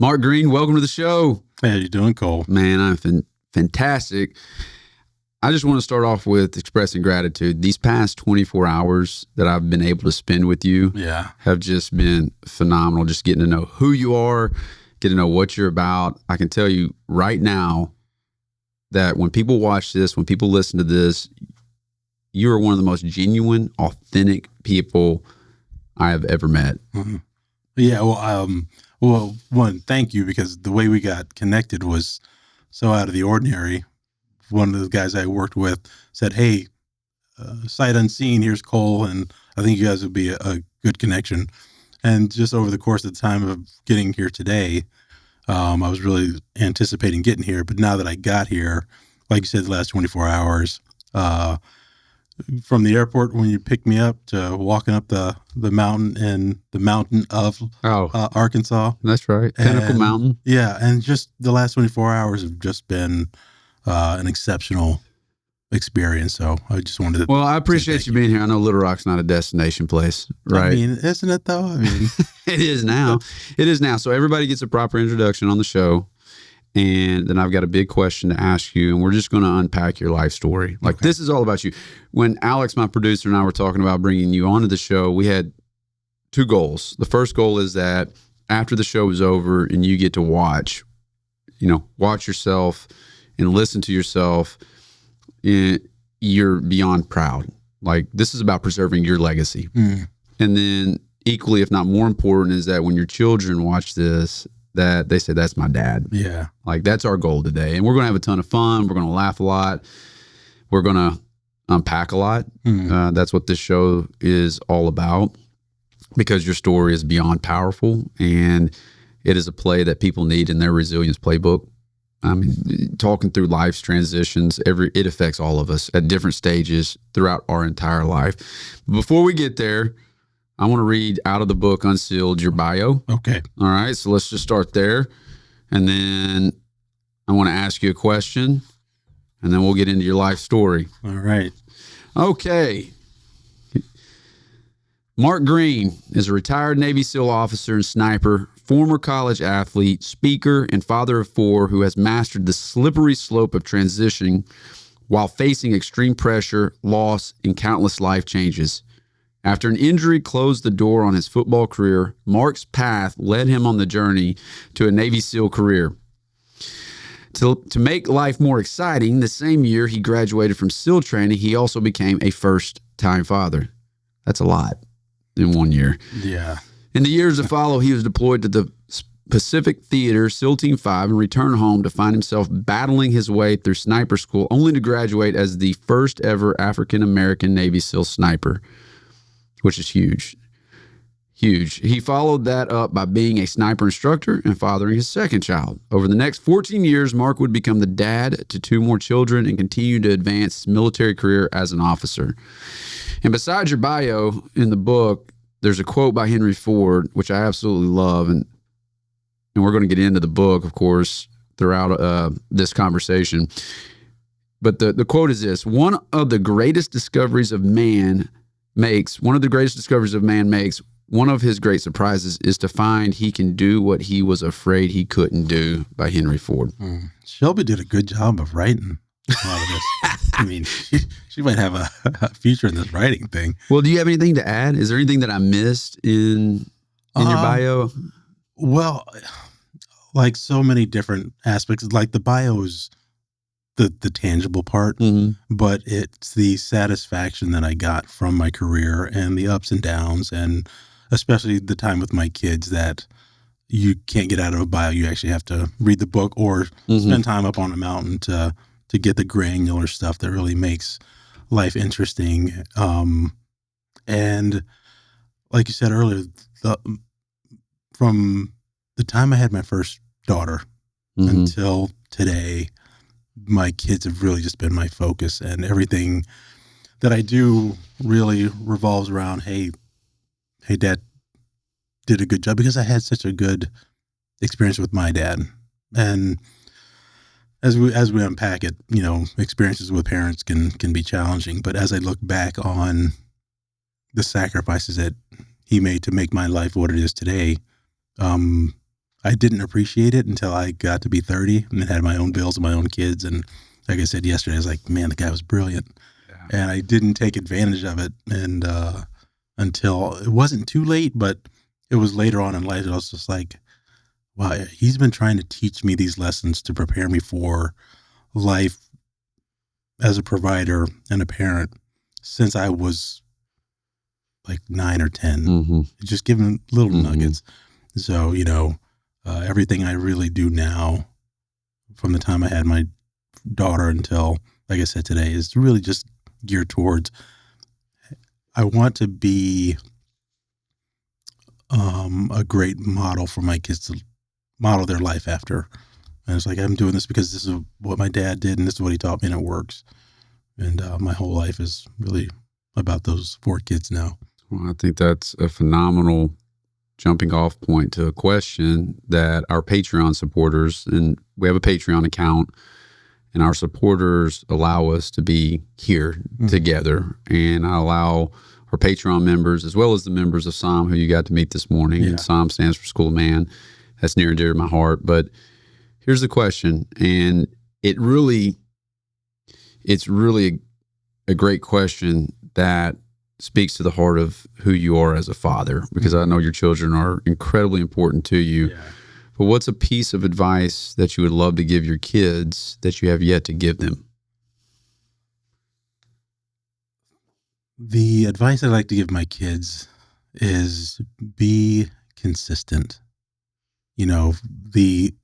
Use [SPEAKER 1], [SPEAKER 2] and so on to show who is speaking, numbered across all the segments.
[SPEAKER 1] Mark Greene, welcome to the show.
[SPEAKER 2] Hey, how you doing, Cole?
[SPEAKER 1] Man, I'm fantastic. I just want to start off with expressing gratitude. These past 24 hours that I've been able to spend with you have just been phenomenal. Just getting to know who you are, getting to know what you're about. I can tell you right now that when people watch this, when people listen to this, you are one of the most genuine, authentic people I have ever met.
[SPEAKER 2] Mm-hmm. Yeah, well, one, thank you, because the way we got connected was so out of the ordinary. One of the guys I worked with said, "Hey, sight unseen, here's Cole, and I think you guys would be a good connection." And just over the course of the time of getting here today, I was really anticipating getting here. But now that I got here, like you said, the last 24 hours, from the airport when you picked me up to walking up the mountain and the mountain of Arkansas.
[SPEAKER 1] That's right. Pinnacle Mountain.
[SPEAKER 2] Yeah. And just the last 24 hours have just been an exceptional experience. So I just wanted to.
[SPEAKER 1] Well, I appreciate you being here. I know Little Rock's not a destination place, right?
[SPEAKER 2] I mean, isn't it though? I mean,
[SPEAKER 1] it is now. It is now. So everybody gets a proper introduction on the show. And then I've got a big question to ask you, and we're just going to unpack your life story. Like, This is all about you. When Alex, my producer, and I were talking about bringing you onto the show, we had two goals. The first goal is that after the show is over and you get to watch yourself and listen to yourself, you're beyond proud. Like, this is about preserving your legacy. And then equally, if not more important, is that when your children watch this, that they say, that's my dad.
[SPEAKER 2] Yeah.
[SPEAKER 1] Like, that's our goal today. And we're going to have a ton of fun. We're going to laugh a lot. We're going to unpack a lot. That's what this show is all about, because your story is beyond powerful, and it is a play that people need in their resilience playbook. I mean, talking through life's transitions, it affects all of us at different stages throughout our entire life. Before we get there, I want to read out of the book Unsealed, your bio.
[SPEAKER 2] Okay.
[SPEAKER 1] All right. So let's just start there. And then I want to ask you a question, and then we'll get into your life story.
[SPEAKER 2] All right.
[SPEAKER 1] Okay. Mark Greene is a retired Navy SEAL officer and sniper, former college athlete, speaker, and father of four who has mastered the slippery slope of transitioning while facing extreme pressure, loss, and countless life changes. After an injury closed the door on his football career, Mark's path led him on the journey to a Navy SEAL career. To make life more exciting, the same year he graduated from SEAL training, he also became a first-time father. That's a lot in 1 year.
[SPEAKER 2] Yeah.
[SPEAKER 1] In the years to follow, he was deployed to the Pacific Theater, SEAL Team 5, and returned home to find himself battling his way through sniper school, only to graduate as the first ever African-American Navy SEAL sniper, which is huge. Huge. He followed that up by being a sniper instructor and fathering his second child. Over the next 14 years, Mark would become the dad to two more children and continue to advance his military career as an officer. And beside your bio in the book, there's a quote by Henry Ford, which I absolutely love. And we're going to get into the book, of course, throughout this conversation. But the quote is this: one of the greatest discoveries of man makes, one of his great surprises is to find he can do what he was afraid he couldn't do, by Henry Ford.
[SPEAKER 2] Shelby did a good job of writing a lot of this. I mean, she might have a future in this writing thing.
[SPEAKER 1] Well, do you have anything to add? Is there anything that I missed in your bio?
[SPEAKER 2] Well, like so many different aspects, like the bio is the tangible part, but it's the satisfaction that I got from my career and the ups and downs, and especially the time with my kids that you can't get out of a bio. You actually have to read the book or spend time up on a mountain to get the granular stuff that really makes life interesting. And like you said earlier, from the time I had my first daughter until today, my kids have really just been my focus, and everything that I do really revolves around, hey, dad did a good job, because I had such a good experience with my dad. And as we unpack it, experiences with parents can be challenging, but as I look back on the sacrifices that he made to make my life what it is today, I didn't appreciate it until I got to be 30 and had my own bills and my own kids. And like I said yesterday, I was like, man, the guy was brilliant. Yeah. And I didn't take advantage of it. And until it wasn't too late, but it was later on in life. I was just like, wow, he's been trying to teach me these lessons to prepare me for life as a provider and a parent since I was like 9 or 10,
[SPEAKER 1] Mm-hmm.
[SPEAKER 2] just giving little nuggets. So, you know, everything I really do now from the time I had my daughter until, like I said today, is really just geared towards, I want to be a great model for my kids to model their life after. And it's like, I'm doing this because this is what my dad did and this is what he taught me and it works. And my whole life is really about those 4 kids now.
[SPEAKER 1] Well, I think that's a phenomenal jumping off point to a question that our Patreon supporters, and we have a Patreon account, and our supporters allow us to be here together. And I allow our Patreon members, as well as the members of SOM, who you got to meet this morning. And SOM stands for School of Man. That's near and dear to my heart. But here's the question, and it's really a great question that speaks to the heart of who you are as a father, because I know your children are incredibly important to you. Yeah. But what's a piece of advice that you would love to give your kids that you have yet to give them?
[SPEAKER 2] The advice I like to give my kids is be consistent. You know,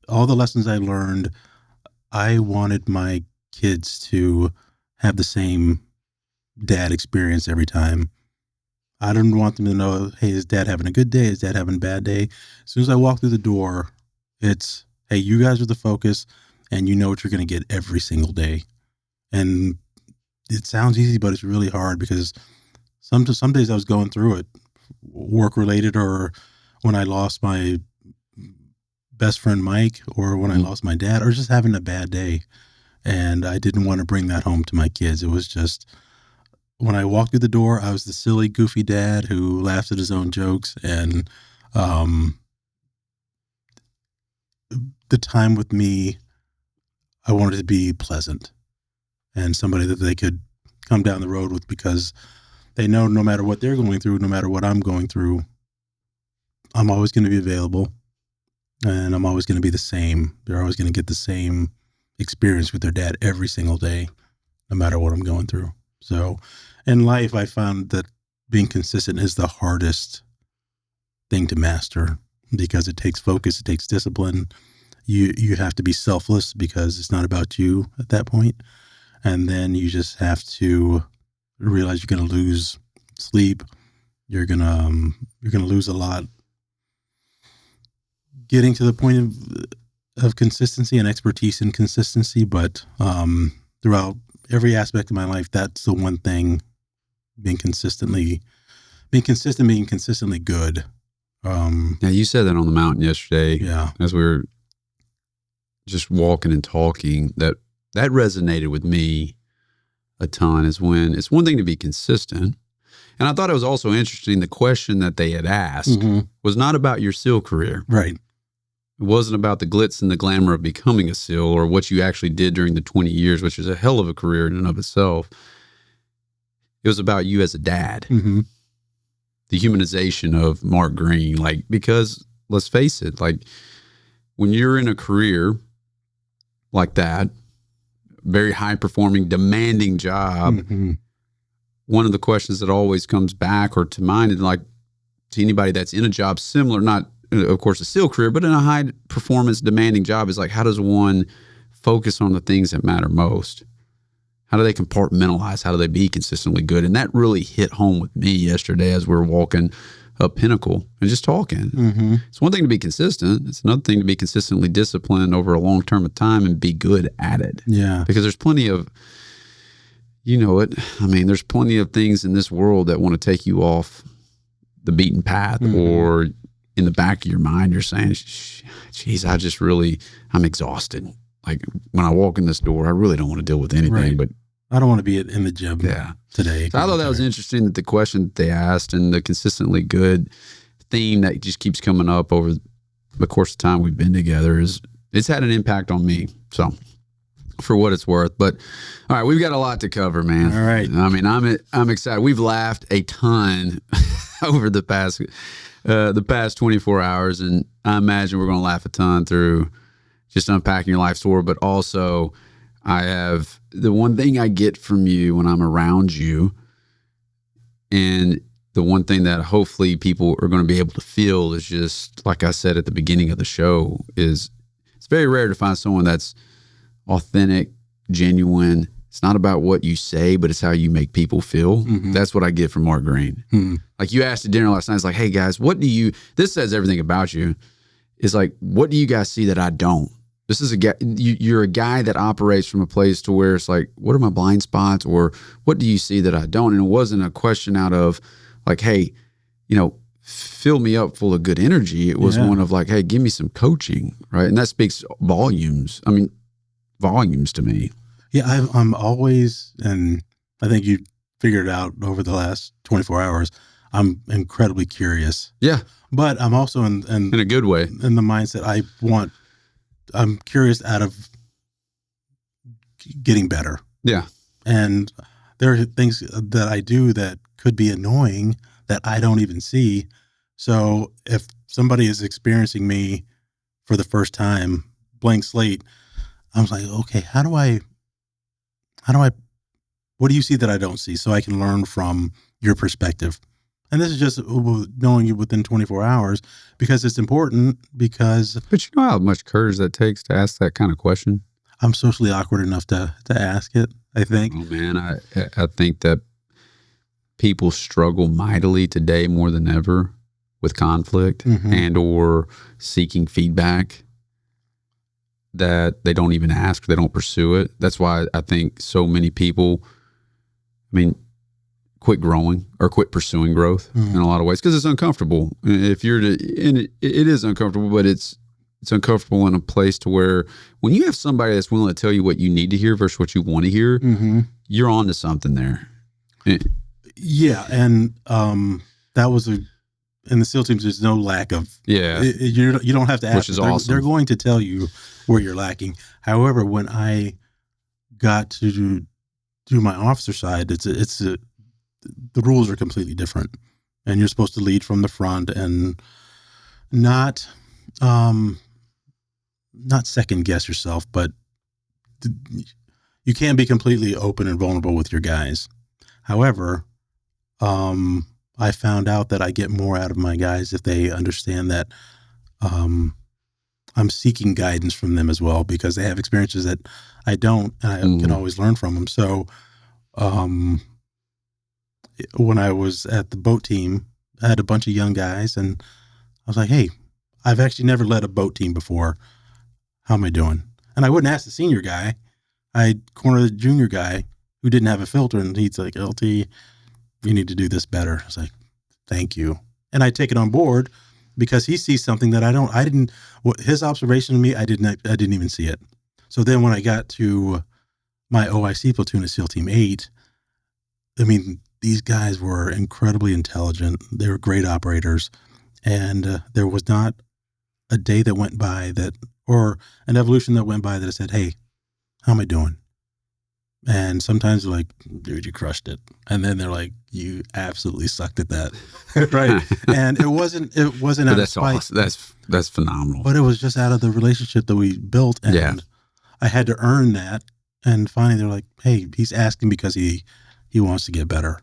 [SPEAKER 2] all the lessons I learned, I wanted my kids to have the same dad experience every time. I didn't want them to know, hey, is dad having a good day? Is dad having a bad day? As soon as I walk through the door, it's, hey, you guys are the focus and you know what you're going to get every single day. And it sounds easy, but it's really hard because some days I was going through it, work related, or when I lost my best friend, Mike, or when I lost my dad, or just having a bad day. And I didn't want to bring that home to my kids. It was just, when I walked through the door, I was the silly, goofy dad who laughs at his own jokes. And the time with me, I wanted to be pleasant and somebody that they could come down the road with, because they know no matter what they're going through, no matter what I'm going through, I'm always going to be available and I'm always going to be the same. They're always going to get the same experience with their dad every single day, no matter what I'm going through. So in life, I found that being consistent is the hardest thing to master, because it takes focus, it takes discipline. You have to be selfless because it's not about you at that point. And then you just have to realize you're going to lose sleep. You're going to lose a lot. Getting to the point of consistency and expertise in consistency, but throughout every aspect of my life, that's the one thing, being consistent, being consistently good.
[SPEAKER 1] Now, you said that on the mountain yesterday, as we were just walking and talking, that resonated with me a ton. Is when it's one thing to be consistent. And I thought it was also interesting, the question that they had asked was not about your SEAL career.
[SPEAKER 2] Right.
[SPEAKER 1] It wasn't about the glitz and the glamour of becoming a SEAL or what you actually did during the 20 years, which is a hell of a career in and of itself. It was about you as a dad. Mm-hmm. The humanization of Mark Greene. Like, because let's face it, like when you're in a career like that, very high performing, demanding job, one of the questions that always comes back or to mind, and like to anybody that's in a job similar, not of course a SEAL career, but in a high performance demanding job, is like, how does one focus on the things that matter most? How do they compartmentalize? How do they be consistently good? And that really hit home with me yesterday as we were walking up Pinnacle and just talking. It's one thing to be consistent. It's another thing to be consistently disciplined over a long term of time and be good at it. Yeah. Because there's plenty of, there's plenty of things in this world that want to take you off the beaten path, or in the back of your mind, you're saying, geez, I'm exhausted. Like when I walk in this door, I really don't want to deal with anything, but
[SPEAKER 2] I don't want to be in the gym today.
[SPEAKER 1] So I thought that was interesting, that the question that they asked and the consistently good theme that just keeps coming up over the course of time we've been together it's had an impact on me. So for what it's worth. But all right, we've got a lot to cover, man.
[SPEAKER 2] All right.
[SPEAKER 1] I mean, I'm excited. We've laughed a ton over the past 24 hours, and I imagine we're going to laugh a ton through just unpacking your life story. But also, I have the one thing I get from you when I'm around you, and the one thing that hopefully people are going to be able to feel is just, like I said at the beginning of the show, is it's very rare to find someone that's authentic, genuine. It's not about what you say, but it's how you make people feel. Mm-hmm. That's what I get from Mark Greene. Mm-hmm. Like you asked at dinner last night, it's like, hey guys, this says everything about you. It's like, what do you guys see that I don't? This is a guy, you're a guy that operates from a place to where it's like, what are my blind spots, or what do you see that I don't? And it wasn't a question out of like, hey, fill me up full of good energy. It was one of like, hey, give me some coaching, right? And that speaks volumes. I mean, volumes to me.
[SPEAKER 2] Yeah, I'm always, and I think you figured it out over the last 24 hours, I'm incredibly curious.
[SPEAKER 1] Yeah.
[SPEAKER 2] But I'm also in
[SPEAKER 1] a good way.
[SPEAKER 2] In the mindset I'm curious out of getting better.
[SPEAKER 1] Yeah.
[SPEAKER 2] And there are things that I do that could be annoying that I don't even see. So if somebody is experiencing me for the first time, blank slate, I was like, okay, what do you see that I don't see, so I can learn from your perspective? And this is just knowing you within 24 hours, because it's important, because...
[SPEAKER 1] But you know how much courage that takes to ask that kind of question?
[SPEAKER 2] I'm socially awkward enough to ask it, I think.
[SPEAKER 1] Oh, man, I think that people struggle mightily today more than ever with conflict and or seeking feedback, that they don't even ask, they don't pursue it. That's why I think so many people, quit growing or quit pursuing growth in a lot of ways, because it's uncomfortable. If you're it is uncomfortable, but it's uncomfortable in a place to where when you have somebody that's willing to tell you what you need to hear versus what you want to hear, you're on to something there.
[SPEAKER 2] Yeah, and that was in the SEAL teams, there's no lack of... Yeah. You don't have to ask. Which is awesome. They're going to tell you where you're lacking. However, when I got to do my officer side, the rules are completely different. And you're supposed to lead from the front and not second guess yourself, but you can't be completely open and vulnerable with your guys. However, I found out that I get more out of my guys if they understand that I'm seeking guidance from them as well, because they have experiences that I don't, and I can always learn from them. So when I was at the boat team, I had a bunch of young guys, and I was like, hey, I've actually never led a boat team before. How am I doing? And I wouldn't ask the senior guy. I'd corner the junior guy who didn't have a filter, and he's like, LT, you need to do this better. I was like, thank you. And I take it on board because he sees something that his observation of me, I didn't even see it. So then when I got to my OIC platoon at SEAL Team 8, these guys were incredibly intelligent. They were great operators. And there was not a day that went by or an evolution that went by that I said, hey, how am I doing? And sometimes they're like, dude, you crushed it. And then they're like, you absolutely sucked at that. Right. And it wasn't out of spite.
[SPEAKER 1] Awesome. That's phenomenal.
[SPEAKER 2] But it was just out of the relationship that we built. And I had to earn that. And finally they're like, hey, he's asking because he wants to get better.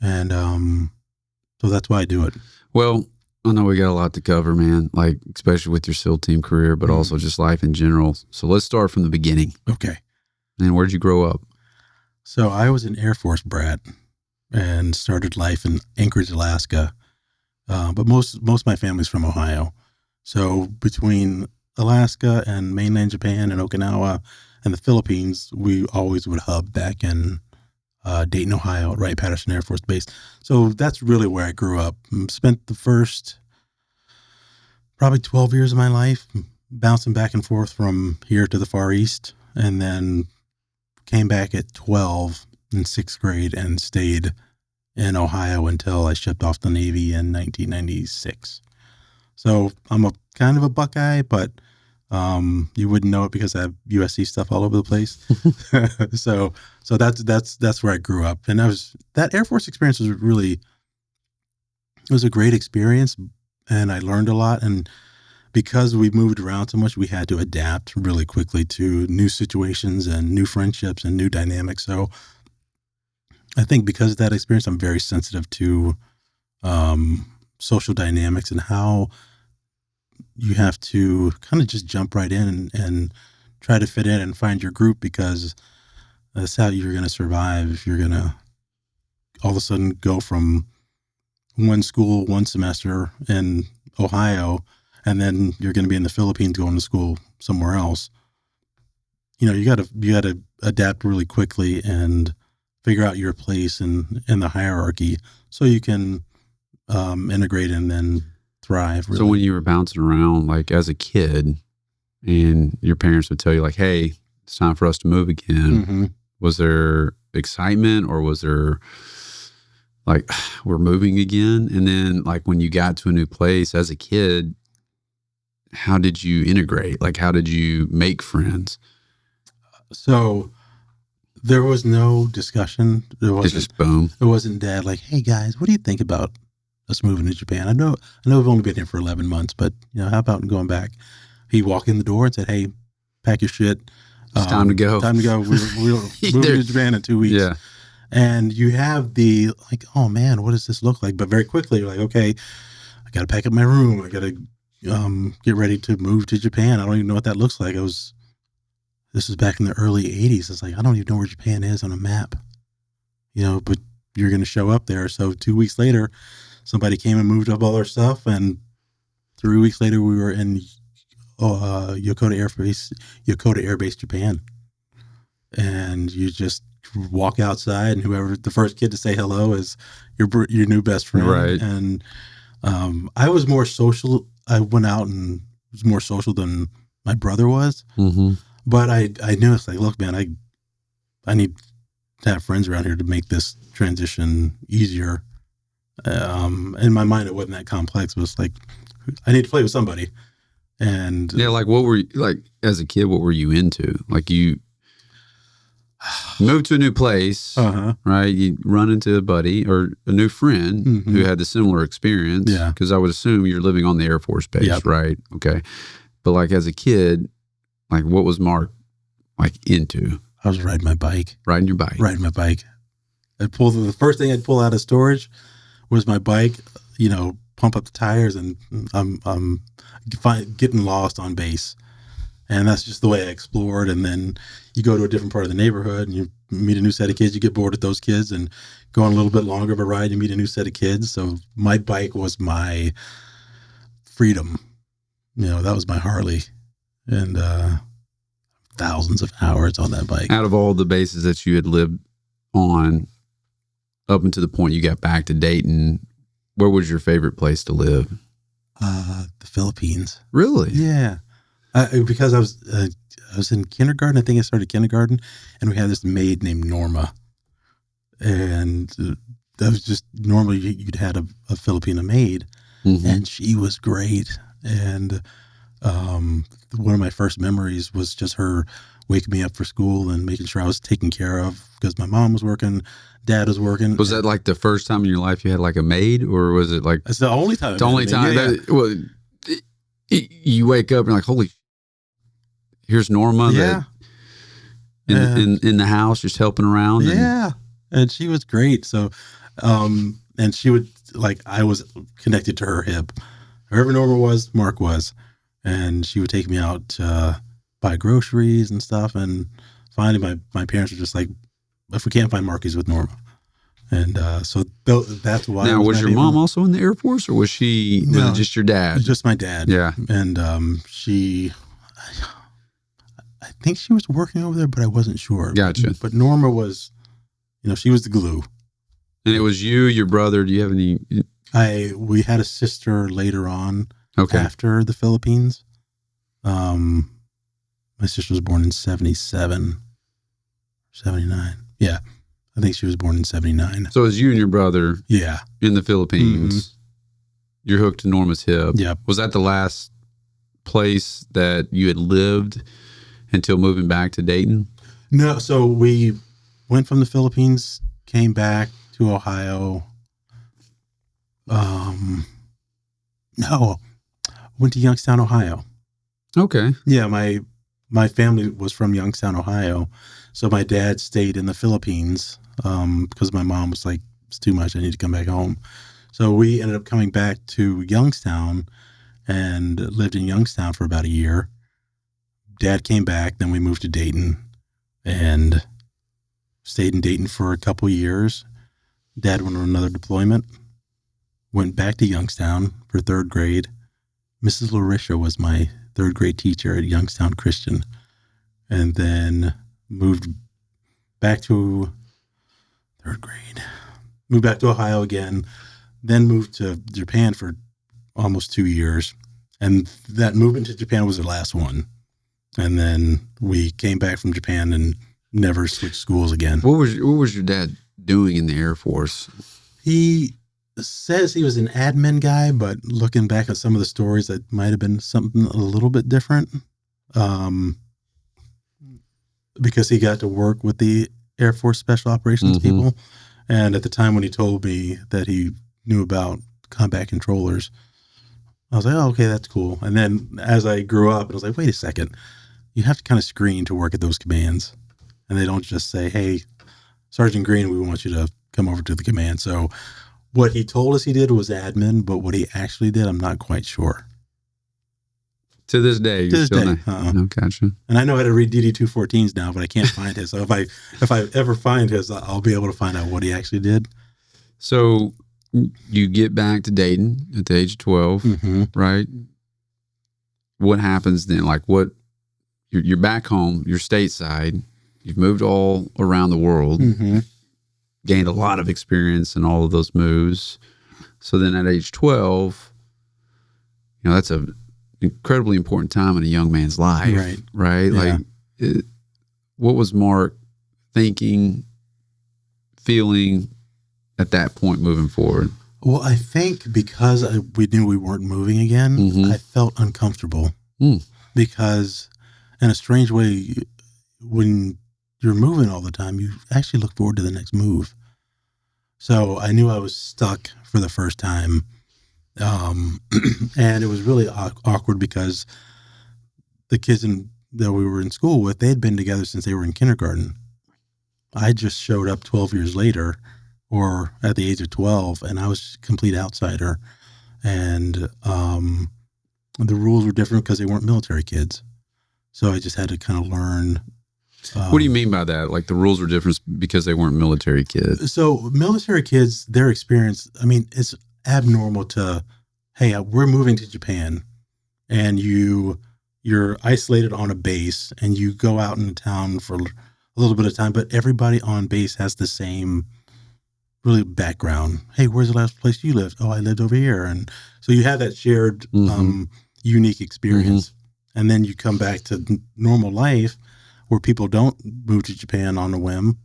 [SPEAKER 2] And so that's why I do it.
[SPEAKER 1] Well, I know we got a lot to cover, man, like especially with your SEAL team career, but also just life in general. So let's start from the beginning.
[SPEAKER 2] Okay.
[SPEAKER 1] And where'd you grow up?
[SPEAKER 2] So I was an Air Force brat and started life in Anchorage, Alaska. But most of my family's from Ohio. So between Alaska and mainland Japan and Okinawa and the Philippines, we always would hub back in Dayton, Ohio, at Wright-Patterson Air Force Base. So that's really where I grew up. Spent the first probably 12 years of my life bouncing back and forth from here to the Far East, and then came back at 12 in 6th grade and stayed in Ohio until I shipped off the Navy in 1996. So I'm a kind of a Buckeye, but you wouldn't know it because I have USC stuff all over the place. so that's where I grew up, and that Air Force experience was it was a great experience, and I learned a lot. And because we moved around so much, we had to adapt really quickly to new situations and new friendships and new dynamics. So I think because of that experience, I'm very sensitive to social dynamics and how you have to kind of just jump right in and try to fit in and find your group, because that's how you're going to survive. If you're going to all of a sudden go from one school, one semester in Ohio, and then you're going to be in the Philippines going to school somewhere else. You got to adapt really quickly and figure out your place in the hierarchy so you can integrate and then thrive. Really.
[SPEAKER 1] So when you were bouncing around, like as a kid, and your parents would tell you like, hey, it's time for us to move again.
[SPEAKER 2] Mm-hmm.
[SPEAKER 1] Was there excitement, or was there like, we're moving again? And then like when you got to a new place as a kid, how did you integrate? Like, how did you make friends?
[SPEAKER 2] So there was no discussion.
[SPEAKER 1] It's just boom.
[SPEAKER 2] It wasn't Dad like, hey guys, what do you think about us moving to Japan? I know we've only been here for 11 months, but how about going back? He walked in the door and said, hey, pack your shit.
[SPEAKER 1] It's time to go.
[SPEAKER 2] Time to go. We're moving to Japan in 2 weeks.
[SPEAKER 1] Yeah.
[SPEAKER 2] And you have the like, oh man, what does this look like? But very quickly you're like, okay, I got to pack up my room. I got to get ready to move to Japan. I don't even know what that looks like. This is back in the early 80s. It's like, I don't even know where Japan is on a map, but you're going to show up there. So 2 weeks later, somebody came and moved up all our stuff. And 3 weeks later, we were in Yokota Air Base, Japan. And you just walk outside, and whoever the first kid to say hello is your new best friend.
[SPEAKER 1] Right.
[SPEAKER 2] And I was more social. I went out and was more social than my brother was.
[SPEAKER 1] Mm-hmm.
[SPEAKER 2] But I knew it's like, look, man, I need to have friends around here to make this transition easier. In my mind, it wasn't that complex. It was like, I need to play with somebody. And
[SPEAKER 1] yeah, like what were you, like as a kid, what were you into? Like you moved to a new place, right? You run into a buddy or a new friend who had the similar experience.
[SPEAKER 2] Yeah.
[SPEAKER 1] Because I would assume you're living on the Air Force base,
[SPEAKER 2] Yep.
[SPEAKER 1] right? Okay. But like as a kid, like what was Mark like into?
[SPEAKER 2] I was riding my bike.
[SPEAKER 1] Riding your bike.
[SPEAKER 2] Riding my bike. The first thing I'd pull out of storage was my bike, pump up the tires, and I'm getting lost on base. And that's just the way I explored. And then you go to a different part of the neighborhood and you meet a new set of kids. You get bored with those kids and go on a little bit longer of a ride. You meet a new set of kids. So my bike was my freedom. That was my Harley. And thousands of hours on that bike.
[SPEAKER 1] Out of all the bases that you had lived on up until the point you got back to Dayton, where was your favorite place to live?
[SPEAKER 2] The Philippines.
[SPEAKER 1] Really?
[SPEAKER 2] Yeah. Because I was in kindergarten. I think I started kindergarten, and we had this maid named Norma. And that was just normally you'd had a Filipino maid, and she was great. And one of my first memories was just her waking me up for school and making sure I was taken care of because my mom was working, Dad was working.
[SPEAKER 1] Was that like the first time in your life you had like a maid, or was it like
[SPEAKER 2] it's the only time?
[SPEAKER 1] The only time. You wake up and you're like, holy, here's Norma.
[SPEAKER 2] Yeah.
[SPEAKER 1] In the house, just helping around.
[SPEAKER 2] Yeah. And she was great. So, and she would I was connected to her hip. Whoever Norma was, Mark was. And she would take me out to buy groceries and stuff. And finally, my parents were just like, if we can't find Mark, he's with Norma. And so that's why.
[SPEAKER 1] Now, was your mom also in the Air Force, or was she was it just your dad?
[SPEAKER 2] Just my dad.
[SPEAKER 1] Yeah.
[SPEAKER 2] And I think she was working over there, but I wasn't sure.
[SPEAKER 1] Gotcha.
[SPEAKER 2] But Norma was, she was the glue.
[SPEAKER 1] And it was you, your brother. Do you have any?
[SPEAKER 2] We had a sister later on.
[SPEAKER 1] Okay.
[SPEAKER 2] After the Philippines. My sister was born in 77, 79. Yeah. I think she was born in 79.
[SPEAKER 1] So it was you and your brother.
[SPEAKER 2] Yeah.
[SPEAKER 1] In the Philippines. You're hooked to Norma's Hip.
[SPEAKER 2] Yep.
[SPEAKER 1] Was that the last place that you had lived until moving back to Dayton?
[SPEAKER 2] No, so we went from the Philippines, came back to Ohio. No, went to Youngstown, Ohio.
[SPEAKER 1] Okay.
[SPEAKER 2] Yeah, my family was from Youngstown, Ohio. So my dad stayed in the Philippines because my mom was like, it's too much. I need to come back home. So we ended up coming back to Youngstown and lived in Youngstown for about a year. Dad came back. Then we moved to Dayton and stayed in Dayton for a couple years. Dad went on another deployment, went back to Youngstown for third grade. Mrs. Larisha was my third grade teacher at Youngstown Christian, and then moved back to third grade, moved back to Ohio again, then moved to Japan for almost 2 years. And that movement to Japan was the last one. And then we came back from Japan and never switched schools again.
[SPEAKER 1] What was your dad doing in the Air Force?
[SPEAKER 2] He says he was an admin guy, but looking back at some of the stories, that might have been something a little bit different. Because he got to work with the Air Force Special Operations people. And at the time when he told me that he knew about combat controllers, I was like, oh, okay, that's cool. And then as I grew up, I was like, wait a second, you have to kind of screen to work at those commands. And they don't just say, hey, Sergeant Greene, we want you to come over to the command. So what he told us he did was admin, but what he actually did, I'm not quite sure.
[SPEAKER 1] To this day, you're still
[SPEAKER 2] no,
[SPEAKER 1] gotcha.
[SPEAKER 2] And I know how to read DD-214s now, but I can't find his. So if I ever find his, I'll be able to find out what he actually did.
[SPEAKER 1] So you get back to Dayton at the age of 12, right? What happens then? Like you're back home, you're stateside, you've moved all around the world, gained a lot of experience in all of those moves. So then at age 12, that's a incredibly important time in a young man's life, right?
[SPEAKER 2] Yeah.
[SPEAKER 1] Like, what was Mark thinking, feeling at that point moving forward?
[SPEAKER 2] Well, I think because we knew we weren't moving again, I felt uncomfortable because in a strange way, when you're moving all the time, you actually look forward to the next move. So I knew I was stuck for the first time. And it was really awkward because the kids that we were in school with, they had been together since they were in kindergarten. I just showed up 12 years later, or at the age of 12, and I was a complete outsider. And the rules were different because they weren't military kids. So I just had to kind of learn.
[SPEAKER 1] What do you mean by that? Like the rules were different because they weren't military kids?
[SPEAKER 2] So military kids, their experience, I mean, it's abnormal to, hey, we're moving to Japan, and you're isolated on a base, and you go out in the town for a little bit of time, but everybody on base has the same really background. Hey, where's the last place you lived? Oh, I lived over here. And so you have that shared unique experience. And then you come back to normal life where people don't move to Japan on a whim.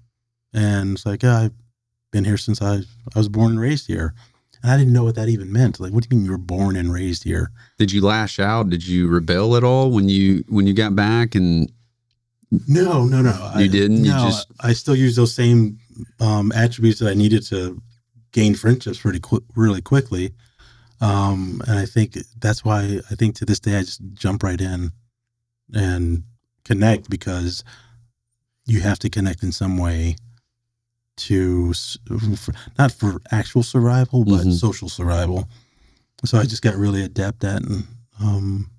[SPEAKER 2] And it's like, I've been here since I was born and raised here. And I didn't know what that even meant. Like, what do you mean you were born and raised here?
[SPEAKER 1] Did you lash out? Did you rebel at all when you got back? And
[SPEAKER 2] no.
[SPEAKER 1] You didn't?
[SPEAKER 2] No, I still use those same attributes that I needed to gain friendships really quickly. And I think that's why I think to this day I just jump right in and connect, because you have to connect in some way to not for actual survival, but social survival. So I just got really adept at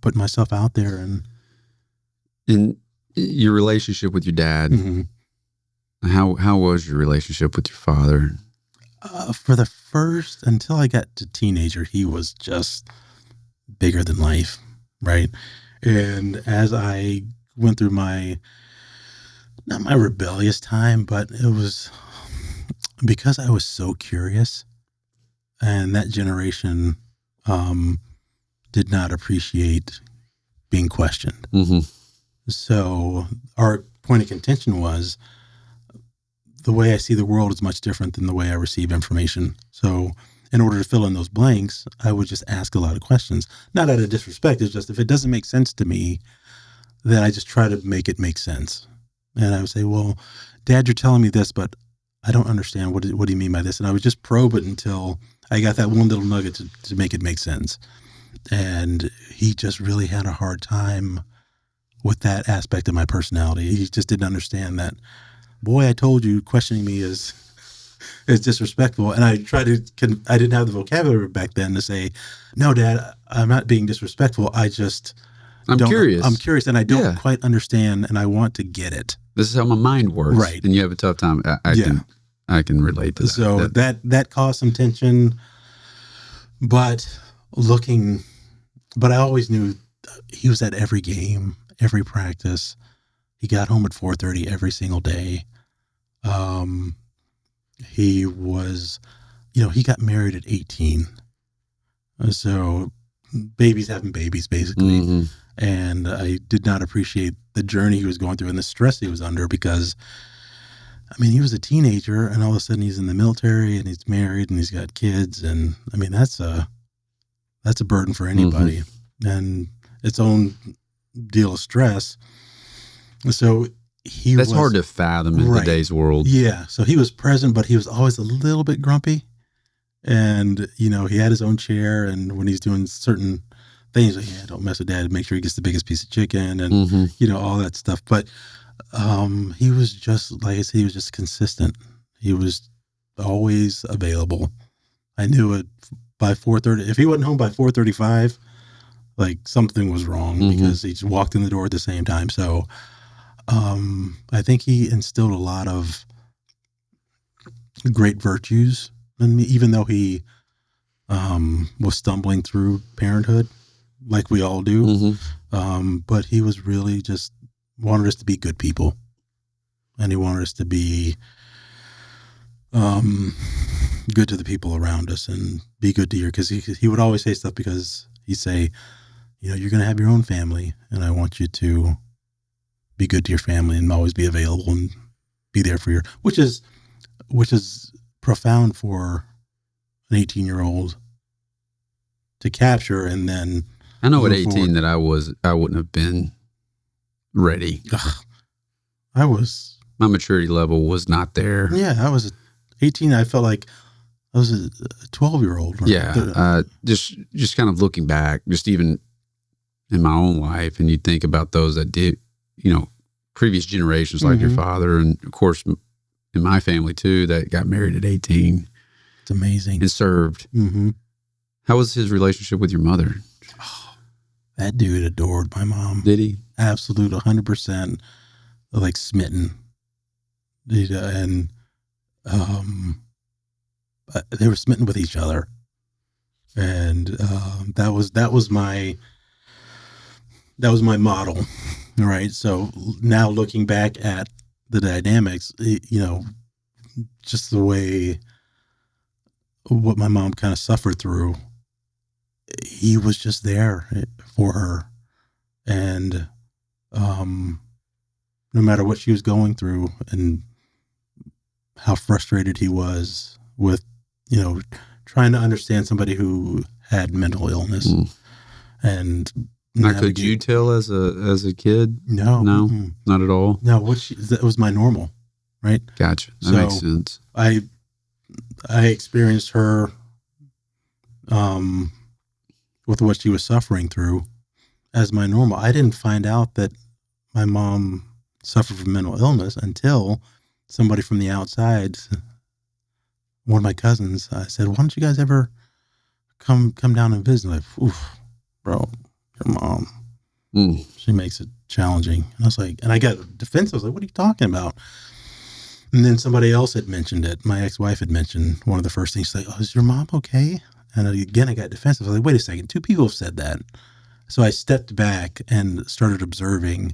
[SPEAKER 2] putting myself out there. And
[SPEAKER 1] in your relationship with your dad, how was your relationship with your father?
[SPEAKER 2] For the first, until I got to teenager, he was just bigger than life, right? And as I went through not my rebellious time, but it was because I was so curious, and that generation did not appreciate being questioned. So our point of contention was, the way I see the world is much different than the way I receive information. So in order to fill in those blanks, I would just ask a lot of questions. Not out of disrespect. It's just if it doesn't make sense to me, then I just try to make it make sense. And I would say, well, Dad, you're telling me this, but I don't understand. What do you mean by this? And I would just probe it until I got that one little nugget to make it make sense. And he just really had a hard time with that aspect of my personality. He just didn't understand that, boy, I told you questioning me is disrespectful. And I tried to, I didn't have the vocabulary back then to say, no, Dad, I'm not being disrespectful. I'm curious. I'm curious and I don't quite understand and I want to get it.
[SPEAKER 1] This is how my mind works.
[SPEAKER 2] Right.
[SPEAKER 1] And you have a tough time. I can relate to that.
[SPEAKER 2] So that caused some tension, but I always knew he was at every game, every practice. He got home at 4:30 every single day. He was, he got married at 18. So babies having babies, basically.
[SPEAKER 1] Mm-hmm.
[SPEAKER 2] And I did not appreciate the journey he was going through and the stress he was under because, he was a teenager and all of a sudden he's in the military and he's married and he's got kids. And that's a burden for anybody and its own deal of stress. So that's
[SPEAKER 1] hard to fathom in today's world.
[SPEAKER 2] Yeah. So he was present, but he was always a little bit grumpy. And, he had his own chair. And when he's doing certain things, like, don't mess with Dad, make sure he gets the biggest piece of chicken and, all that stuff. But he was just, like I said, he was just consistent. He was always available. I knew it by 4:30. If he wasn't home by 4:35, like something was wrong because he just walked in the door at the same time. So I think he instilled a lot of great virtues in me, even though he was stumbling through parenthood like we all do. But he was really just wanted us to be good people. And he wanted us to be good to the people around us and be good to because he would always say stuff because he'd say, you're going to have your own family and I want you to be good to your family and always be available and be there for which is profound for an 18-year-old to capture. And then
[SPEAKER 1] I know at 18 that I wouldn't have been ready. My maturity level was not there.
[SPEAKER 2] Yeah. I was 18. I felt like I was a 12-year-old.
[SPEAKER 1] Just kind of looking back, just even in my own life, and you think about those that did, previous generations like your father, and of course in my family too, that got married at 18.
[SPEAKER 2] It's amazing.
[SPEAKER 1] And served. How was his relationship with your mother?
[SPEAKER 2] Oh, that dude adored my mom.
[SPEAKER 1] Did he?
[SPEAKER 2] Absolute 100%, like smitten. And they were smitten with each other. And that was my model, right? So now looking back at the dynamics, just the way what my mom kind of suffered through, he was just there for her. And no matter what she was going through and how frustrated he was with, trying to understand somebody who had mental illness and
[SPEAKER 1] now, could you tell as a kid?
[SPEAKER 2] No,
[SPEAKER 1] not at all.
[SPEAKER 2] No, that was my normal, right?
[SPEAKER 1] Gotcha. That makes sense.
[SPEAKER 2] I experienced her, with what she was suffering through, as my normal. I didn't find out that my mom suffered from mental illness until somebody from the outside, one of my cousins, I said, "Why don't you guys ever come down and visit?" Like, oof, bro. Your mom, she makes it challenging. And I was like, and I got defensive. I was like, what are you talking about? And then somebody else had mentioned it. My ex-wife had mentioned one of the first things. She's like, oh, is your mom okay? And again, I got defensive. I was like, wait a second. 2 people have said that. So I stepped back and started observing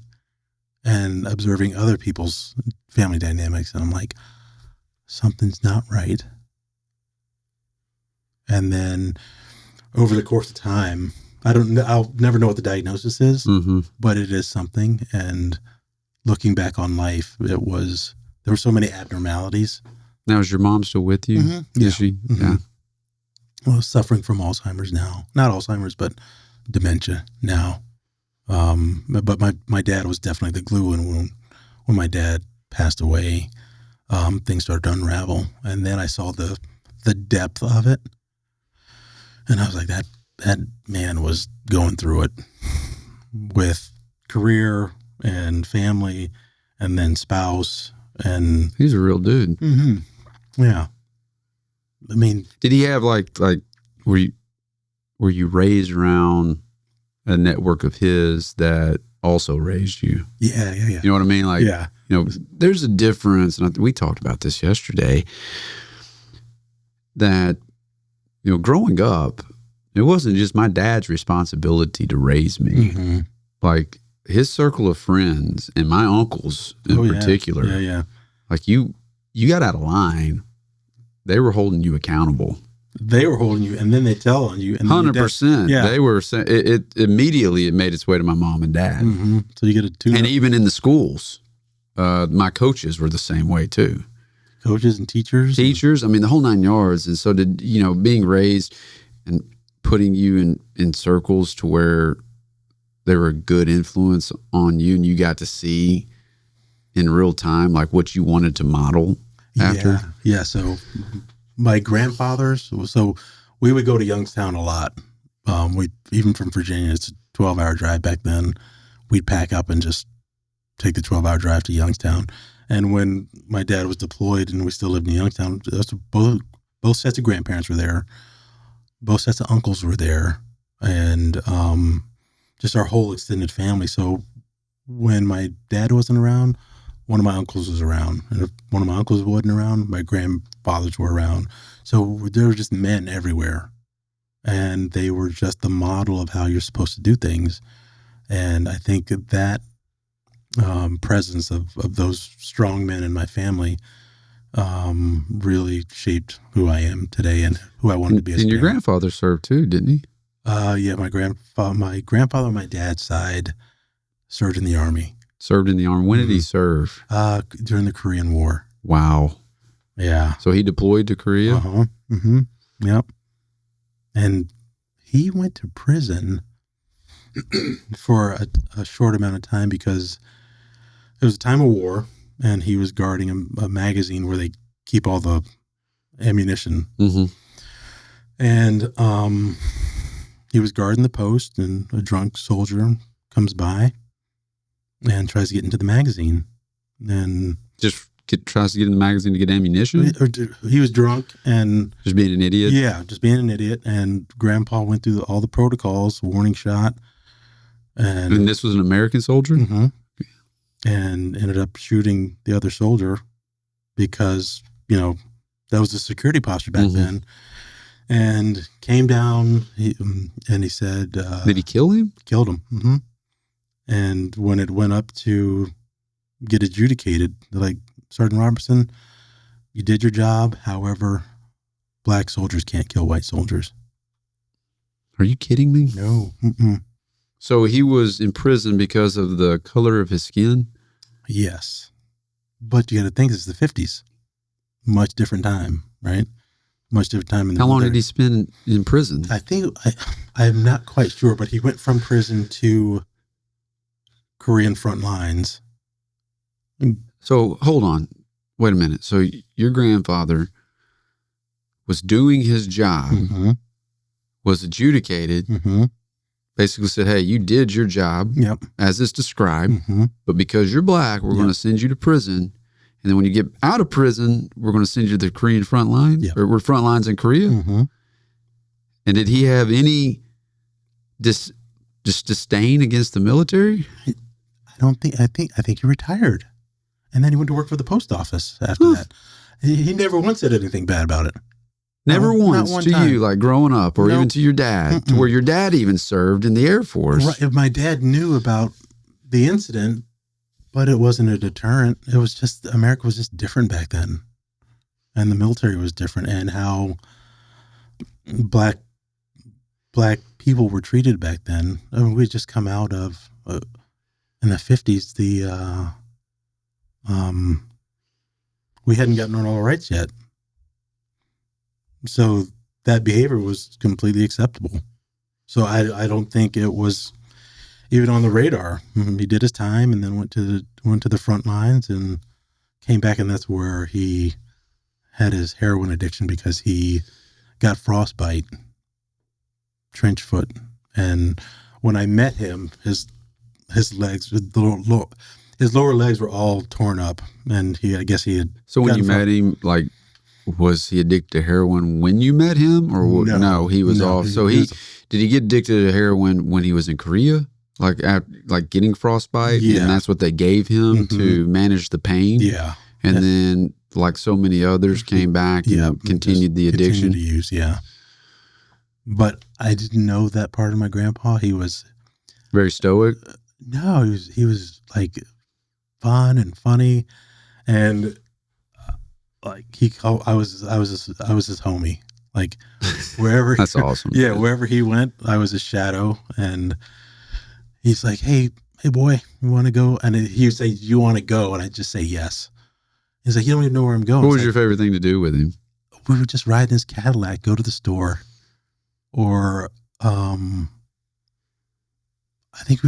[SPEAKER 2] other people's family dynamics. And I'm like, something's not right. And then over the course of time, I'll never know what the diagnosis is, but it is something. And looking back on life, there were so many abnormalities.
[SPEAKER 1] Now, is your mom still with you?
[SPEAKER 2] Yeah.
[SPEAKER 1] Is she?
[SPEAKER 2] Mm-hmm.
[SPEAKER 1] Yeah.
[SPEAKER 2] suffering from Alzheimer's now. Not Alzheimer's, but dementia now. But my dad was definitely the glue, and when my dad passed away, things started to unravel. And then I saw the depth of it, and I was like, that man was going through it with career and family, and then spouse, and
[SPEAKER 1] he's a real dude.
[SPEAKER 2] Mm-hmm. Yeah. I mean,
[SPEAKER 1] did he have like were you raised around a network of his that also raised you?
[SPEAKER 2] Yeah.
[SPEAKER 1] You know what I mean? Like,
[SPEAKER 2] yeah.
[SPEAKER 1] You know, there's a difference, and we talked about this yesterday, that, you know, growing up, it wasn't just my dad's responsibility to raise me.
[SPEAKER 2] Mm-hmm.
[SPEAKER 1] Like, his circle of friends and my uncles in particular,
[SPEAKER 2] yeah.
[SPEAKER 1] like you got out of line. They were holding you accountable.
[SPEAKER 2] They were holding you, and then they tell on you.
[SPEAKER 1] 100%.
[SPEAKER 2] Yeah.
[SPEAKER 1] They were. It immediately it made its way to my mom and dad.
[SPEAKER 2] Mm-hmm. So you get a tune.
[SPEAKER 1] And even in the schools, my coaches were the same way too.
[SPEAKER 2] Coaches and teachers.
[SPEAKER 1] I mean, the whole 9 yards. And so did, you know, being raised and putting you in circles to where they were a good influence on you, and you got to see in real time like what you wanted to model after.
[SPEAKER 2] Yeah. So my grandfathers, so we would go to Youngstown a lot. We, even from Virginia, it's a 12-hour drive back then. We'd pack up and just take the 12-hour drive to Youngstown. And when my dad was deployed and we still lived in Youngstown, both sets of grandparents were there. Both sets of uncles were there. And just our whole extended family. So when my dad wasn't around, one of my uncles was around. And if one of my uncles wasn't around, my grandfathers were around. So there were just men everywhere. And they were just the model of how you're supposed to do things. And I think that presence of those strong men in my family really shaped who I am today and who I wanted to be as a
[SPEAKER 1] And your
[SPEAKER 2] parent.
[SPEAKER 1] grandfather served too, didn't he?
[SPEAKER 2] Yeah, my grandfather on my dad's side served in the Army.
[SPEAKER 1] Served in the Army. When did he serve?
[SPEAKER 2] During the Korean War.
[SPEAKER 1] Wow.
[SPEAKER 2] Yeah.
[SPEAKER 1] So he deployed to Korea?
[SPEAKER 2] Uh-huh. Mm-hmm. Yep. And he went to prison for a short amount of time because it was a time of war, and he was guarding a magazine where they keep all the ammunition.
[SPEAKER 1] Mm-hmm.
[SPEAKER 2] And he was guarding the post, and a drunk soldier comes by and tries to get into the magazine. And
[SPEAKER 1] tries to get in the magazine to get ammunition?
[SPEAKER 2] He was drunk and
[SPEAKER 1] just being an idiot?
[SPEAKER 2] Yeah, just being an idiot. And Grandpa went through all the protocols, warning shot. And
[SPEAKER 1] this was an American soldier?
[SPEAKER 2] Mm-hmm. And ended up shooting the other soldier because, you know, that was the security posture back then. And came down, and he said...
[SPEAKER 1] Did he kill him?
[SPEAKER 2] Killed him. Mm-hmm. And when it went up to get adjudicated, they're like, Sergeant Robertson, you did your job. However, black soldiers can't kill white soldiers.
[SPEAKER 1] Are you kidding me?
[SPEAKER 2] No. Mm-mm.
[SPEAKER 1] So he was in prison because of the color of his skin?
[SPEAKER 2] Yes. But you got to think, it's the 50s. Much different time, right? Much different time.
[SPEAKER 1] How long did he spend in prison?
[SPEAKER 2] I think, I'm not quite sure, but he went from prison to Korean front lines.
[SPEAKER 1] So hold on. Wait a minute. So your grandfather was doing his job, was adjudicated, basically said, hey, you did your job as it's described, but because you're black, we're going to send you to prison. And then when you get out of prison, we're going to send you to the Korean front line, or we're front lines in Korea. And did he have any disdain against the military?
[SPEAKER 2] I think he retired. And then he went to work for the post office after that. He never once said anything bad about it.
[SPEAKER 1] Never once
[SPEAKER 2] not one
[SPEAKER 1] to
[SPEAKER 2] time.
[SPEAKER 1] you, like growing up, or even to your dad, to where your dad even served in the Air Force.
[SPEAKER 2] Right. If my dad knew about the incident, but it wasn't a deterrent. It was just, America was just different back then. And the military was different, and how black people were treated back then. I mean, we had just come out of, in the 50s, we hadn't gotten on all rights yet. So that behavior was completely acceptable. So I don't think it was even on the radar. He did his time and then went to the front lines and came back, and that's where he had his heroin addiction because he got frostbite, trench foot. And when I met him, his legs, his lower legs were all torn up, and I guess he had.
[SPEAKER 1] So when you met him, like, was he addicted to heroin when you met him, or no? He was off. So did he get addicted to heroin when he was in Korea, like getting frostbite, and that's what they gave him to manage the pain.
[SPEAKER 2] Yeah,
[SPEAKER 1] and then like so many others came back and continued the addiction.
[SPEAKER 2] Continued to use, yeah. But I didn't know that part of my grandpa. He was
[SPEAKER 1] very stoic.
[SPEAKER 2] No, he was like fun and funny, and like I was his homie. Like wherever
[SPEAKER 1] that's awesome.
[SPEAKER 2] Yeah, wherever he went, I was his shadow. And he's like, "Hey boy, you want to go?" And he would say, "You want to go?" And I'd just say yes. He's like, "You don't even know where I'm going."
[SPEAKER 1] What was your favorite thing to do with him?
[SPEAKER 2] We would just ride in his Cadillac, go to the store, or I think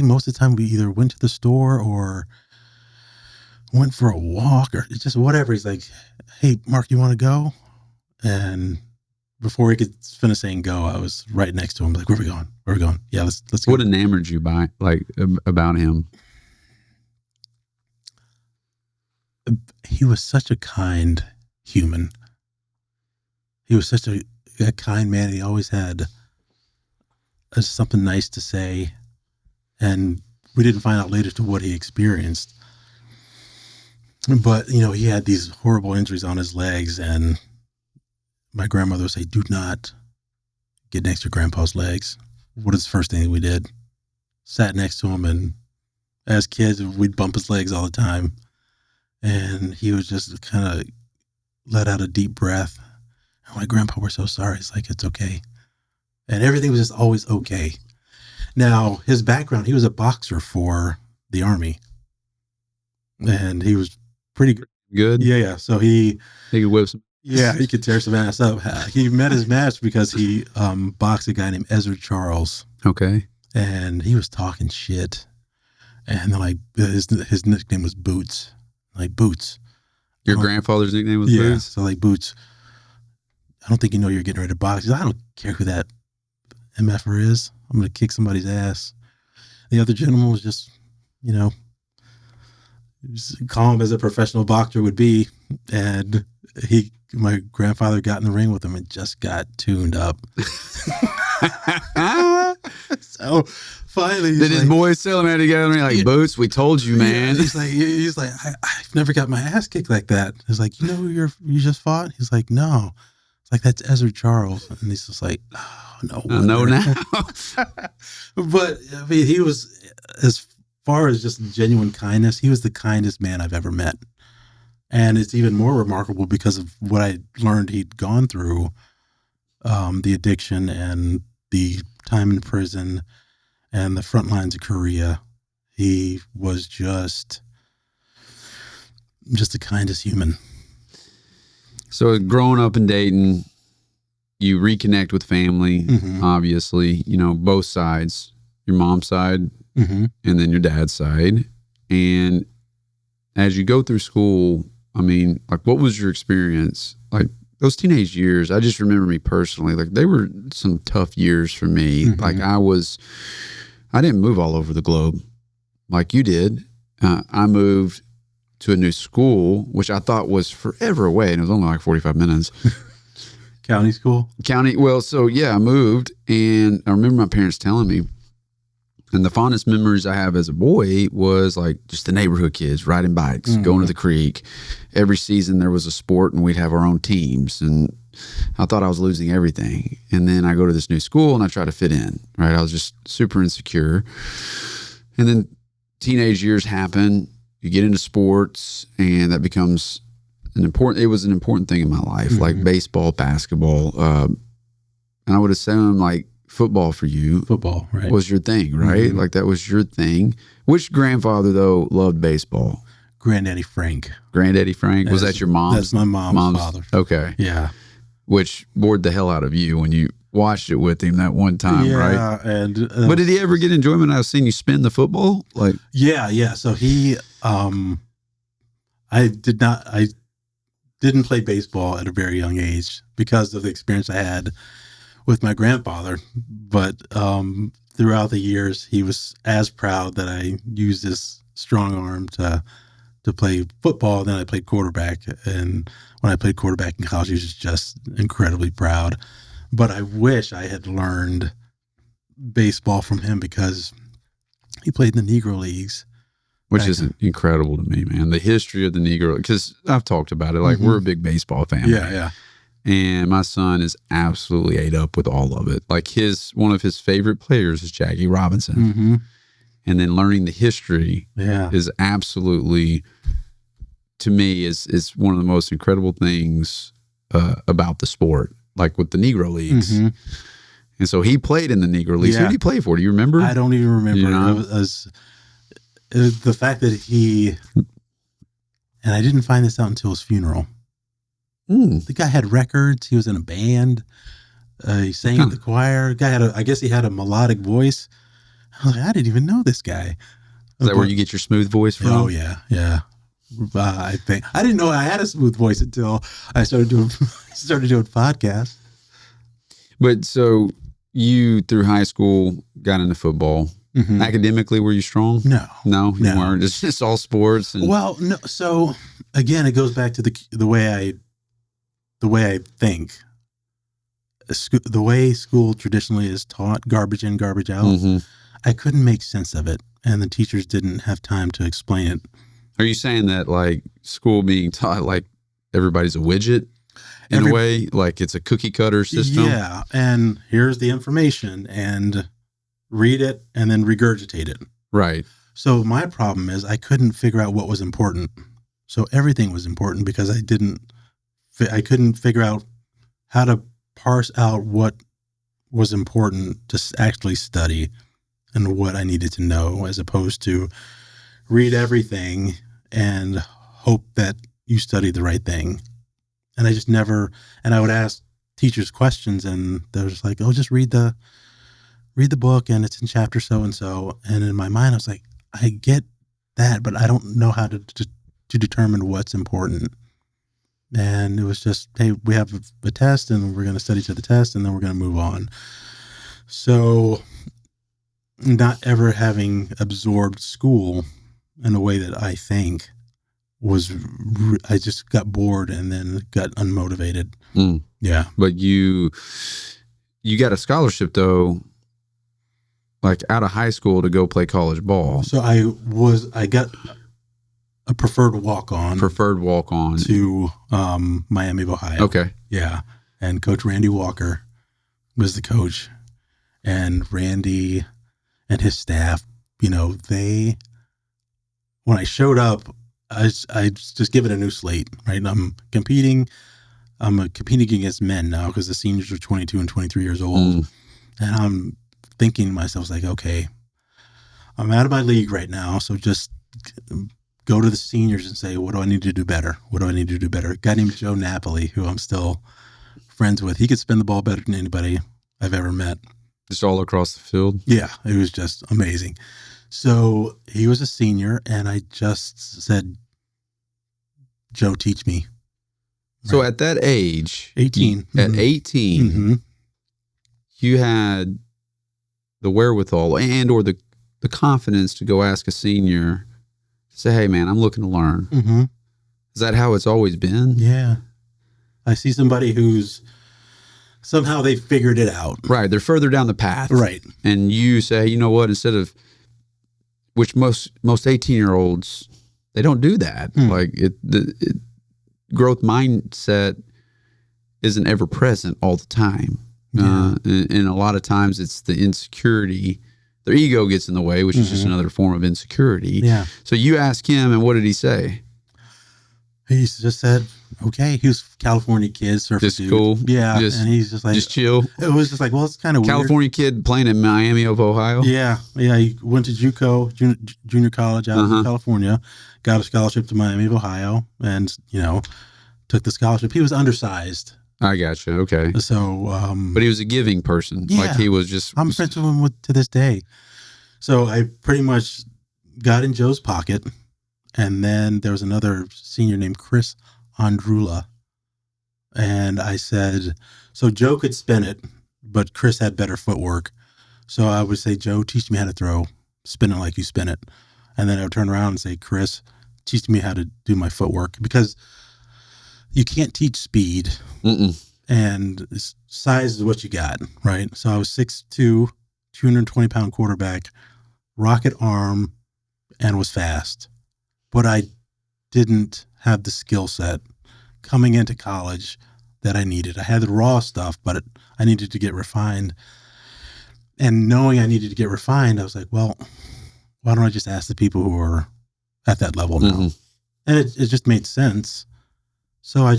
[SPEAKER 2] most of the time we either went to the store or went for a walk or just whatever. He's like, "Hey, Mark, you want to go?" And before he could finish saying go, I was right next to him. Like, "Where are we going? Where are we going? Yeah, let's go."
[SPEAKER 1] What enamored you about him?
[SPEAKER 2] He was such a kind human. He was such a kind man. He always had something nice to say. And we didn't find out later to what he experienced. But, he had these horrible injuries on his legs, and my grandmother would say, "Do not get next to Grandpa's legs." What is the first thing we did? Sat next to him, and as kids, we'd bump his legs all the time. And he would just kind of let out a deep breath. I'm like, "Grandpa, we're so sorry." It's like, "It's okay." And everything was just always okay. Now, his background, he was a boxer for the Army. And he was pretty
[SPEAKER 1] good.
[SPEAKER 2] Yeah. So he
[SPEAKER 1] could whip some.
[SPEAKER 2] Yeah, he could tear some ass up. He met his match because he boxed a guy named Ezra Charles.
[SPEAKER 1] Okay.
[SPEAKER 2] And he was talking shit. And then, like, his nickname was Boots. Like, Boots.
[SPEAKER 1] Your grandfather's nickname was Boots?
[SPEAKER 2] So, like, Boots, I don't think you know you're getting ready to box. He's like, "I don't care who that MFer is. I'm going to kick somebody's ass." The other gentleman was just, calm as a professional boxer would be. And my grandfather got in the ring with him and just got tuned up. So finally,
[SPEAKER 1] did his boys tell him how to get on like, "Boots, we told you, man."
[SPEAKER 2] Yeah, he's like, I've never got my ass kicked like that. He's like, "You know who you just fought?" He's like, "No." It's like, "That's Ezra Charles." And he's just like, "Oh, no.
[SPEAKER 1] I know now."
[SPEAKER 2] But I mean, he was, as far as just genuine kindness, he was the kindest man I've ever met. And it's even more remarkable because of what I learned he'd gone through, the addiction and the time in prison and the front lines of Korea. He was just the kindest human.
[SPEAKER 1] So growing up in Dayton, you reconnect with family, obviously, both sides, your mom's side and then your dad's side. And as you go through school, I mean, like, what was your experience? Like, those teenage years, I just remember me personally, like, they were some tough years for me. Like, I didn't move all over the globe like you did. I moved to a new school, which I thought was forever away, and it was only like 45 minutes.
[SPEAKER 2] County school?
[SPEAKER 1] Well, so yeah, I moved, and I remember my parents telling me, and the fondest memories I have as a boy was like just the neighborhood kids riding bikes, going to the creek. Every season there was a sport, and we'd have our own teams, and I thought I was losing everything. And then I go to this new school, and I try to fit in, right? I was just super insecure. And then teenage years happen. You get into sports, and that becomes it was an important thing in my life, like baseball, basketball. And I would assume like football for you.
[SPEAKER 2] Football, right.
[SPEAKER 1] Was your thing, right? Like that was your thing. Which grandfather, though, loved baseball?
[SPEAKER 2] Granddaddy Frank.
[SPEAKER 1] Granddaddy Frank? Was that your mom's?
[SPEAKER 2] That's my mom's father.
[SPEAKER 1] Okay.
[SPEAKER 2] Yeah.
[SPEAKER 1] which bored the hell out of you when you watched it with him that one time, right?
[SPEAKER 2] Yeah, and
[SPEAKER 1] But did he ever get enjoyment out of seeing you spin the football? Like,
[SPEAKER 2] yeah. So he, I didn't play baseball at a very young age because of the experience I had with my grandfather. But throughout the years, he was as proud that I used this strong arm to play football. Then I played quarterback, and when I played quarterback in college, he was just incredibly proud. But I wish I had learned baseball from him because he played in the Negro Leagues.
[SPEAKER 1] which is incredible to me, man. The history of the Negro, because I've talked about it. Like, we're a big baseball family.
[SPEAKER 2] Yeah.
[SPEAKER 1] And my son is absolutely ate up with all of it. Like, one of his favorite players is Jackie Robinson.
[SPEAKER 2] Mm-hmm.
[SPEAKER 1] And then learning the history
[SPEAKER 2] Yeah.
[SPEAKER 1] is absolutely, to me, is one of the most incredible things about the sport, like with the Negro Leagues.
[SPEAKER 2] Mm-hmm.
[SPEAKER 1] And so he played in the Negro Leagues.
[SPEAKER 2] Yeah.
[SPEAKER 1] Who did he play for? Do you remember?
[SPEAKER 2] I don't even remember.
[SPEAKER 1] You know?
[SPEAKER 2] It was the fact that and I didn't find this out until his funeral. The guy had records. He was in a band. He sang in the choir. The guy I guess he had a melodic voice. I was like, I didn't even know this guy.
[SPEAKER 1] Is that where you get your smooth voice from?
[SPEAKER 2] Oh yeah. I think I didn't know I had a smooth voice until I started doing podcasts.
[SPEAKER 1] But so you, through high school, got into football.
[SPEAKER 2] Mm-hmm.
[SPEAKER 1] Academically, were you strong?
[SPEAKER 2] No,
[SPEAKER 1] you weren't. It's just all sports.
[SPEAKER 2] Well, no. So again, it goes back to the way I think. The way school traditionally is taught, garbage in, garbage out.
[SPEAKER 1] Mm-hmm.
[SPEAKER 2] I couldn't make sense of it, and the teachers didn't have time to explain it.
[SPEAKER 1] Are you saying that, like, school being taught like everybody's a widget in a way, like it's a cookie cutter system?
[SPEAKER 2] Yeah, and here's the information, and read it, and then regurgitate it.
[SPEAKER 1] Right.
[SPEAKER 2] So my problem is I couldn't figure out what was important. So everything was important because I couldn't figure out how to parse out what was important to actually study and what I needed to know, as opposed to read everything and hope that you study the right thing. And I just never, and I would ask teachers questions, and they were just like, oh, just read the book, and it's in chapter so-and-so. And in my mind, I was like, I get that, but I don't know how to determine what's important. And it was just, hey, we have a test, and we're going to study to the test, and then we're going to move on. So not ever having absorbed school in a way that I think I just got bored and then got unmotivated. Yeah.
[SPEAKER 1] But you got a scholarship, though, like out of high school, to go play college ball.
[SPEAKER 2] So I got a preferred walk-on to Miami of Ohio.
[SPEAKER 1] Okay.
[SPEAKER 2] Yeah. And Coach Randy Walker was the coach. And Randy and his staff, when I showed up, I just give it a new slate, right? I'm competing against men now because the seniors are 22 and 23 years old. And I'm thinking to myself, like, okay, I'm out of my league right now. So just go to the seniors and say, what do I need to do better? What do I need to do better? A guy named Joe Napoli, who I'm still friends with. He could spin the ball better than anybody I've ever met.
[SPEAKER 1] Just all across the field?
[SPEAKER 2] Yeah, it was just amazing. So he was a senior, and I just said, Joe, teach me.
[SPEAKER 1] So at that age,
[SPEAKER 2] 18.
[SPEAKER 1] At 18, you had the wherewithal and or the confidence to go ask a senior, say, hey, man, I'm looking to learn. Is that how it's always been?
[SPEAKER 2] Yeah. I see somebody who's somehow they figured it out.
[SPEAKER 1] Right. They're further down the path.
[SPEAKER 2] Right.
[SPEAKER 1] And you say, you know what, instead of, which most 18-year-olds, they don't do that. Like growth mindset isn't ever present all the time. Yeah. And a lot of times it's the insecurity. Their ego gets in the way, which is just another form of insecurity.
[SPEAKER 2] Yeah.
[SPEAKER 1] So you ask him, and what did he say?
[SPEAKER 2] He just said, okay. He was a California kid, surfer
[SPEAKER 1] just
[SPEAKER 2] dude.
[SPEAKER 1] Cool.
[SPEAKER 2] Yeah. And he's just like,
[SPEAKER 1] just chill.
[SPEAKER 2] It was just like, well, it's kind of weird.
[SPEAKER 1] California kid playing in Miami of Ohio.
[SPEAKER 2] Yeah. Yeah. He went to JUCO, junior college out in California, got a scholarship to Miami of Ohio, and, took the scholarship. He was undersized.
[SPEAKER 1] I gotcha. Okay.
[SPEAKER 2] So,
[SPEAKER 1] But he was a giving person.
[SPEAKER 2] Yeah.
[SPEAKER 1] Like he was just.
[SPEAKER 2] I'm friends with him to this day. So I pretty much got in Joe's pocket. And then there was another senior named Chris Andrula. And I said, so Joe could spin it, but Chris had better footwork. So I would say, Joe, teach me how to throw, spin it like you spin it. And then I would turn around and say, Chris, teach me how to do my footwork, because you can't teach speed. And size is what you got, right? So I was 6'2", 220-pound quarterback, rocket arm, and was fast. But I didn't have the skill set coming into college that I needed. I had the raw stuff, but I needed to get refined. And knowing I needed to get refined, I was like, well, why don't I just ask the people who are at that level now? And it just made sense. So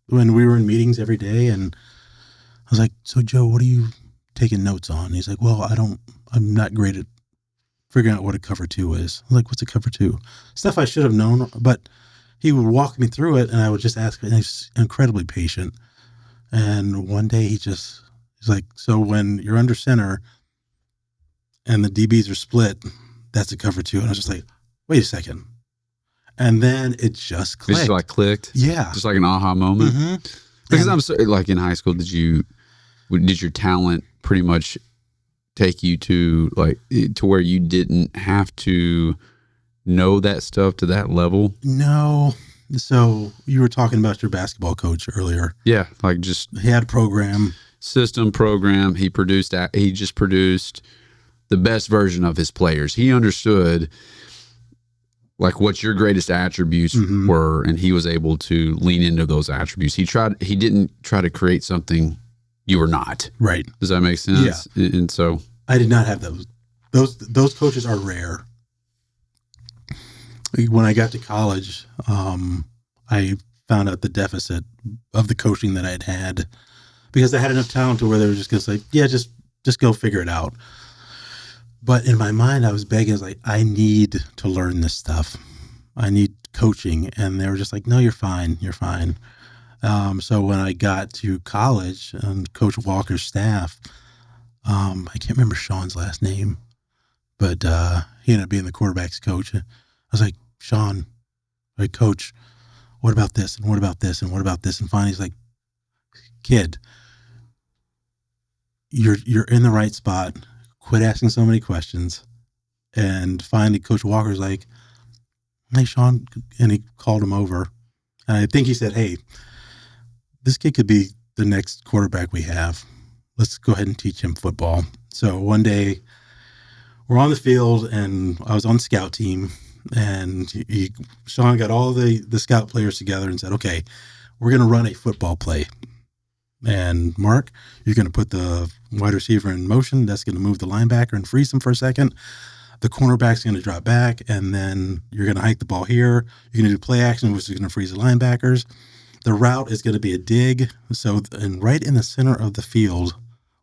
[SPEAKER 2] when we were in meetings every day, and I was like, so Joe, what are you taking notes on? And he's like, well, I'm not great at figuring out what a cover 2 is. I'm like, what's a cover 2? Stuff I should have known, but he would walk me through it, and I would just ask, and he's incredibly patient. And one day he's like, so when you're under center and the DBs are split, that's a cover 2. And I was just like, wait a second. And then it just clicked.
[SPEAKER 1] It just like clicked?
[SPEAKER 2] Yeah.
[SPEAKER 1] Just like an aha moment? Because I'm sorry, like in high school, did your talent pretty much take you to where you didn't have to know that stuff to that level?
[SPEAKER 2] No. So you were talking about your basketball coach earlier.
[SPEAKER 1] Yeah, like just
[SPEAKER 2] he had a program,
[SPEAKER 1] system program. He just produced the best version of his players. He understood like what your greatest attributes were, and he was able to lean into those attributes. He didn't try to create something you were not. Right. Does that make sense? Yeah. And so
[SPEAKER 2] I did not have those. Those coaches are rare. When I got to college, I found out the deficit of the coaching that I'd had, because I had enough talent to where they were just going to say, yeah, just go figure it out. But in my mind, I was begging, I was like, I need to learn this stuff. I need coaching. And they were just like, no, you're fine. You're fine. So when I got to college and Coach Walker's staff, I can't remember Sean's last name, but he ended up being the quarterback's coach. I was like, Sean, like, Coach, what about this? And what about this? And what about this? And finally he's like, kid, you're in the right spot. Quit asking so many questions. And finally Coach Walker's like, hey, Sean, and he called him over. And I think he said, hey, this kid could be the next quarterback we have. Let's go ahead and teach him football. So one day we're on the field, and I was on the scout team, and Sean got all the scout players together and said, okay, we're going to run a football play. And Mark, you're going to put the wide receiver in motion. That's going to move the linebacker and freeze him for a second. The cornerback's going to drop back, and then you're going to hike the ball here. You're going to do play action, which is going to freeze the linebackers. The route is going to be a dig. So, and right in the center of the field,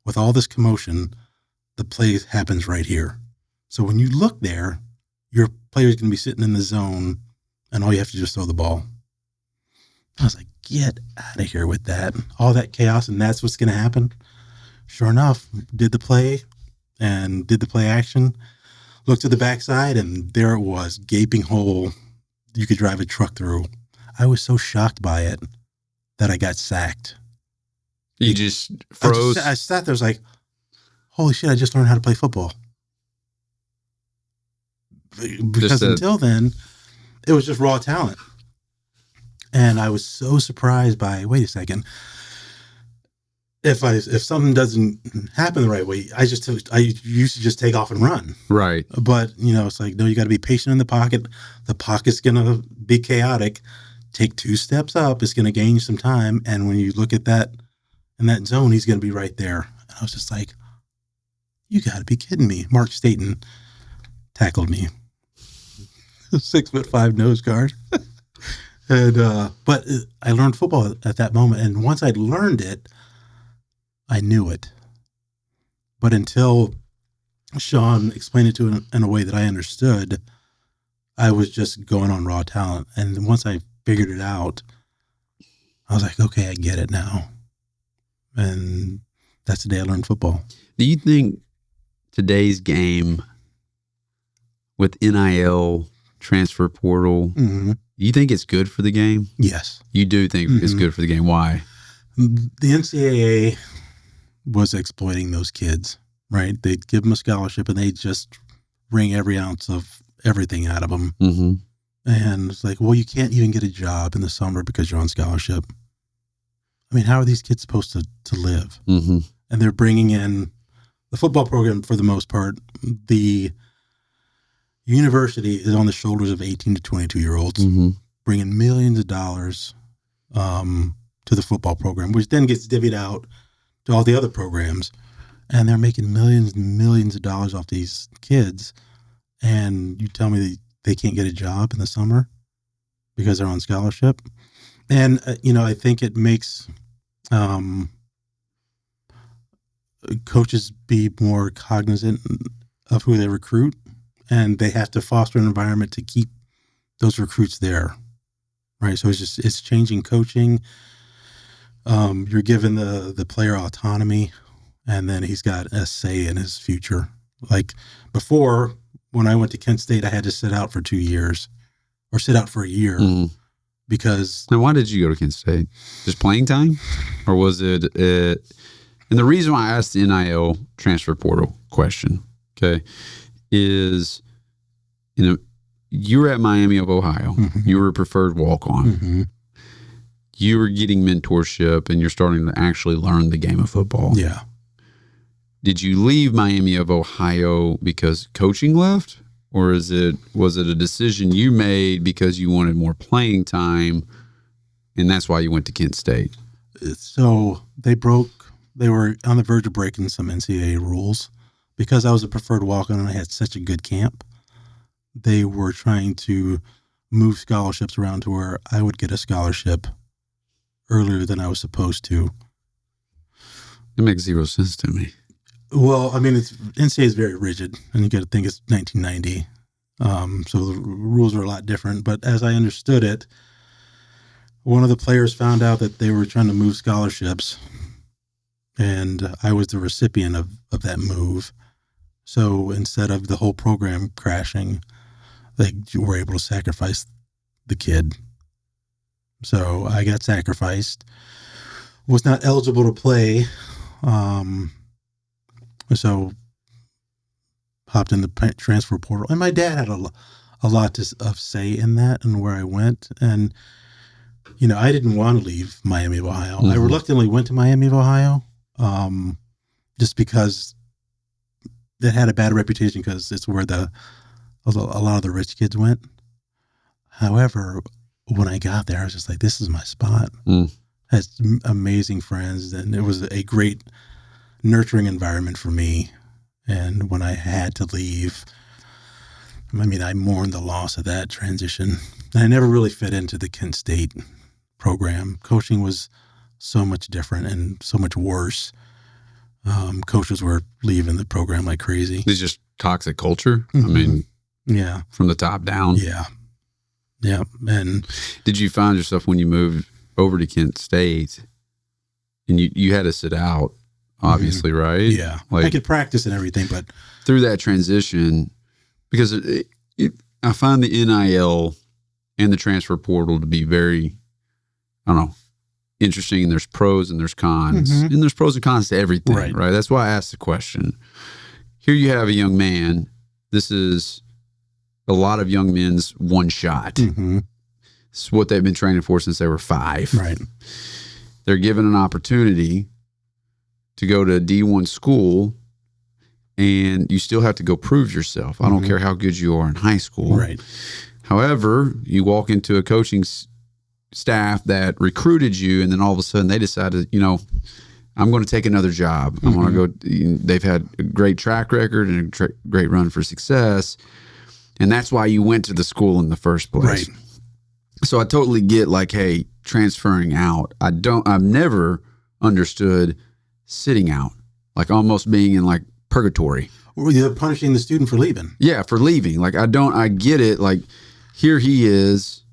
[SPEAKER 2] with all this commotion, the play happens right here. So when you look there, your player's going to be sitting in the zone, and all you have to do is throw the ball. I was like, get out of here with that. All that chaos, and that's what's going to happen. Sure enough, did the play action, looked to the backside, and there it was, gaping hole you could drive a truck through. I was so shocked by it that I got sacked.
[SPEAKER 1] You just froze?
[SPEAKER 2] I sat there, I was like, holy shit, I just learned how to play football. Because until then, it was just raw talent. And I was so surprised by, wait a second, if something doesn't happen the right way, I used to just take off and run. Right. But, it's like, no, you got to be patient in the pocket. The pocket's going to be chaotic. Take 2 steps up. It's going to gain you some time. And when you look at that, in that zone, he's going to be right there. And I was just like, you got to be kidding me. Mark Staten tackled me. 6'5" nose guard. And, but I learned football at that moment. And once I'd learned it, I knew it. But until Sean explained it to me in a way that I understood, I was just going on raw talent. And once I figured it out, I was like, okay, I get it now. And that's the day I learned football.
[SPEAKER 1] Do you think today's game with NIL, transfer portal, you think it's good for the game?
[SPEAKER 2] Yes.
[SPEAKER 1] You do think it's good for the game. Why?
[SPEAKER 2] The NCAA was exploiting those kids, right? They'd give them a scholarship and they just wring every ounce of everything out of them. And it's like, well, you can't even get a job in the summer because you're on scholarship. I mean, how are these kids supposed to live? And they're bringing in the football program for the most part. The university is on the shoulders of 18 to 22-year-olds, bringing millions of dollars to the football program, which then gets divvied out to all the other programs. And they're making millions and millions of dollars off these kids. And you tell me they can't get a job in the summer because they're on scholarship. And, I think it makes coaches be more cognizant of who they recruit, and they have to foster an environment to keep those recruits there. Right. So it's changing coaching. You're giving the player autonomy, and then he's got a say in his future. Like before, when I went to Kent State, I had to sit out for 2 years or sit out for a year because.
[SPEAKER 1] Now, why did you go to Kent State? Just playing time? Or was it? And the reason why I asked the NIL transfer portal question, okay, is, you were at Miami of Ohio. You were a preferred walk-on. You were getting mentorship and you're starting to actually learn the game of football.
[SPEAKER 2] Yeah.
[SPEAKER 1] Did you leave Miami of Ohio because coaching left? Or was it a decision you made because you wanted more playing time and that's why you went to Kent State?
[SPEAKER 2] So they were on the verge of breaking some NCAA rules because I was a preferred walk-on and I had such a good camp. They were trying to move scholarships around to where I would get a scholarship earlier than I was supposed to.
[SPEAKER 1] It makes zero sense to me.
[SPEAKER 2] Well, I mean, NCAA is very rigid, and you got to think it's 1990. So the rules are a lot different. But as I understood it, one of the players found out that they were trying to move scholarships, and I was the recipient of that move. So instead of the whole program crashing, they were able to sacrifice the kid. So I got sacrificed, was not eligible to play. So hopped in the transfer portal, and my dad had a lot of say in that and where I went. And, I didn't want to leave Miami of Ohio. I reluctantly went to Miami of Ohio, just because it had a bad reputation because it's where a lot of the rich kids went. However, when I got there, I was just like, this is my spot. Had amazing friends, and it was a great nurturing environment for me. And when I had to leave, I mourned the loss of that transition. And I never really fit into the Kent State program. Coaching was so much different and so much worse. Coaches were leaving the program like crazy.
[SPEAKER 1] It's just toxic culture.
[SPEAKER 2] Yeah,
[SPEAKER 1] from the top down.
[SPEAKER 2] Yeah. And
[SPEAKER 1] did you find yourself when you moved over to Kent State and you had to sit out, obviously, right?
[SPEAKER 2] Yeah. I could practice and everything, but
[SPEAKER 1] through that transition, because I find the NIL and the transfer portal to be very, interesting. And there's pros and there's cons. And there's pros and cons to everything, right? That's why I asked the question. Here you have a young man. This is a lot of young men's one shot. It's what they've been training for since they were 5.
[SPEAKER 2] Right.
[SPEAKER 1] They're given an opportunity to go to a D1 school, and you still have to go prove yourself. I don't care how good you are in high school.
[SPEAKER 2] Right.
[SPEAKER 1] However, you walk into a coaching staff that recruited you, and then all of a sudden they decided, I'm going to take another job. I'm going to go. They've had a great track record and a great run for success. And that's why you went to the school in the first place.
[SPEAKER 2] Right.
[SPEAKER 1] So I totally get hey, transferring out. I've never understood sitting out, almost being in purgatory.
[SPEAKER 2] Or you're punishing the student for leaving.
[SPEAKER 1] Yeah, for leaving. I get it. Here he is,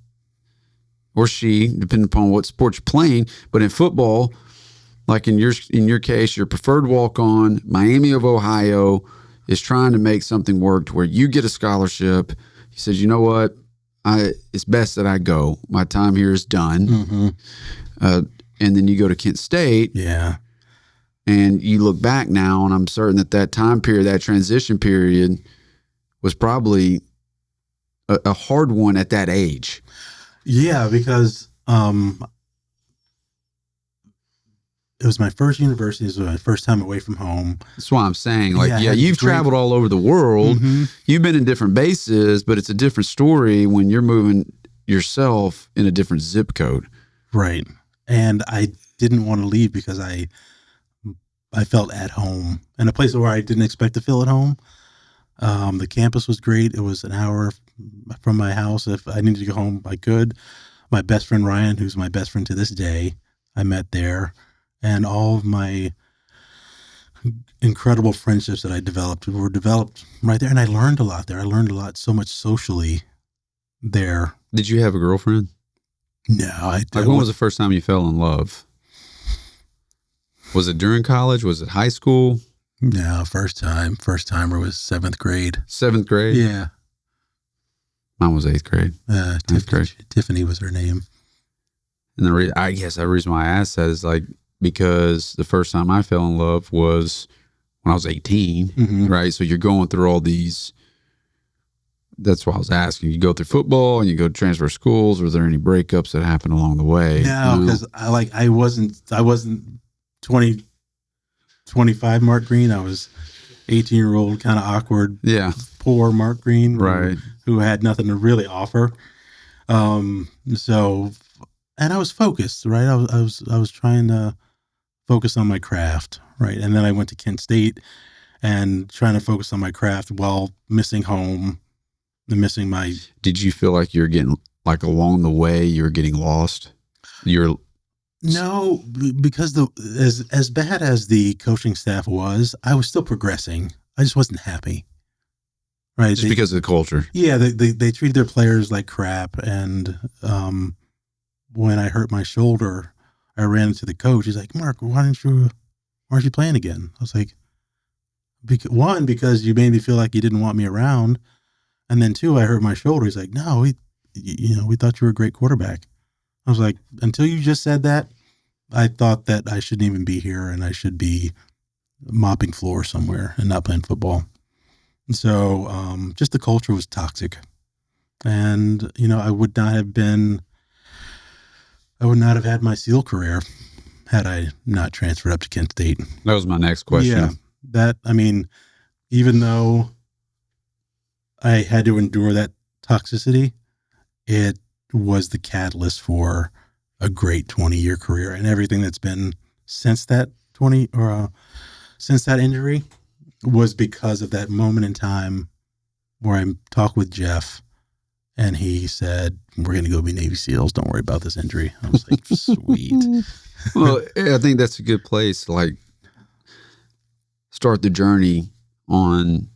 [SPEAKER 1] or she, depending upon what sport you're playing. But in football, Like in your case, your preferred walk-on, Miami of Ohio, is trying to make something work to where you get a scholarship. He says, you know what? It's best that I go. My time here is done.
[SPEAKER 2] Mm-hmm.
[SPEAKER 1] And then you go to Kent State.
[SPEAKER 2] Yeah.
[SPEAKER 1] And you look back now, and I'm certain that time period, that transition period, was probably a hard one at that age.
[SPEAKER 2] Yeah, because it was my first university. It was my first time away from home.
[SPEAKER 1] That's why I'm saying, like, you've
[SPEAKER 2] great...
[SPEAKER 1] traveled all over the world.
[SPEAKER 2] Mm-hmm.
[SPEAKER 1] You've been in different bases, but it's a different story when you're moving yourself in a different zip code.
[SPEAKER 2] Right. And I didn't want to leave because I felt at home in a place where I didn't expect to feel at home. The campus was great. It was an hour from my house. If I needed to go home, I could. My best friend, Ryan, who's my best friend to this day, I met there. And all of my incredible friendships that I developed were developed right there. And I learned a lot there. I learned a lot so much socially there.
[SPEAKER 1] Did you have a girlfriend?
[SPEAKER 2] No. I
[SPEAKER 1] when was the first time you fell in love? Was it during college? Was it high school?
[SPEAKER 2] No, first timer was 7th grade.
[SPEAKER 1] 7th grade?
[SPEAKER 2] Yeah.
[SPEAKER 1] Mine was 8th grade. 8th grade.
[SPEAKER 2] Tiffany was her name.
[SPEAKER 1] And I guess the reason why I asked that is like, because the first time I fell in love was when I was 18,
[SPEAKER 2] mm-hmm.
[SPEAKER 1] right? So you're going through all these, that's why I was asking. You go through football and you go to transfer schools. Were there any breakups that happened along the way?
[SPEAKER 2] No, because I wasn't 20, 25 Mark Greene. I was 18-year-old, kind of awkward, poor Mark Greene,
[SPEAKER 1] right?
[SPEAKER 2] Who had nothing to really offer. So, and I was focused, right? I was trying to focus on my craft, right? And then I went to Kent State and trying to focus on my craft while missing home and missing my.
[SPEAKER 1] Did you feel like you're getting, like, along the way you were getting lost?
[SPEAKER 2] No, because as bad as the coaching staff was, I was still progressing. I just wasn't happy. Right.
[SPEAKER 1] Just because of the culture.
[SPEAKER 2] Yeah. They treated their players like crap. And when I hurt my shoulder, I ran into the coach. He's like, Mark, why aren't you playing again? I was like, one, because you made me feel like you didn't want me around. And then two, I hurt my shoulder. He's like, no, we thought you were a great quarterback. I was like, until you just said that, I thought that I shouldn't even be here and I should be mopping floors somewhere and not playing football. And so just the culture was toxic. And, I would not have had my SEAL career had I not transferred up to Kent State.
[SPEAKER 1] That was my next question.
[SPEAKER 2] Yeah, even though I had to endure that toxicity, it was the catalyst for a great 20-year career, and everything that's been since that since that injury was because of that moment in time where I talked with Jeff and he said, we're going to go be Navy SEALs. Don't worry about this injury. I was like, sweet.
[SPEAKER 1] Well, I think that's a good place to, like, start the journey on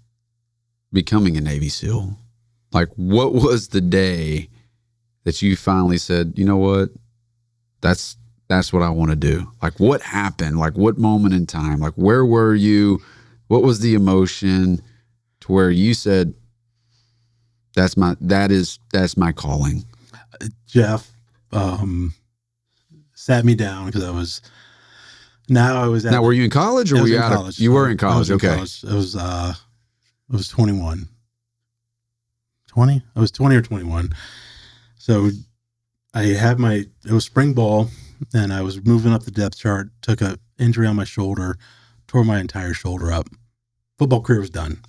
[SPEAKER 1] becoming a Navy SEAL. Like, what was the day that you finally said, you know what, that's what I want to do? Like, what happened? Like, what moment in time? Like, where were you? What was the emotion to where you said, that's my calling?
[SPEAKER 2] Jeff sat me down because I was Now were you in college or were you out of college? You were in college. Okay. I was 21. 20? I was 20 or 21. So it was spring ball and I was moving up the depth chart, took an injury on my shoulder, tore my entire shoulder up. Football career was done.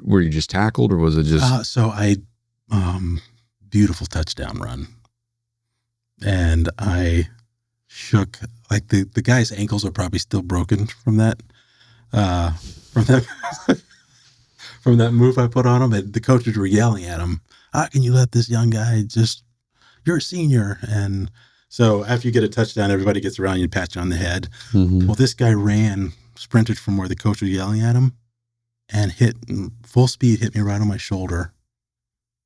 [SPEAKER 1] Were you just tackled or was it just?
[SPEAKER 2] Beautiful touchdown run. And I shook, like the guy's ankles are probably still broken from that from that move I put on him. And the coaches were yelling at him, how can you let this young guy you're a senior. And so after you get a touchdown, everybody gets around you and pat you on the head.
[SPEAKER 1] Mm-hmm.
[SPEAKER 2] Well, this guy sprinted from where the coach was yelling at him and hit full speed, hit me right on my shoulder.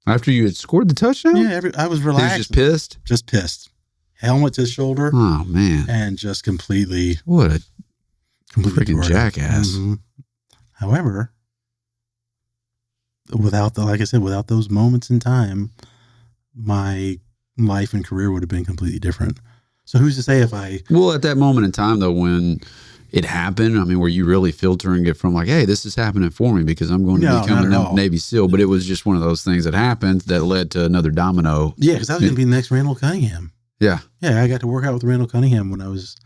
[SPEAKER 1] After you had scored the touchdown?
[SPEAKER 2] Yeah, I was relaxed.
[SPEAKER 1] He was just pissed?
[SPEAKER 2] Just pissed. helmet to his shoulder.
[SPEAKER 1] Oh man.
[SPEAKER 2] And just completely
[SPEAKER 1] freaking jackass.
[SPEAKER 2] Mm-hmm. However, without those moments in time, my life and career would have been completely different. So who's to say if I...
[SPEAKER 1] Well, at that moment in time, though, when it happened, I mean, were you really filtering it from like, hey, this is happening for me because I'm going to become a Navy SEAL? But it was just one of those things that happened that led to another domino.
[SPEAKER 2] Yeah, because I was going to be the next Randall Cunningham.
[SPEAKER 1] Yeah.
[SPEAKER 2] Yeah, I got to work out with Randall Cunningham when I was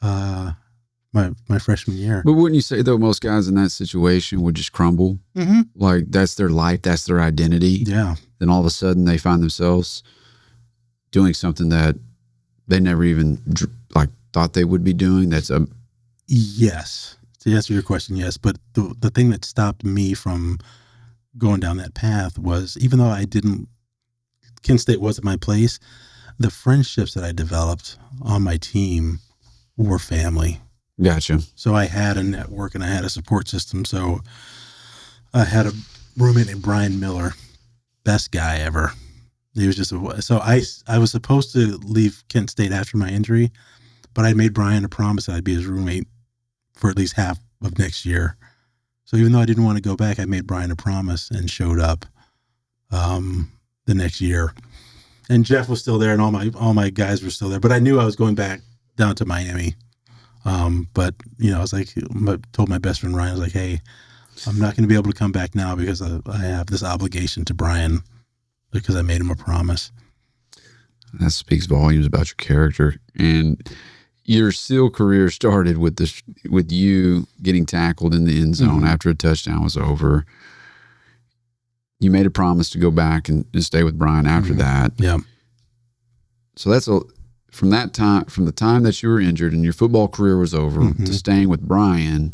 [SPEAKER 2] my freshman year.
[SPEAKER 1] But wouldn't you say, though, most guys in that situation would just crumble?
[SPEAKER 2] Mm-hmm.
[SPEAKER 1] Like, that's their life, that's their identity.
[SPEAKER 2] Yeah.
[SPEAKER 1] Then all of a sudden they find themselves doing something that they never even thought they would be doing.
[SPEAKER 2] Yes. To answer your question, yes. But the thing that stopped me from going down that path was, even though Kent State wasn't my place, the friendships that I developed on my team were family.
[SPEAKER 1] Gotcha.
[SPEAKER 2] So I had a network and I had a support system. So I had a roommate named Brian Miller, best guy ever. He was so I was supposed to leave Kent State after my injury, but I made Brian a promise that I'd be his roommate for at least half of next year. So even though I didn't want to go back, I made Brian a promise and showed up the next year. And Jeff was still there, and all my guys were still there. But I knew I was going back down to Miami. But I was like, told my best friend Ryan, I was like, hey, I'm not going to be able to come back now because I have this obligation to Brian because I made him a promise.
[SPEAKER 1] That speaks volumes about your character. And your SEAL career started with you getting tackled in the end zone after a touchdown was over. You made a promise to go back and stay with Brian after that.
[SPEAKER 2] Yeah.
[SPEAKER 1] So that's from the time that you were injured and your football career was over to staying with Brian,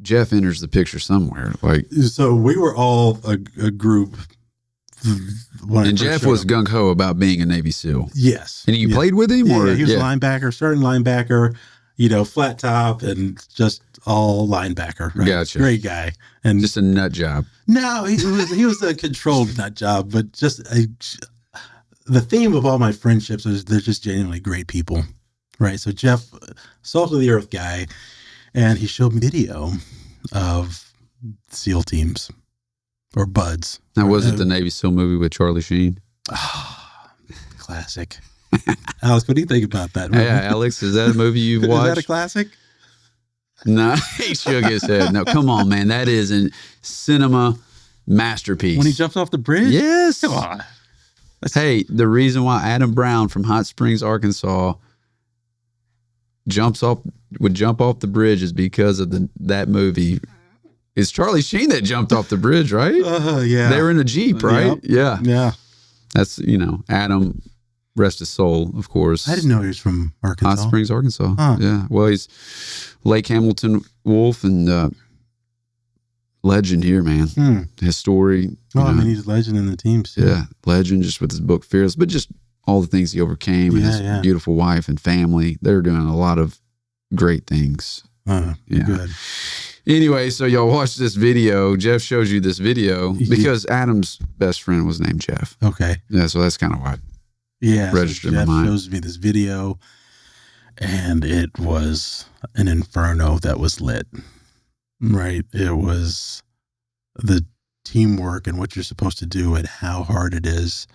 [SPEAKER 1] Jeff enters the picture somewhere.
[SPEAKER 2] So we were all a group.
[SPEAKER 1] And Jeff was gung ho about being a Navy SEAL.
[SPEAKER 2] Yes.
[SPEAKER 1] And you played with him?
[SPEAKER 2] Yeah, he was a linebacker, starting linebacker, flat top and just all linebacker. Right?
[SPEAKER 1] Gotcha.
[SPEAKER 2] Great guy. And
[SPEAKER 1] just a nut job.
[SPEAKER 2] No, he was a controlled nut job, but just the theme of all my friendships is they're just genuinely great people. Right. So Jeff, salt of the earth guy, and he showed me video of SEAL teams. Or Buds.
[SPEAKER 1] Now, was it the Navy SEAL movie with Charlie Sheen?
[SPEAKER 2] Classic. Alex, what do you think about that movie?
[SPEAKER 1] Yeah, Alex, is that a movie you've watched?
[SPEAKER 2] Is that a classic?
[SPEAKER 1] No, he shook his head. No, come on, man. That is a cinema masterpiece.
[SPEAKER 2] When he jumps off the bridge?
[SPEAKER 1] Yes.
[SPEAKER 2] Come on.
[SPEAKER 1] Hey, the reason why Adam Brown from Hot Springs, Arkansas would jump off the bridge is because of that movie. It's Charlie Sheen that jumped off the bridge, right?
[SPEAKER 2] Yeah.
[SPEAKER 1] They were in a Jeep, right?
[SPEAKER 2] Yep. Yeah.
[SPEAKER 1] That's, Adam, rest his soul, of course.
[SPEAKER 2] I didn't know he was from Arkansas.
[SPEAKER 1] Hot Springs, Arkansas.
[SPEAKER 2] Huh.
[SPEAKER 1] Yeah. Well, he's Lake Hamilton Wolf and legend here, man. His story.
[SPEAKER 2] He's a legend in the team, too.
[SPEAKER 1] Yeah. Legend just with his book, Fearless, but just all the things he overcame and his beautiful wife and family. They're doing a lot of great things.
[SPEAKER 2] Good.
[SPEAKER 1] Anyway, so y'all watch this video. Jeff shows you this video because Adam's best friend was named Jeff.
[SPEAKER 2] Okay.
[SPEAKER 1] Yeah, so that's kind of why registered
[SPEAKER 2] so
[SPEAKER 1] in my mind.
[SPEAKER 2] Jeff shows me this video, and it was an inferno that was lit. Right? It was the teamwork and what you're supposed to do and how hard it is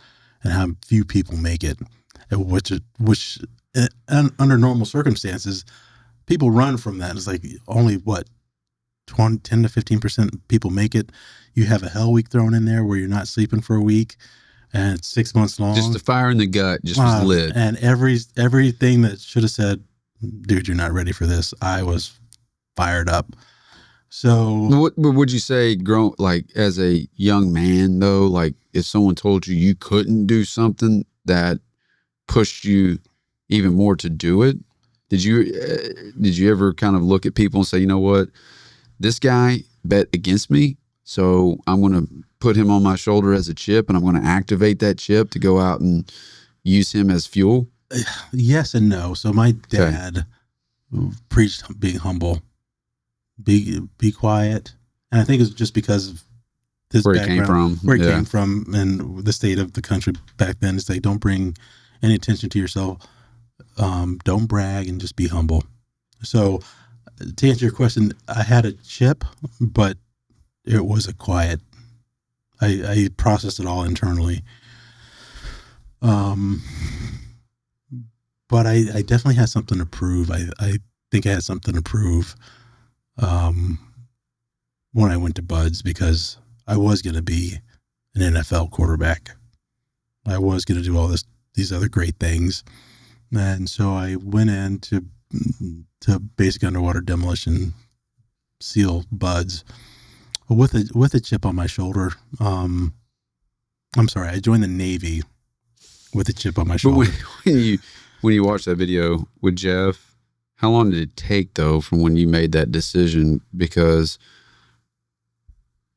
[SPEAKER 2] and how few people make it, which under normal circumstances, people run from that. It's like only 10 to 15% people make it. You have a hell week thrown in there where you're not sleeping for a week and it's 6 months long.
[SPEAKER 1] Just the fire in the gut just was lit.
[SPEAKER 2] And everything that should have said, dude, you're not ready for this, I was fired up. So
[SPEAKER 1] what would you say as a young man though, like if someone told you couldn't do something that pushed you even more to do it, did you ever kind of look at people and say, you know what, this guy bet against me, so I'm going to put him on my shoulder as a chip, and I'm going to activate that chip to go out and use him as fuel?
[SPEAKER 2] Yes and no. So my dad preached being humble, be quiet, and I think it's just because of his
[SPEAKER 1] where
[SPEAKER 2] background,
[SPEAKER 1] he came from,
[SPEAKER 2] where he came from, and the state of the country back then. Is they don't bring any attention to yourself. Don't brag and just be humble. So to answer your question, I had a chip, but it was a quiet. I processed it all internally. But I definitely had something to prove. I think I had something to prove when I went to Buds, because I was going to be an NFL quarterback. I was going to do all these other great things. And so I went in to basic underwater demolition SEAL Buds with a chip on my shoulder. I'm sorry, I joined the Navy with a chip on my shoulder.
[SPEAKER 1] But when you watched that video with Jeff, how long did it take though from when you made that decision? Because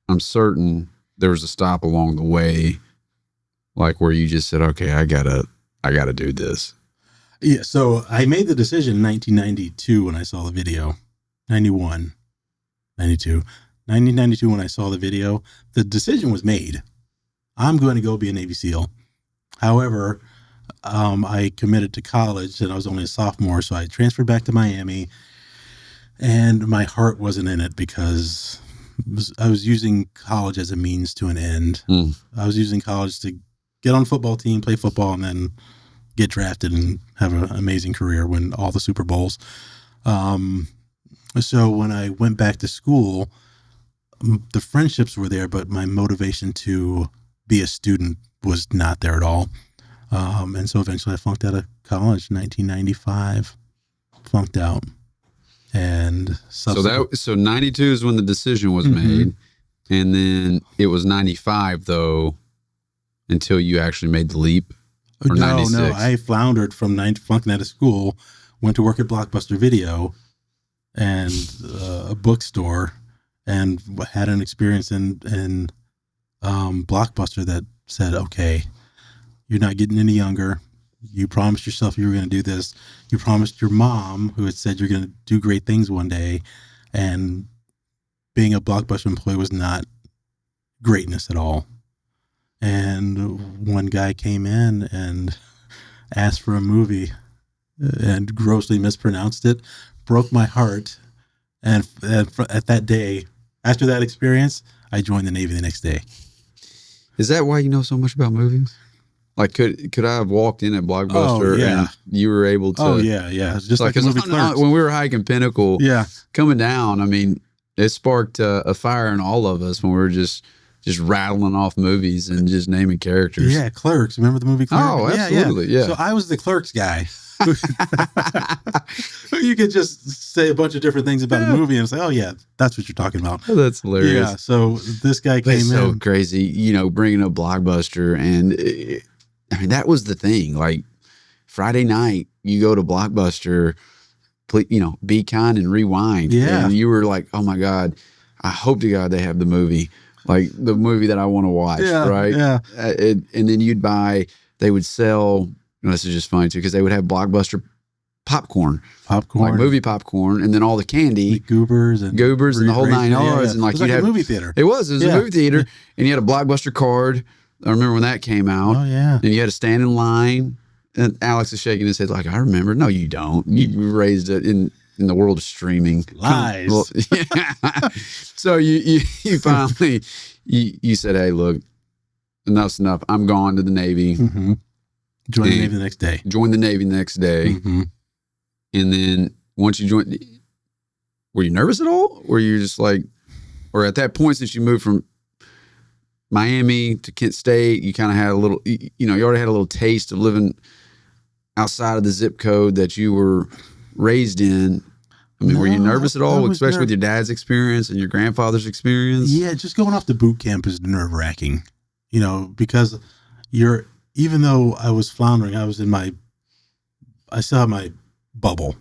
[SPEAKER 1] I'm certain there was a stop along the way, like where you just said, okay, I gotta do this.
[SPEAKER 2] Yeah. So I made the decision in 1992 when I saw the video. 91, 92, 1992 when I saw the video, the decision was made. I'm going to go be a Navy SEAL. However, I committed to college and I was only a sophomore, so I transferred back to Miami, and my heart wasn't in it because I was using college as a means to an end. I was using college to get on a football team, play football, and then get drafted and have an amazing career, win all the Super Bowls. So when I went back to school, the friendships were there, but my motivation to be a student was not there at all. And so eventually I flunked out of college, 1995, flunked out. And
[SPEAKER 1] so 92 is when the decision was made. And then it was 95 though, until you actually made the leap. Or 96?
[SPEAKER 2] No, I floundered from flunking out of school, went to work at Blockbuster Video and a bookstore, and had an experience in Blockbuster that said, okay, you're not getting any younger. You promised yourself you were going to do this. You promised your mom, who had said you're going to do great things one day. And being a Blockbuster employee was not greatness at all. And one guy came in and asked for a movie and grossly mispronounced it, broke my heart. And at that day, after that experience, I joined the Navy the next day.
[SPEAKER 1] Is that why you know so much about movies? Like, could I have walked in at Blockbuster and you were able to?
[SPEAKER 2] Oh, yeah. It's just like a movie Clerks.
[SPEAKER 1] When we were hiking Pinnacle, coming down, I mean, it sparked a fire in all of us when we were just rattling off movies and just naming characters.
[SPEAKER 2] Yeah, Clerks. Remember the movie Clerks?
[SPEAKER 1] Oh, absolutely, yeah.
[SPEAKER 2] So I was the Clerks guy. You could just say a bunch of different things about a movie and say, oh, yeah, that's what you're talking about.
[SPEAKER 1] Oh, that's hilarious.
[SPEAKER 2] Yeah, so this guy came in.
[SPEAKER 1] So crazy, bringing up Blockbuster. And I mean, that was the thing. Like, Friday night, you go to Blockbuster, Be Kind and Rewind.
[SPEAKER 2] Yeah.
[SPEAKER 1] And you were like, oh, my God, I hope to God they have the movie. Like, the movie that I want to watch, right?
[SPEAKER 2] Yeah.
[SPEAKER 1] And then they would sell, this is just funny, too, because they would have Blockbuster popcorn, like movie popcorn, and then all the candy,
[SPEAKER 2] like Goobers and
[SPEAKER 1] the whole 9 yards. And like,
[SPEAKER 2] it was like a movie theater.
[SPEAKER 1] It was a movie theater, and you had a Blockbuster card. I remember when that came out.
[SPEAKER 2] Oh, yeah.
[SPEAKER 1] And you had to stand in line. And Alex is shaking his head like, I remember. No, you don't. You raised it in the world of streaming.
[SPEAKER 2] Lies.
[SPEAKER 1] Well, yeah. So you finally, you said, hey, look, enough's enough. I'm gone to the Navy.
[SPEAKER 2] Mm-hmm. Join the Navy the next day.
[SPEAKER 1] Mm-hmm. And then once you joined, were you nervous at all? Or you just like, or at that point, since you moved from Miami to Kent State, you kind of had a little, you already had a little taste of living outside of the zip code that you were raised in. I mean, were you nervous at all, especially with your dad's experience and your grandfather's experience?
[SPEAKER 2] Yeah, just going off to boot camp is nerve-wracking, because even though I was floundering, I still had my bubble,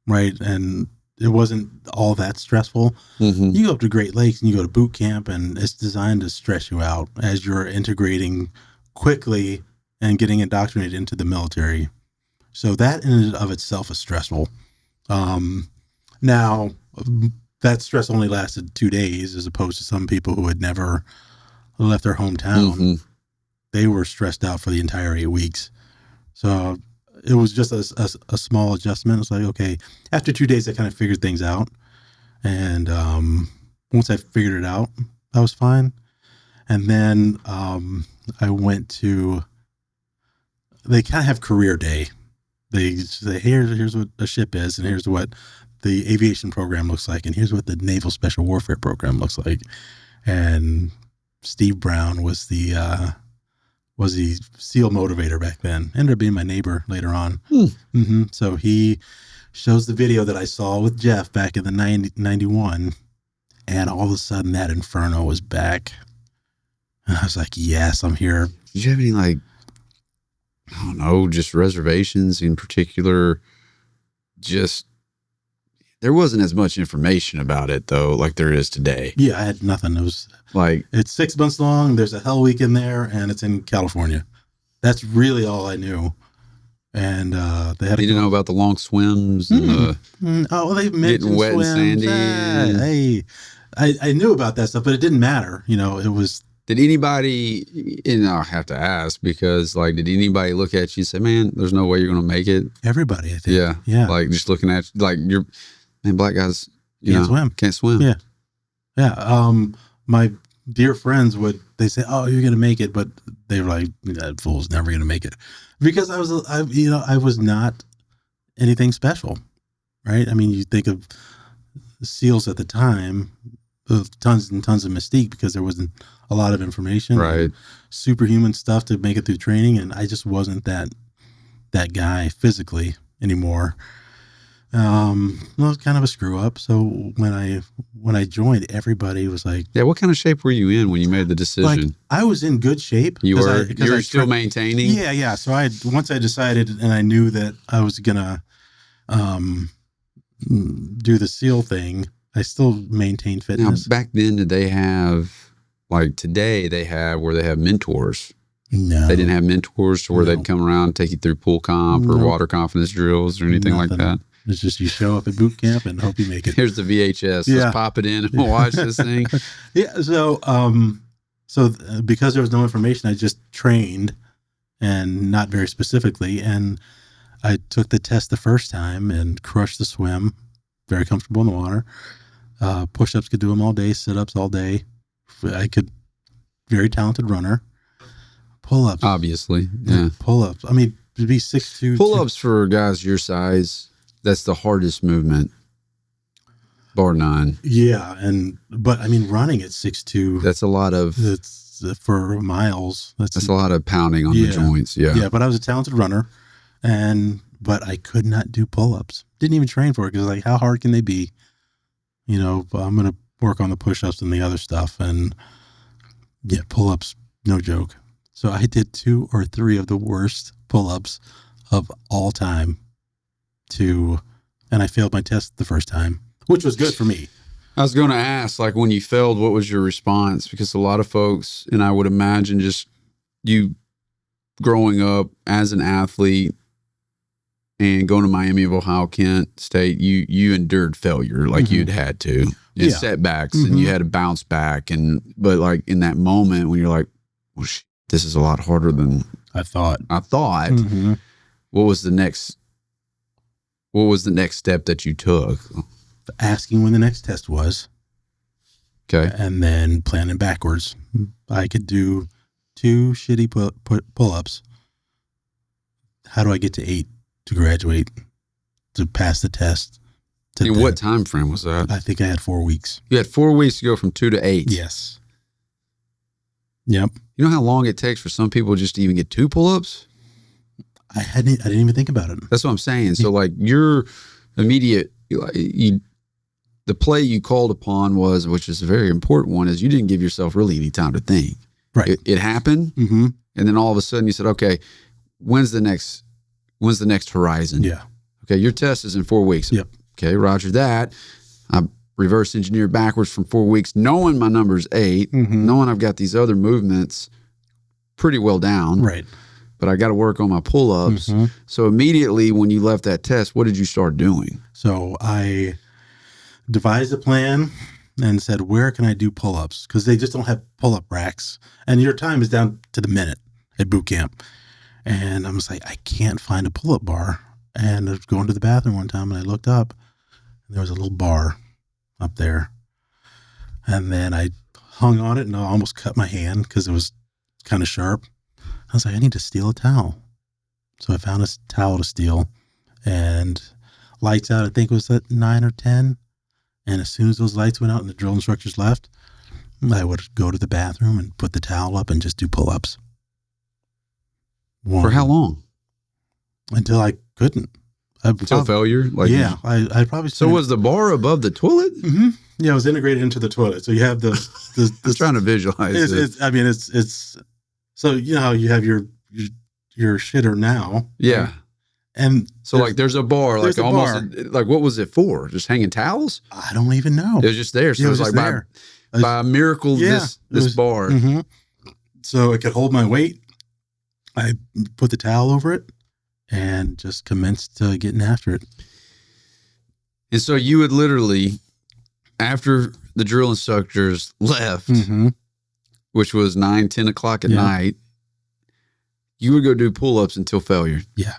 [SPEAKER 2] right? And it wasn't all that stressful. Mm-hmm. You go up to Great Lakes and you go to boot camp, and it's designed to stress you out as you're integrating quickly and getting indoctrinated into the military. So that in and of itself is stressful. Now, that stress only lasted 2 days, as opposed to some people who had never left their hometown. Mm-hmm. They were stressed out for the entire 8 weeks. So it was just a small adjustment. It's like, okay, after 2 days, I kind of figured things out. And once I figured it out, I was fine. And then I went to, they kind of have career day. They say, here's what a ship is, and here's what the aviation program looks like, and here's what the Naval Special Warfare program looks like. And Steve Brown was the SEAL motivator back then. Ended up being my neighbor later on. So he shows the video that I saw with Jeff back in the 91, and all of a sudden that inferno was back. And I was like, yes, I'm here.
[SPEAKER 1] Did you have any, like, I don't know, just reservations in particular? Just, there wasn't as much information about it, though, like there is today.
[SPEAKER 2] Yeah, I had nothing. It was
[SPEAKER 1] like,
[SPEAKER 2] it's 6 months long. There's a hell week in there, and it's in California. That's really all I knew. And they had.
[SPEAKER 1] You didn't know about the long swims and
[SPEAKER 2] they mentioned
[SPEAKER 1] getting wet
[SPEAKER 2] swims.
[SPEAKER 1] and sandy.
[SPEAKER 2] I knew about that stuff, but it didn't matter. You know, it was.
[SPEAKER 1] Did anybody? And I have to ask because, like, did anybody look at you and say, "Man, there's no way you're going to make it"?
[SPEAKER 2] Everybody, I think.
[SPEAKER 1] Yeah. Like just looking at like black guys can't swim.
[SPEAKER 2] Yeah. My dear friends they say, "Oh, you're going to make it," but they were like, "That fool's never going to make it," because I was not anything special, right? I mean, you think of SEALs at the time, tons and tons of mystique because there wasn't a lot of information,
[SPEAKER 1] right?
[SPEAKER 2] Superhuman stuff to make it through training, and I just wasn't that guy physically anymore. It was kind of a screw up. So when I joined, everybody was like,
[SPEAKER 1] "Yeah, what kind of shape were you in when you made the decision?"
[SPEAKER 2] Like, I was in good shape.
[SPEAKER 1] You were still maintaining.
[SPEAKER 2] Yeah. So once I decided, and I knew that I was gonna do the SEAL thing, I still maintained fitness.
[SPEAKER 1] Now, back then, did they have, like today they have, where they have mentors?
[SPEAKER 2] No.
[SPEAKER 1] They didn't have mentors to where they'd come around and take you through pool comp or water confidence drills or anything like that?
[SPEAKER 2] It's just you show up at boot camp and hope you make it.
[SPEAKER 1] Here's the VHS. Let's pop it in and watch this thing.
[SPEAKER 2] Yeah. So, because there was no information, I just trained and not very specifically. And I took the test the first time and crushed the swim. Very comfortable in the water. Push-ups, could do them all day. Sit-ups all day. Very talented runner. Pull-ups.
[SPEAKER 1] Obviously. Yeah.
[SPEAKER 2] Pull-ups. I mean, to be 6'2".
[SPEAKER 1] Pull-ups for guys your size, that's the hardest movement, bar none.
[SPEAKER 2] Yeah. But I mean, running at 6'2".
[SPEAKER 1] That's a lot of.
[SPEAKER 2] It's for miles. That's
[SPEAKER 1] a lot of pounding on the joints. Yeah.
[SPEAKER 2] Yeah. But I was a talented runner, but I could not do pull-ups. Didn't even train for it because, like, how hard can they be? You know, I'm going to work on the push-ups and the other stuff. And yeah, pull-ups, no joke. So I did 2 or 3 of the worst pull-ups of all time and I failed my test the first time, which was good for me.
[SPEAKER 1] I was going to ask, like, when you failed, what was your response? Because a lot of folks, and I would imagine just you growing up as an athlete and going to Miami of Ohio, Kent State, you endured failure like you'd had to, and setbacks, and you had to bounce back. But like in that moment when you're like, well, this is a lot harder than
[SPEAKER 2] I thought.
[SPEAKER 1] What was the next step that you took?
[SPEAKER 2] Asking when the next test was.
[SPEAKER 1] Okay.
[SPEAKER 2] And then planning backwards. I could do 2 shitty pull-ups. How do I get to 8 to graduate, to pass the test?
[SPEAKER 1] And what time frame was that?
[SPEAKER 2] I think I had 4 weeks.
[SPEAKER 1] You had 4 weeks to go from 2 to 8.
[SPEAKER 2] Yes. Yep.
[SPEAKER 1] You know how long it takes for some people just to even get 2 pull-ups?
[SPEAKER 2] I didn't even think about it.
[SPEAKER 1] That's what I'm saying. So like your immediate, the play you called upon was, which is a very important one, is you didn't give yourself really any time to think.
[SPEAKER 2] Right.
[SPEAKER 1] It happened. And then all of a sudden you said, okay, when's the next horizon?
[SPEAKER 2] Yeah.
[SPEAKER 1] Okay. Your test is in 4 weeks.
[SPEAKER 2] Yep.
[SPEAKER 1] Okay. Roger that. I reverse engineer backwards from 4 weeks, knowing my number's 8, knowing I've got these other movements pretty well down.
[SPEAKER 2] Right.
[SPEAKER 1] But I got to work on my pull-ups. So immediately when you left that test, what did you start doing?
[SPEAKER 2] So I devised a plan and said, where can I do pull-ups? Because they just don't have pull-up racks. And your time is down to the minute at boot camp. And I was like, I can't find a pull-up bar. And I was going to the bathroom one time, and I looked up, and there was a little bar up there. And then I hung on it, and I almost cut my hand because it was kind of sharp. I was like, I need to steal a towel. So I found a towel to steal, and lights out, I think it was at 9 or 10. And as soon as those lights went out and the drill instructors left, I would go to the bathroom and put the towel up and just do pull-ups.
[SPEAKER 1] For how long?
[SPEAKER 2] Until I couldn't.
[SPEAKER 1] Until failure? Like,
[SPEAKER 2] yeah. I probably.
[SPEAKER 1] So was the bar above the toilet?
[SPEAKER 2] Mm-hmm. Yeah, it was integrated into the toilet. So you have the
[SPEAKER 1] I'm trying to visualize it.
[SPEAKER 2] It's so you know how you have your shitter now.
[SPEAKER 1] Yeah.
[SPEAKER 2] Right? And
[SPEAKER 1] so like there's a bar, like almost like what was it for? Just hanging towels?
[SPEAKER 2] I don't even know.
[SPEAKER 1] It was just there. So it was like by a miracle, this bar.
[SPEAKER 2] Mm-hmm. So it could hold my weight. I put the towel over it and just commenced getting after it.
[SPEAKER 1] And so you would literally, after the drill instructors left, which was 9, 10 o'clock at night, you would go do pull-ups until failure.
[SPEAKER 2] Yeah.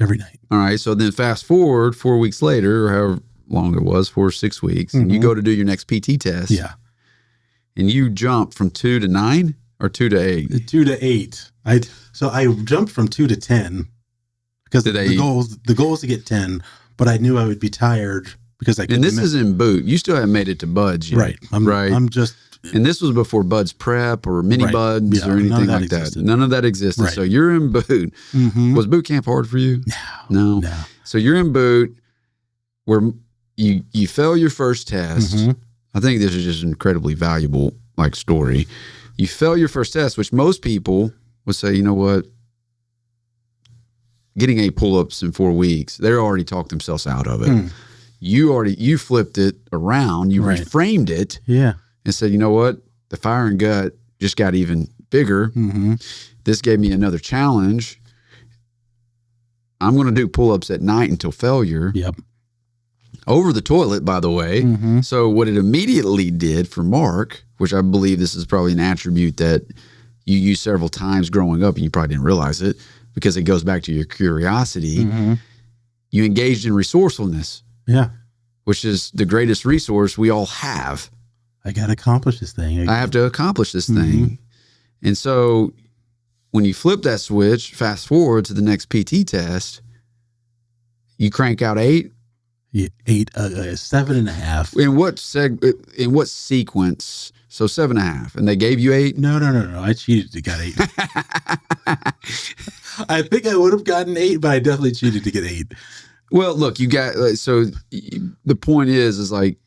[SPEAKER 2] Every night.
[SPEAKER 1] All right. So then fast forward 4 weeks later, or however long it was, 4 or 6 weeks, and you go to do your next PT test.
[SPEAKER 2] Yeah.
[SPEAKER 1] And you jump from 2 to 9 or 2 to 8?
[SPEAKER 2] 2 to 8. So I jumped from 2 to 10 because the goal is to get 10, but I knew I would be tired because I couldn't.
[SPEAKER 1] And this is in boot. You still haven't made it to buds yet.
[SPEAKER 2] Right. I'm just.
[SPEAKER 1] And this was before Buds Prep or Mini Buds or anything like that. None of that existed.
[SPEAKER 2] Right.
[SPEAKER 1] So you're in boot. Was boot camp hard for you?
[SPEAKER 2] No.
[SPEAKER 1] So you're in boot where you fail your first test. I think this is just an incredibly valuable story. You fail your first test, which most people would say, you know what? Getting 8 pull-ups in 4 weeks, they're already talked themselves out of it. You flipped it around. You reframed it.
[SPEAKER 2] Yeah.
[SPEAKER 1] And said, you know what? The fire and gut just got even bigger. This gave me another challenge. I'm going to do pull-ups at night until failure.
[SPEAKER 2] Yep.
[SPEAKER 1] Over the toilet, by the way. So what it immediately did for Mark, which I believe this is probably an attribute that you used several times growing up and you probably didn't realize it because it goes back to your curiosity. You engaged in resourcefulness.
[SPEAKER 2] Yeah.
[SPEAKER 1] Which is the greatest resource we all have.
[SPEAKER 2] I got to accomplish this thing.
[SPEAKER 1] I have to accomplish this thing. And so when you flip that switch, fast forward to the next PT test, you crank out 8.
[SPEAKER 2] Yeah, 8, 7.5.
[SPEAKER 1] In what sequence? So 7.5. And they gave you 8?
[SPEAKER 2] No. I cheated to get 8. I think I would have gotten 8, but I definitely cheated to get 8.
[SPEAKER 1] Well, look, you got, so the point is like,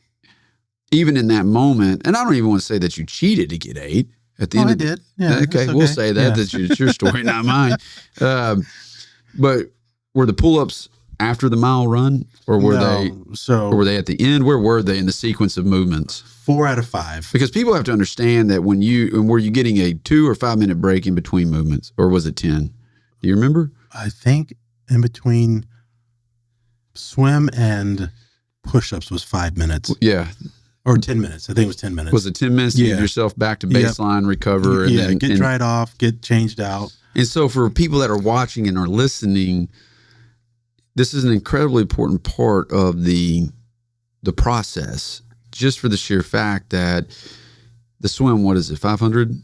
[SPEAKER 1] even in that moment, and I don't even want to say that you cheated to get 8 at the end.
[SPEAKER 2] I did. Yeah.
[SPEAKER 1] Okay, we'll say that. Yeah. That's your story, not mine. But were the pull-ups after the mile run, or were they at the end? Where were they in the sequence of movements?
[SPEAKER 2] 4 out of 5.
[SPEAKER 1] Because people have to understand that were you getting a 2 or 5 minute break in between movements, or was it 10? Do you remember?
[SPEAKER 2] I think in between swim and push-ups was 5 minutes.
[SPEAKER 1] Yeah.
[SPEAKER 2] Or 10 minutes. I think it was 10 minutes.
[SPEAKER 1] Was it 10 minutes to get yourself back to baseline, recover?
[SPEAKER 2] Yeah, and get dried off, get changed out.
[SPEAKER 1] And so for people that are watching and are listening, this is an incredibly important part of the process, just for the sheer fact that the swim, what is it, 500?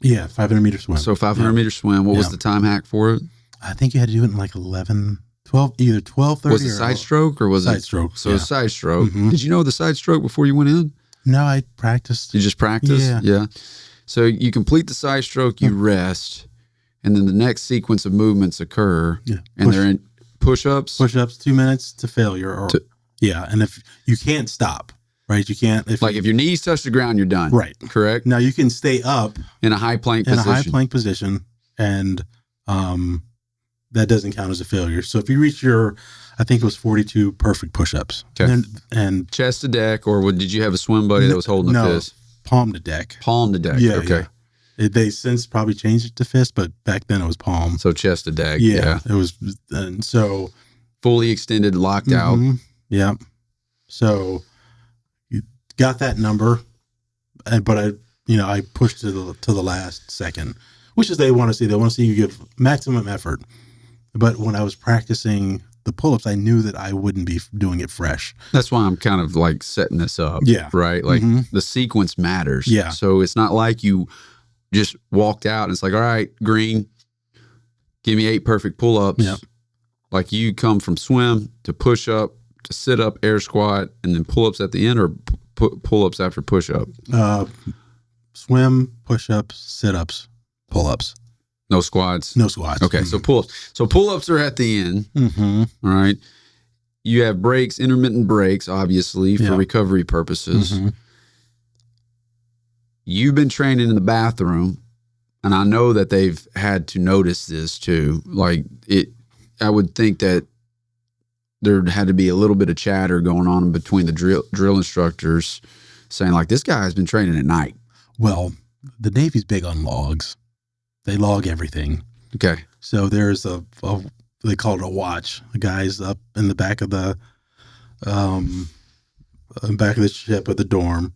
[SPEAKER 2] Yeah, 500 meter swim.
[SPEAKER 1] So 500 meter swim. What was the time hack for it?
[SPEAKER 2] I think you had to do it in like 11, 12, either 12:30
[SPEAKER 1] was it side stroke or was it?
[SPEAKER 2] Side stroke.
[SPEAKER 1] So side stroke. Did you know the side stroke before you went in?
[SPEAKER 2] No, I practiced.
[SPEAKER 1] You just practiced?
[SPEAKER 2] Yeah.
[SPEAKER 1] So you complete the side stroke, you rest, and then the next sequence of movements occur. Yeah. And they're in push-ups?
[SPEAKER 2] Push-ups, 2 minutes to failure. And if you can't stop, right? You can't. If
[SPEAKER 1] your knees touch the ground, you're done.
[SPEAKER 2] Right.
[SPEAKER 1] Correct?
[SPEAKER 2] Now you can stay up.
[SPEAKER 1] In a high plank
[SPEAKER 2] position. And that doesn't count as a failure. So if you reach I think it was 42 perfect push-ups.
[SPEAKER 1] Okay. And chest to deck, or did you have a swim buddy that was holding a fist?
[SPEAKER 2] Palm to deck.
[SPEAKER 1] Palm to deck.
[SPEAKER 2] Yeah.
[SPEAKER 1] Okay.
[SPEAKER 2] Yeah. They since probably changed it to fist, but back then it was palm.
[SPEAKER 1] So chest to deck.
[SPEAKER 2] Yeah. It was, and so.
[SPEAKER 1] Fully extended, locked out.
[SPEAKER 2] Yeah. So you got that number, but I pushed to the last second, which is they want to see. They want to see you give maximum effort. But when I was practicing the pull-ups, I knew that I wouldn't be doing it fresh.
[SPEAKER 1] That's why I'm kind of like setting this up.
[SPEAKER 2] Yeah.
[SPEAKER 1] Right? Like the sequence matters.
[SPEAKER 2] Yeah.
[SPEAKER 1] So it's not like you just walked out and it's like, all right, Greene, give me 8 perfect pull-ups.
[SPEAKER 2] Yep.
[SPEAKER 1] Like you come from swim to push-up to sit-up, air squat, and then pull-ups at the end, or pull-ups after push-up?
[SPEAKER 2] Swim, push-ups, sit-ups, pull-ups.
[SPEAKER 1] No squats?
[SPEAKER 2] No squats.
[SPEAKER 1] Okay, so pull-ups. So pull-ups are at the end, all right? You have breaks, intermittent breaks, obviously, for recovery purposes. You've been training in the bathroom, and I know that they've had to notice this too. Like, I would think that there had to be a little bit of chatter going on between the drill instructors saying, like, this guy has been training at night.
[SPEAKER 2] Well, the Navy's big on logs. They log everything.
[SPEAKER 1] Okay.
[SPEAKER 2] So there's they call it a watch. The guy's up in the back of the ship at the dorm,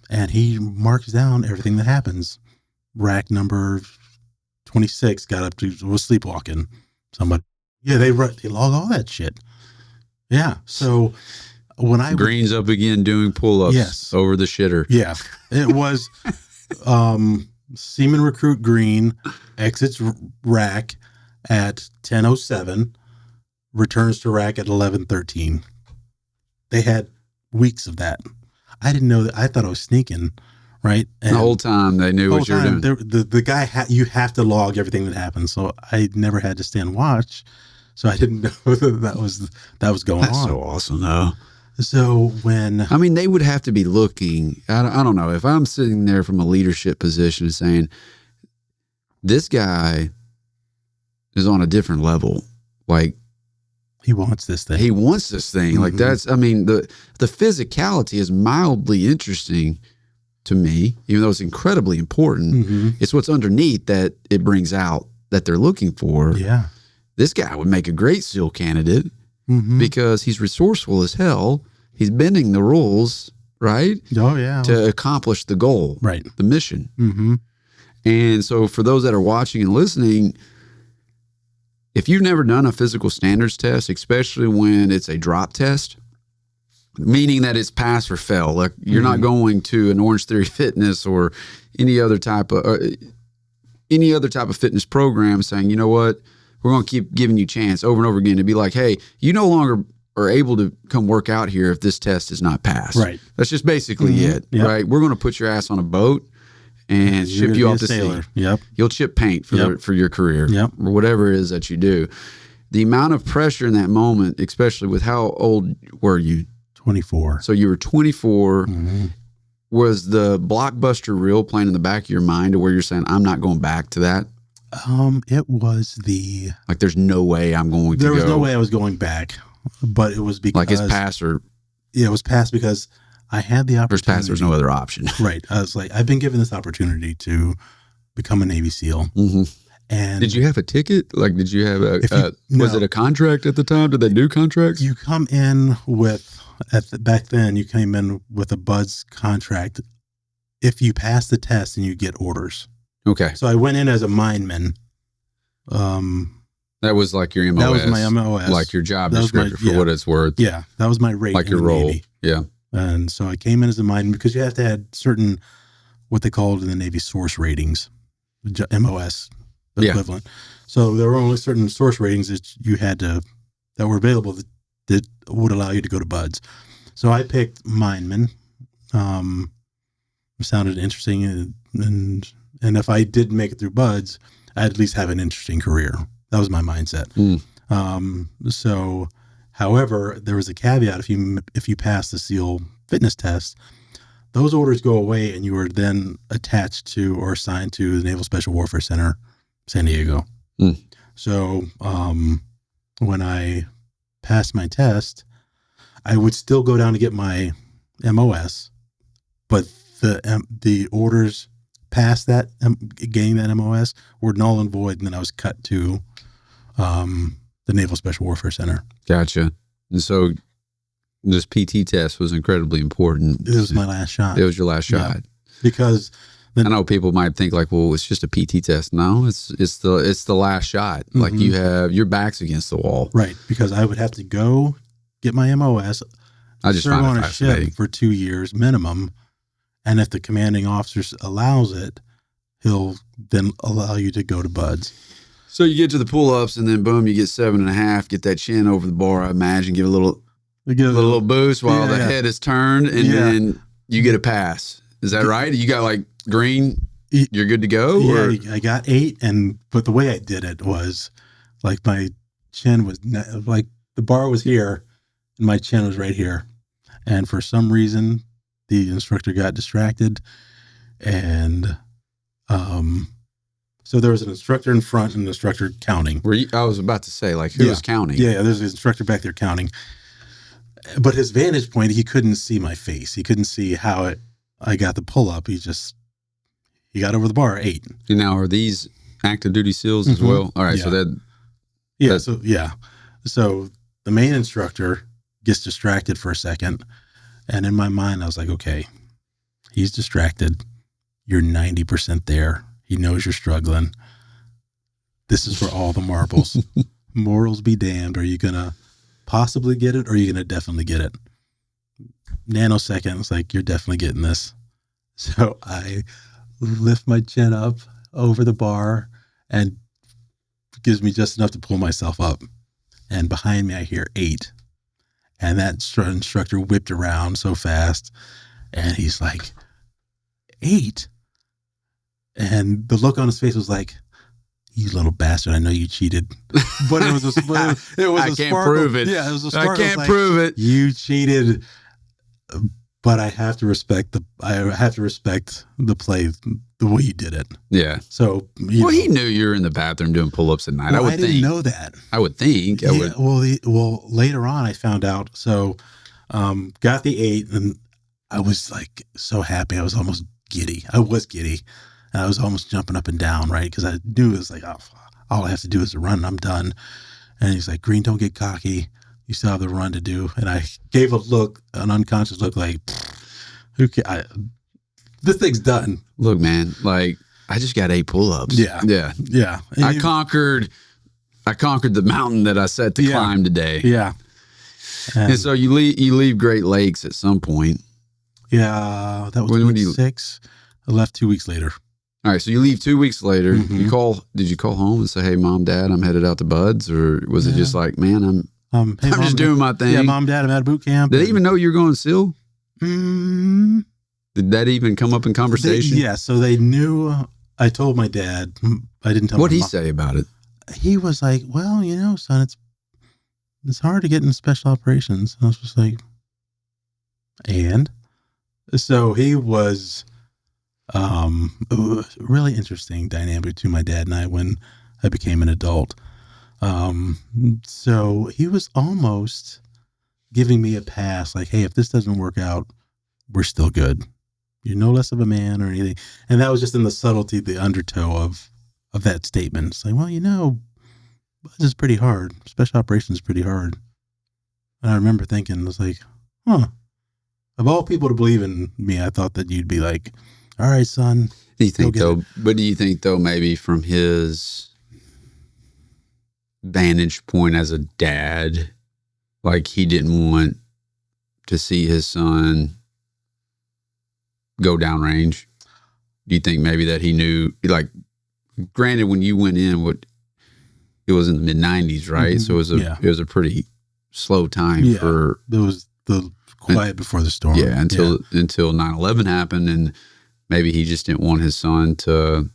[SPEAKER 2] and he marks down everything that happens. Rack number 26 was sleepwalking. Somebody, they log all that shit. Yeah. So when
[SPEAKER 1] Greene's up again doing pull-ups over the shitter.
[SPEAKER 2] Yeah, it was Seaman Recruit Greene exits rack at 10:07, returns to rack at 11:13. They had weeks of that. I didn't know that. I thought I was sneaking, right? And
[SPEAKER 1] the whole time they knew what you were doing.
[SPEAKER 2] The guy, you have to log everything that happens. So I never had to stand watch. So I didn't know that was going on.
[SPEAKER 1] That's so awesome, though.
[SPEAKER 2] So
[SPEAKER 1] they would have to be looking. I don't know, if I'm sitting there from a leadership position saying, this guy is on a different level. Like,
[SPEAKER 2] he wants this thing.
[SPEAKER 1] Like, that's, the physicality is mildly interesting to me, even though it's incredibly important. It's what's underneath that it brings out that they're looking for.
[SPEAKER 2] Yeah.
[SPEAKER 1] This guy would make a great SEAL candidate. Because he's resourceful as hell. He's bending the rules, right?
[SPEAKER 2] Oh, yeah.
[SPEAKER 1] To accomplish the goal,
[SPEAKER 2] right?
[SPEAKER 1] The mission. And so for those that are watching and listening, if you've never done a physical standards test, especially when it's a drop test, meaning that it's pass or fail, like you're not going to an Orange Theory Fitness or any other type of fitness program saying, you know what, we're going to keep giving you chance over and over again to be like, hey, you no longer are able to come work out here if this test is not passed.
[SPEAKER 2] Right.
[SPEAKER 1] That's just basically it, right? We're going to put your ass on a boat and ship you off to sea.
[SPEAKER 2] Yep.
[SPEAKER 1] You'll chip paint for your career, or whatever it is that you do. The amount of pressure in that moment, especially with how old were you?
[SPEAKER 2] 24.
[SPEAKER 1] So you were 24. Was the blockbuster reel playing in the back of your mind to where you're saying, I'm not going back to that?
[SPEAKER 2] It was
[SPEAKER 1] like, there's no way I'm going to go.
[SPEAKER 2] There was no way I was going back, but it was because.
[SPEAKER 1] Like, it's pass or.
[SPEAKER 2] Yeah, it was pass because I had the opportunity.
[SPEAKER 1] There's pass, there's no other option.
[SPEAKER 2] Right. I was like, I've been given this opportunity to become a Navy SEAL. And
[SPEAKER 1] did you have a ticket? Like, did you have was it a contract at the time? Did they do contracts?
[SPEAKER 2] You come in back then, you came in with a BUDS contract. If you pass the test and you get orders.
[SPEAKER 1] Okay.
[SPEAKER 2] So I went in as a mineman.
[SPEAKER 1] That was like your MOS.
[SPEAKER 2] That was my MOS.
[SPEAKER 1] Like your job description for what it's worth.
[SPEAKER 2] Yeah. That was my rate.
[SPEAKER 1] Like your role.
[SPEAKER 2] Navy.
[SPEAKER 1] Yeah.
[SPEAKER 2] And so I came in as a mineman because you have to have certain, what they called in the Navy, source ratings, MOS equivalent. So there were only certain source ratings that you had to, that were available that would allow you to go to BUDS. So I picked mineman. It sounded interesting, and if I did make it through BUDS, I'd at least have an interesting career. That was my mindset. So, however, there was a caveat: if you pass the SEAL fitness test, those orders go away, and you are then attached to or assigned to the Naval Special Warfare Center, San Diego. So, when I passed my test, I would still go down to get my MOS, but the orders past that, getting that MOS, were null and void, and then I was cut to the Naval Special Warfare Center.
[SPEAKER 1] Gotcha. And so this PT test was incredibly important.
[SPEAKER 2] It was my last shot.
[SPEAKER 1] It was your last shot.
[SPEAKER 2] Yeah. Because
[SPEAKER 1] I know people might think like, well, it's just a PT test. No, it's the last shot. Like you have your back's against the wall.
[SPEAKER 2] Right. Because I would have to go get my MOS.
[SPEAKER 1] I just
[SPEAKER 2] serve
[SPEAKER 1] find
[SPEAKER 2] on
[SPEAKER 1] it
[SPEAKER 2] a ship for 2 years minimum. And if the commanding officer allows it, he'll then allow you to go to buds.
[SPEAKER 1] So you get to the pull-ups and then boom, you get 7.5, get that chin over the bar, I imagine, give a little boost while the head is turned, and then you get a pass. Is that right? You got like green, you're good to go?
[SPEAKER 2] Yeah, I got 8, but the way I did it was like my chin was like the bar was here and my chin was right here. And for some reason, the instructor got distracted, and so there was an instructor in front and an instructor counting.
[SPEAKER 1] I was about to say, like, who was counting?
[SPEAKER 2] Yeah, there's an instructor back there counting. But his vantage point, he couldn't see my face. He couldn't see how I got the pull-up. He got over the bar, 8.
[SPEAKER 1] And now, are these active duty SEALs as well? All right,
[SPEAKER 2] yeah. So the main instructor gets distracted for a second. And in my mind, I was like, okay, he's distracted. You're 90% there. He knows you're struggling. This is for all the marbles. Morals be damned. Are you going to possibly get it, or are you going to definitely get it? Nanoseconds, like, you're definitely getting this. So I lift my chin up over the bar, and it gives me just enough to pull myself up. And behind me, I hear 8. And that instructor whipped around so fast, and he's like, 8? And the look on his face was like, you little bastard, I know you cheated. But it was a sparkle.
[SPEAKER 1] I can't prove it.
[SPEAKER 2] Yeah, it was a sparkle.
[SPEAKER 1] I can't prove it.
[SPEAKER 2] You cheated. But I have to respect the play, the way you did it.
[SPEAKER 1] Yeah.
[SPEAKER 2] So
[SPEAKER 1] he knew you were in the bathroom doing pull-ups at night.
[SPEAKER 2] Well, I didn't know that.
[SPEAKER 1] I would think.
[SPEAKER 2] Well, later on I found out. So, got the 8, and I was like so happy. I was almost giddy. And I was almost jumping up and down, right? Because I knew it was like, oh, all I have to do is a run and I'm done. And he's like, Greene, don't get cocky. You still have the run to do. And I gave an unconscious look like, this thing's done.
[SPEAKER 1] Look, man, like, I just got 8 pull-ups.
[SPEAKER 2] Yeah.
[SPEAKER 1] I conquered the mountain that I set to climb today.
[SPEAKER 2] Yeah.
[SPEAKER 1] And so you leave Great Lakes at some point.
[SPEAKER 2] Yeah, that was week 6. I left 2 weeks later.
[SPEAKER 1] All right, so you leave 2 weeks later. Mm-hmm. Did you call home and say, hey, Mom, Dad, I'm headed out to Buds? Or was it just like, man, I'm just doing my thing?
[SPEAKER 2] Yeah, Mom, Dad, I'm at a boot camp.
[SPEAKER 1] Did they even know you were going to SEAL? Did that even come up in conversation?
[SPEAKER 2] So they knew. I told my dad. I didn't tell him.
[SPEAKER 1] What did he say about it?
[SPEAKER 2] He was like, well, son, it's hard to get into special operations. And I was just like, and? So he was... it was a really interesting dynamic between my dad and I when I became an adult. So he was almost giving me a pass, like, hey, if this doesn't work out, we're still good. You're no less of a man or anything. And that was just in the subtlety, the undertow of that statement. It's like, well, this is pretty hard. Special operations is pretty hard. And I remember thinking, I was like, of all people to believe in me, I thought that you'd be like, all right, son.
[SPEAKER 1] Do you think though, maybe from his vantage point as a dad, like, he didn't want to see his son go downrange? Do you think maybe that he knew, like, granted, when you went in, it was in the mid-90s, right? Mm-hmm. So it was a pretty slow time for...
[SPEAKER 2] There was the quiet before the storm.
[SPEAKER 1] Yeah, until 9/11 happened, and maybe he just didn't want his son to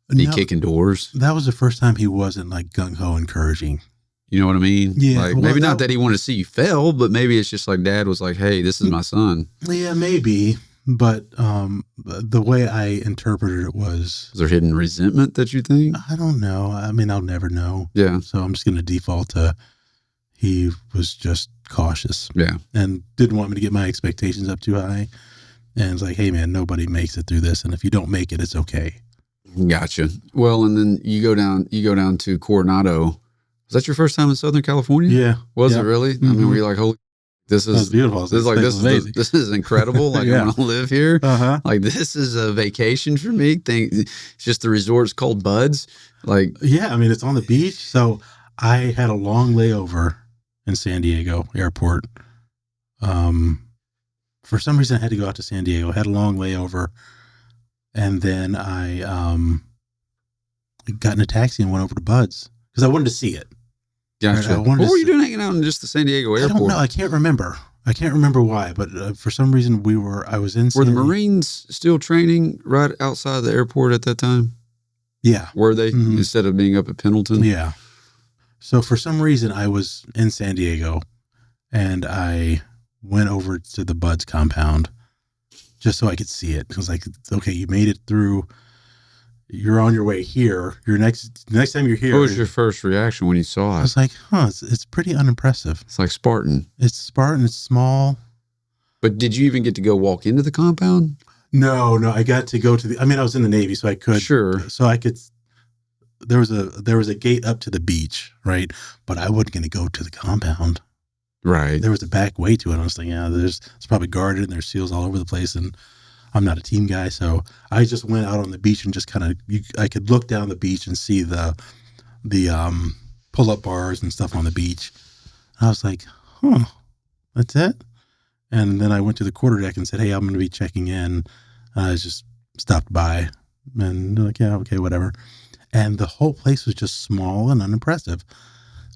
[SPEAKER 1] be kicking doors.
[SPEAKER 2] That was the first time he wasn't like gung-ho encouraging.
[SPEAKER 1] You know what I mean?
[SPEAKER 2] Yeah.
[SPEAKER 1] Like, maybe not that he wanted to see you fail, but maybe it's just like Dad was like, hey, this is my son.
[SPEAKER 2] Yeah, maybe. But the way I interpreted it was...
[SPEAKER 1] Is there hidden resentment that you think?
[SPEAKER 2] I don't know. I mean, I'll never know.
[SPEAKER 1] Yeah.
[SPEAKER 2] So I'm just going to default to he was just cautious.
[SPEAKER 1] Yeah.
[SPEAKER 2] And didn't want me to get my expectations up too high. And it's like, hey, man, nobody makes it through this. And if you don't make it, it's okay.
[SPEAKER 1] Gotcha. Well, and then you go down to Coronado. Was that your first time in Southern California?
[SPEAKER 2] Yeah.
[SPEAKER 1] Was it really? Mm-hmm. I mean, were you like, holy, this is
[SPEAKER 2] beautiful.
[SPEAKER 1] This is incredible. Like,
[SPEAKER 2] Yeah.
[SPEAKER 1] I'm gonna live here.
[SPEAKER 2] Uh-huh.
[SPEAKER 1] Like, this is a vacation for me. It's just the resort's called Buds. Like,
[SPEAKER 2] Yeah, I mean, it's on the beach. So I had a long layover in San Diego airport. For some reason I had to go out to San Diego. I had a long layover, and then I got in a taxi and went over to Buds because I wanted to see it.
[SPEAKER 1] gotcha. What were you doing hanging out in just the San Diego airport?
[SPEAKER 2] I don't know. I can't remember why, but for some reason I was in.
[SPEAKER 1] Were the Marines still training right outside the airport at that time?
[SPEAKER 2] Yeah.
[SPEAKER 1] Were they, instead of being up at Pendleton?
[SPEAKER 2] Yeah. So for some reason I was in San Diego, and I went over to the Buds compound just so I could see it. I was like, okay, you made it through. You're on your way here. Next time you're here.
[SPEAKER 1] What was your first reaction when you saw it?
[SPEAKER 2] I was like, it's pretty unimpressive.
[SPEAKER 1] It's like Spartan.
[SPEAKER 2] It's Spartan. It's small.
[SPEAKER 1] But did you even get to go walk into the compound?
[SPEAKER 2] No. I got to go to I was in the Navy, so I could.
[SPEAKER 1] Sure.
[SPEAKER 2] So I could. There was a gate up to the beach, right? But I wasn't going to go to the compound.
[SPEAKER 1] Right.
[SPEAKER 2] There was a back way to it. I was thinking, it's probably guarded and there's seals all over the place, and I'm not a team guy, so I just went out on the beach and just kind of I could look down the beach and see the pull-up bars and stuff on the beach. I was like, that's it? And then I went to the quarterdeck and said, hey, I'm going to be checking in. I just stopped by, and they're like, yeah, okay, whatever. And the whole place was just small and unimpressive.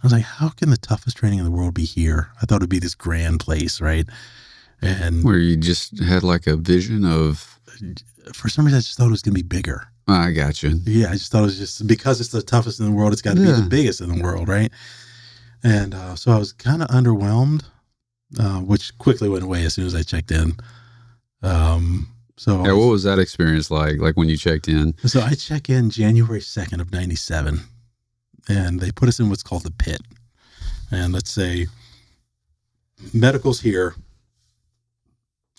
[SPEAKER 2] I was like, how can the toughest training in the world be here? I thought it'd be this grand place, right? And
[SPEAKER 1] where you just had like a vision of.
[SPEAKER 2] For some reason, I just thought it was going to be bigger.
[SPEAKER 1] I got you.
[SPEAKER 2] Yeah, I just thought it was just because it's the toughest in the world, it's got to be the biggest in the world, right? And so I was kind of underwhelmed, which quickly went away as soon as I checked in. What
[SPEAKER 1] was that experience like? Like when you checked in?
[SPEAKER 2] So I check in January 2nd of 97. And they put us in what's called the pit. And let's say medical's here.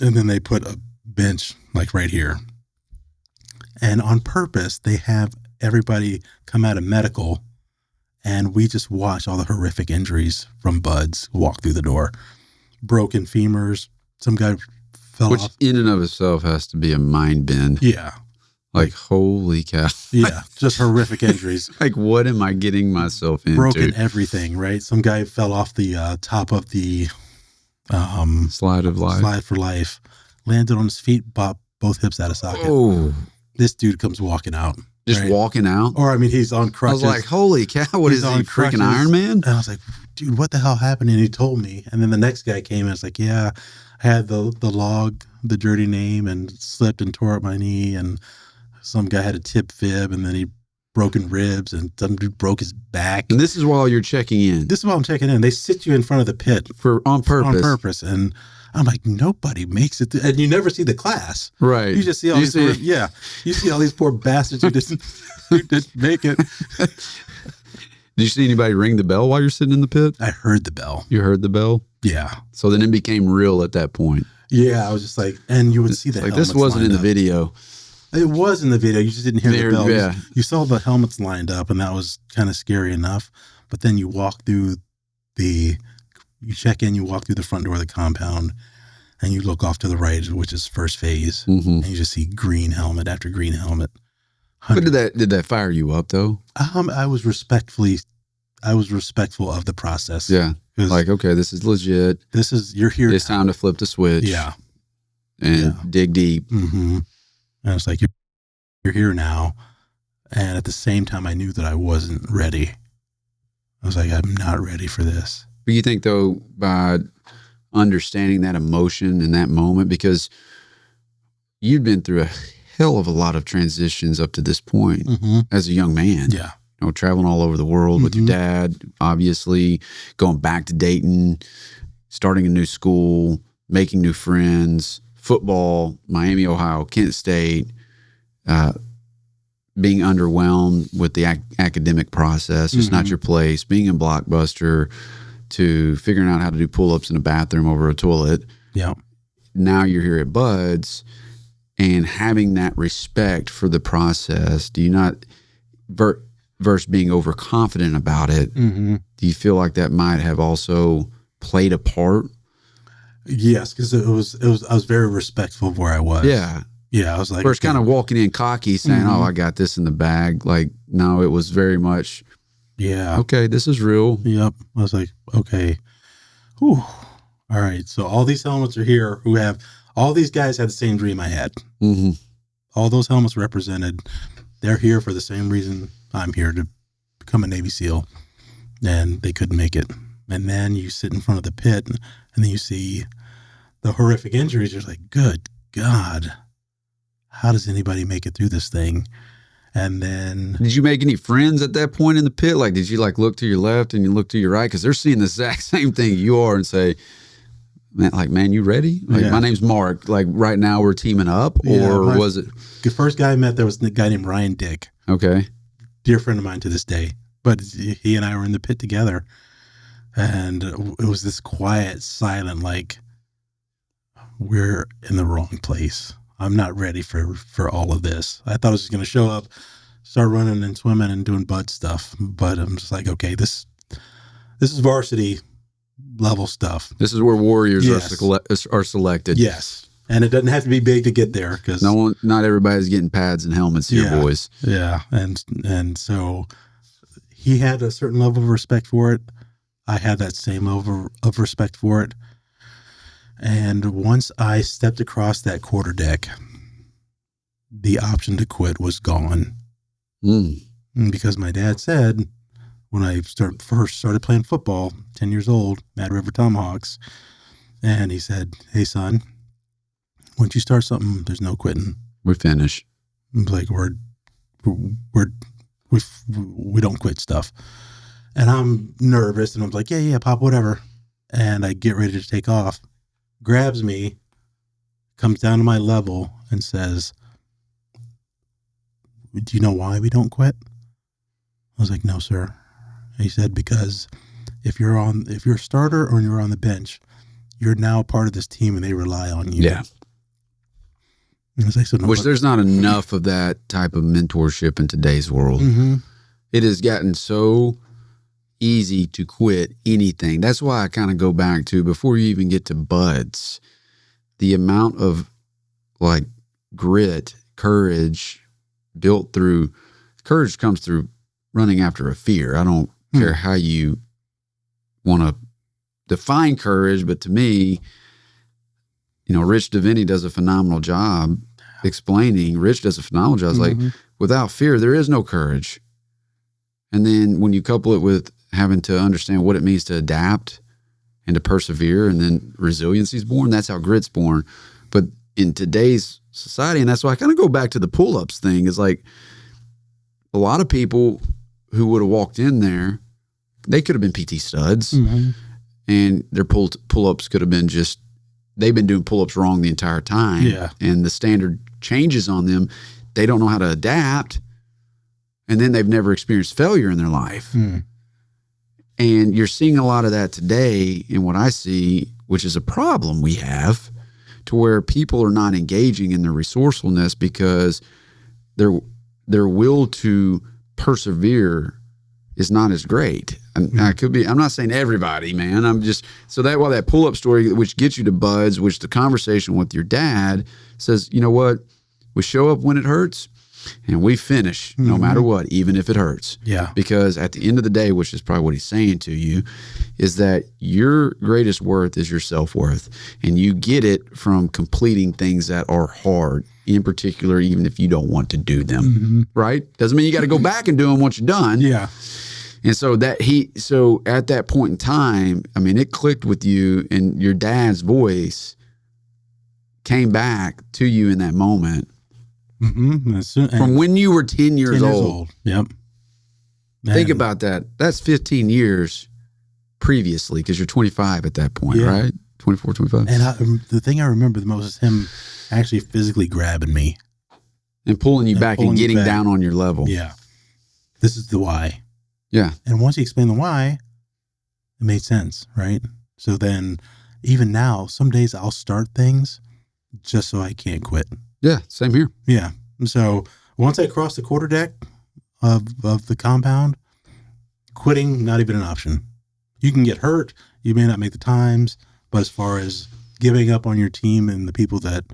[SPEAKER 2] And then they put a bench like right here. And on purpose, they have everybody come out of medical. And we just watch all the horrific injuries from Buds walk through the door. Broken femurs. Some guy fell off.
[SPEAKER 1] Which in and of itself has to be a mind bend.
[SPEAKER 2] Yeah.
[SPEAKER 1] Like, holy cow.
[SPEAKER 2] Yeah, just horrific injuries.
[SPEAKER 1] Like, what am I getting myself into?
[SPEAKER 2] Broken everything, right? Some guy fell off the top of the
[SPEAKER 1] slide of life.
[SPEAKER 2] Slide for life. Landed on his feet, popped both hips out of socket.
[SPEAKER 1] Oh.
[SPEAKER 2] This dude comes walking out.
[SPEAKER 1] Just walking out?
[SPEAKER 2] Or, I mean, he's on crutches.
[SPEAKER 1] I was like, holy cow, what is he, freaking Iron Man?
[SPEAKER 2] And I was like, dude, what the hell happened? And he told me. And then the next guy came and was like, yeah, I had the log, the dirty name, and slipped and tore up my knee, and some guy had a tip fib, and then he broken ribs, and some dude broke his back.
[SPEAKER 1] And this is while you're checking in.
[SPEAKER 2] This is while I'm checking in. They sit you in front of the pit
[SPEAKER 1] on purpose.
[SPEAKER 2] On purpose, and I'm like, nobody makes it. And you never see the class,
[SPEAKER 1] right?
[SPEAKER 2] You just see all these. You see all these poor bastards who didn't make it.
[SPEAKER 1] Did you see anybody ring the bell while you're sitting in the pit?
[SPEAKER 2] I heard the bell.
[SPEAKER 1] You heard the bell?
[SPEAKER 2] Yeah.
[SPEAKER 1] So then it became real at that point.
[SPEAKER 2] Yeah, I was just like, and you would see the
[SPEAKER 1] like this wasn't in the video.
[SPEAKER 2] It was in the video. You just didn't hear the bell.
[SPEAKER 1] Yeah.
[SPEAKER 2] You saw the helmets lined up, and that was kind of scary enough. But then you walk through you check in, you walk through the front door of the compound, and you look off to the right, which is first phase, and you just see green helmet after green helmet.
[SPEAKER 1] But did that fire you up though?
[SPEAKER 2] I was respectful of the process.
[SPEAKER 1] Yeah. Like, okay, this is legit.
[SPEAKER 2] You're here.
[SPEAKER 1] It's time to flip the switch.
[SPEAKER 2] Yeah.
[SPEAKER 1] And dig deep.
[SPEAKER 2] Mm-hmm. And it's like, you're here now. And at the same time, I knew that I wasn't ready. I was like, I'm not ready for this.
[SPEAKER 1] But you think, though, by understanding that emotion in that moment, because you'd been through a hell of a lot of transitions up to this point as a young man.
[SPEAKER 2] Yeah.
[SPEAKER 1] You know, traveling all over the world with your dad, obviously, going back to Dayton, starting a new school, making new friends, football, Miami, Ohio, Kent State, being underwhelmed with the academic process, just not your place, being in Blockbuster, to figuring out how to do pull-ups in a bathroom over a toilet.
[SPEAKER 2] Yeah.
[SPEAKER 1] Now you're here at Buds, and having that respect for the process, do you not, versus being overconfident about it, do you feel like that might have also played a part
[SPEAKER 2] Yes, because I was very respectful of where I was.
[SPEAKER 1] Yeah.
[SPEAKER 2] Yeah, I was like,
[SPEAKER 1] First, kind of walking in cocky, saying,
[SPEAKER 2] Mhm.
[SPEAKER 1] "Oh, I got this in the bag." Like, no, it was very much,
[SPEAKER 2] yeah,
[SPEAKER 1] okay, this is real.
[SPEAKER 2] yep. I was like, okay, whew. All right. So all these helmets are here. All these guys had the same dream I had.
[SPEAKER 1] Mm-hmm.
[SPEAKER 2] All those helmets represented. They're here for the same reason I'm here, to become a Navy SEAL, and they couldn't make it. And then you sit in front of the pit, and then you see the horrific injuries. You're like, good God, how does anybody make it through this thing? And then,
[SPEAKER 1] Did you make any friends at that point in the pit? Like, did you like look to your left and you look to your right? Because they're seeing the exact same thing you are and say, man, you ready? Like,
[SPEAKER 2] Yeah.
[SPEAKER 1] my name's Mark. Like, right now we're teaming up, or was it?
[SPEAKER 2] the first guy I met, there was a guy named Ryan Dick,
[SPEAKER 1] Okay.
[SPEAKER 2] dear friend of mine to this day. But he and I were in the pit together, and it was this quiet, silent, like, we're in the wrong place. I'm not ready for all of this. I thought I was just going to show up, start running and swimming and doing bud stuff. But I'm just like, okay, this is varsity level stuff.
[SPEAKER 1] This is where warriors
[SPEAKER 2] Yes.
[SPEAKER 1] are selected.
[SPEAKER 2] Yes. And it doesn't have to be big to get there, because
[SPEAKER 1] Not everybody's getting pads and helmets here,
[SPEAKER 2] Yeah.
[SPEAKER 1] boys.
[SPEAKER 2] yeah. And so he had a certain level of respect for it. I had that same level of respect for it. And once I stepped across that quarterdeck, the option to quit was gone.
[SPEAKER 1] Mm.
[SPEAKER 2] Because my dad said, when I first started playing football, 10 years old, Mad River Tomahawks, and he said, hey, son, once you start something, there's no quitting.
[SPEAKER 1] We finish.
[SPEAKER 2] I'm like, we don't quit stuff. And I'm nervous, and I'm like, yeah, Pop, whatever. And I get ready to take off, grabs me, comes down to my level, and says, do you know why we don't quit? I was like, no, sir. And he said, because if you're a starter or you're on the bench, you're now part of this team and they rely on you.
[SPEAKER 1] Yeah.
[SPEAKER 2] And I was like, so no,
[SPEAKER 1] Which there's not enough of that type of mentorship in today's world.
[SPEAKER 2] Mm-hmm.
[SPEAKER 1] It has gotten so easy to quit anything. That's why I kind of go back to, before you even get to buds, the amount of like grit, courage courage comes through running after a fear. I don't care how you want to define courage, but to me, Rich Davini does a phenomenal job explaining. Rich does a phenomenal job. It's like, without fear, there is no courage. And then when you couple it with having to understand what it means to adapt and to persevere, and then resiliency is born, that's how grit's born. But in today's society, and that's why I kind of go back to the pull-ups thing, is like, a lot of people who would have walked in there, they could have been PT studs, and their pull-ups could have been just, they've been doing pull-ups wrong the entire time.
[SPEAKER 2] Yeah.
[SPEAKER 1] And the standard changes on them. They don't know how to adapt. And then they've never experienced failure in their life. And you're seeing a lot of that today in what I see, which is a problem we have, to where people are not engaging in their resourcefulness because their will to persevere is not as great. And I could be, I'm not saying everybody, man. I'm just, so that pull-up story, which gets you to buds, which the conversation with your dad says, you know what? We show up when it hurts and we finish no matter what, even if it hurts.
[SPEAKER 2] Yeah.
[SPEAKER 1] Because at the end of the day, which is probably what he's saying to you, is that your greatest worth is your self-worth. And you get it from completing things that are hard, in particular, even if you don't want to do them, right? Doesn't mean you got to go back and do them once you're done.
[SPEAKER 2] Yeah.
[SPEAKER 1] And so so at that point in time, I mean, it clicked with you, and your dad's voice came back to you in that moment. From when you were 10 years old.
[SPEAKER 2] Yep.
[SPEAKER 1] Think about that. That's 15 years previously, because you're 25 at that point, right? 24, 25.
[SPEAKER 2] And the thing I remember the most is him actually physically grabbing me.
[SPEAKER 1] And pulling you back and getting down on your level.
[SPEAKER 2] Yeah. This is the why.
[SPEAKER 1] Yeah.
[SPEAKER 2] And once he explained the why, it made sense, right? So then, even now, some days I'll start things just so I can't quit.
[SPEAKER 1] Yeah, same here.
[SPEAKER 2] Yeah. And so once I cross the quarterdeck of the compound, quitting, not even an option. You can get hurt. You may not make the times, but as far as giving up on your team and the people that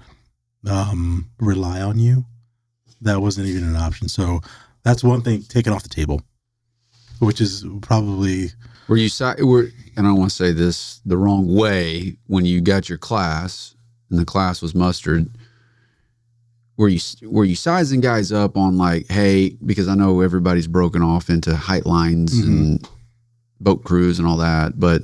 [SPEAKER 2] rely on you, that wasn't even an option. So that's one thing taken off the table, which is probably...
[SPEAKER 1] And I don't want to say this the wrong way, when you got your class and the class was mustered, were you sizing guys up on like, hey, because I know everybody's broken off into height lines and boat crews and all that, but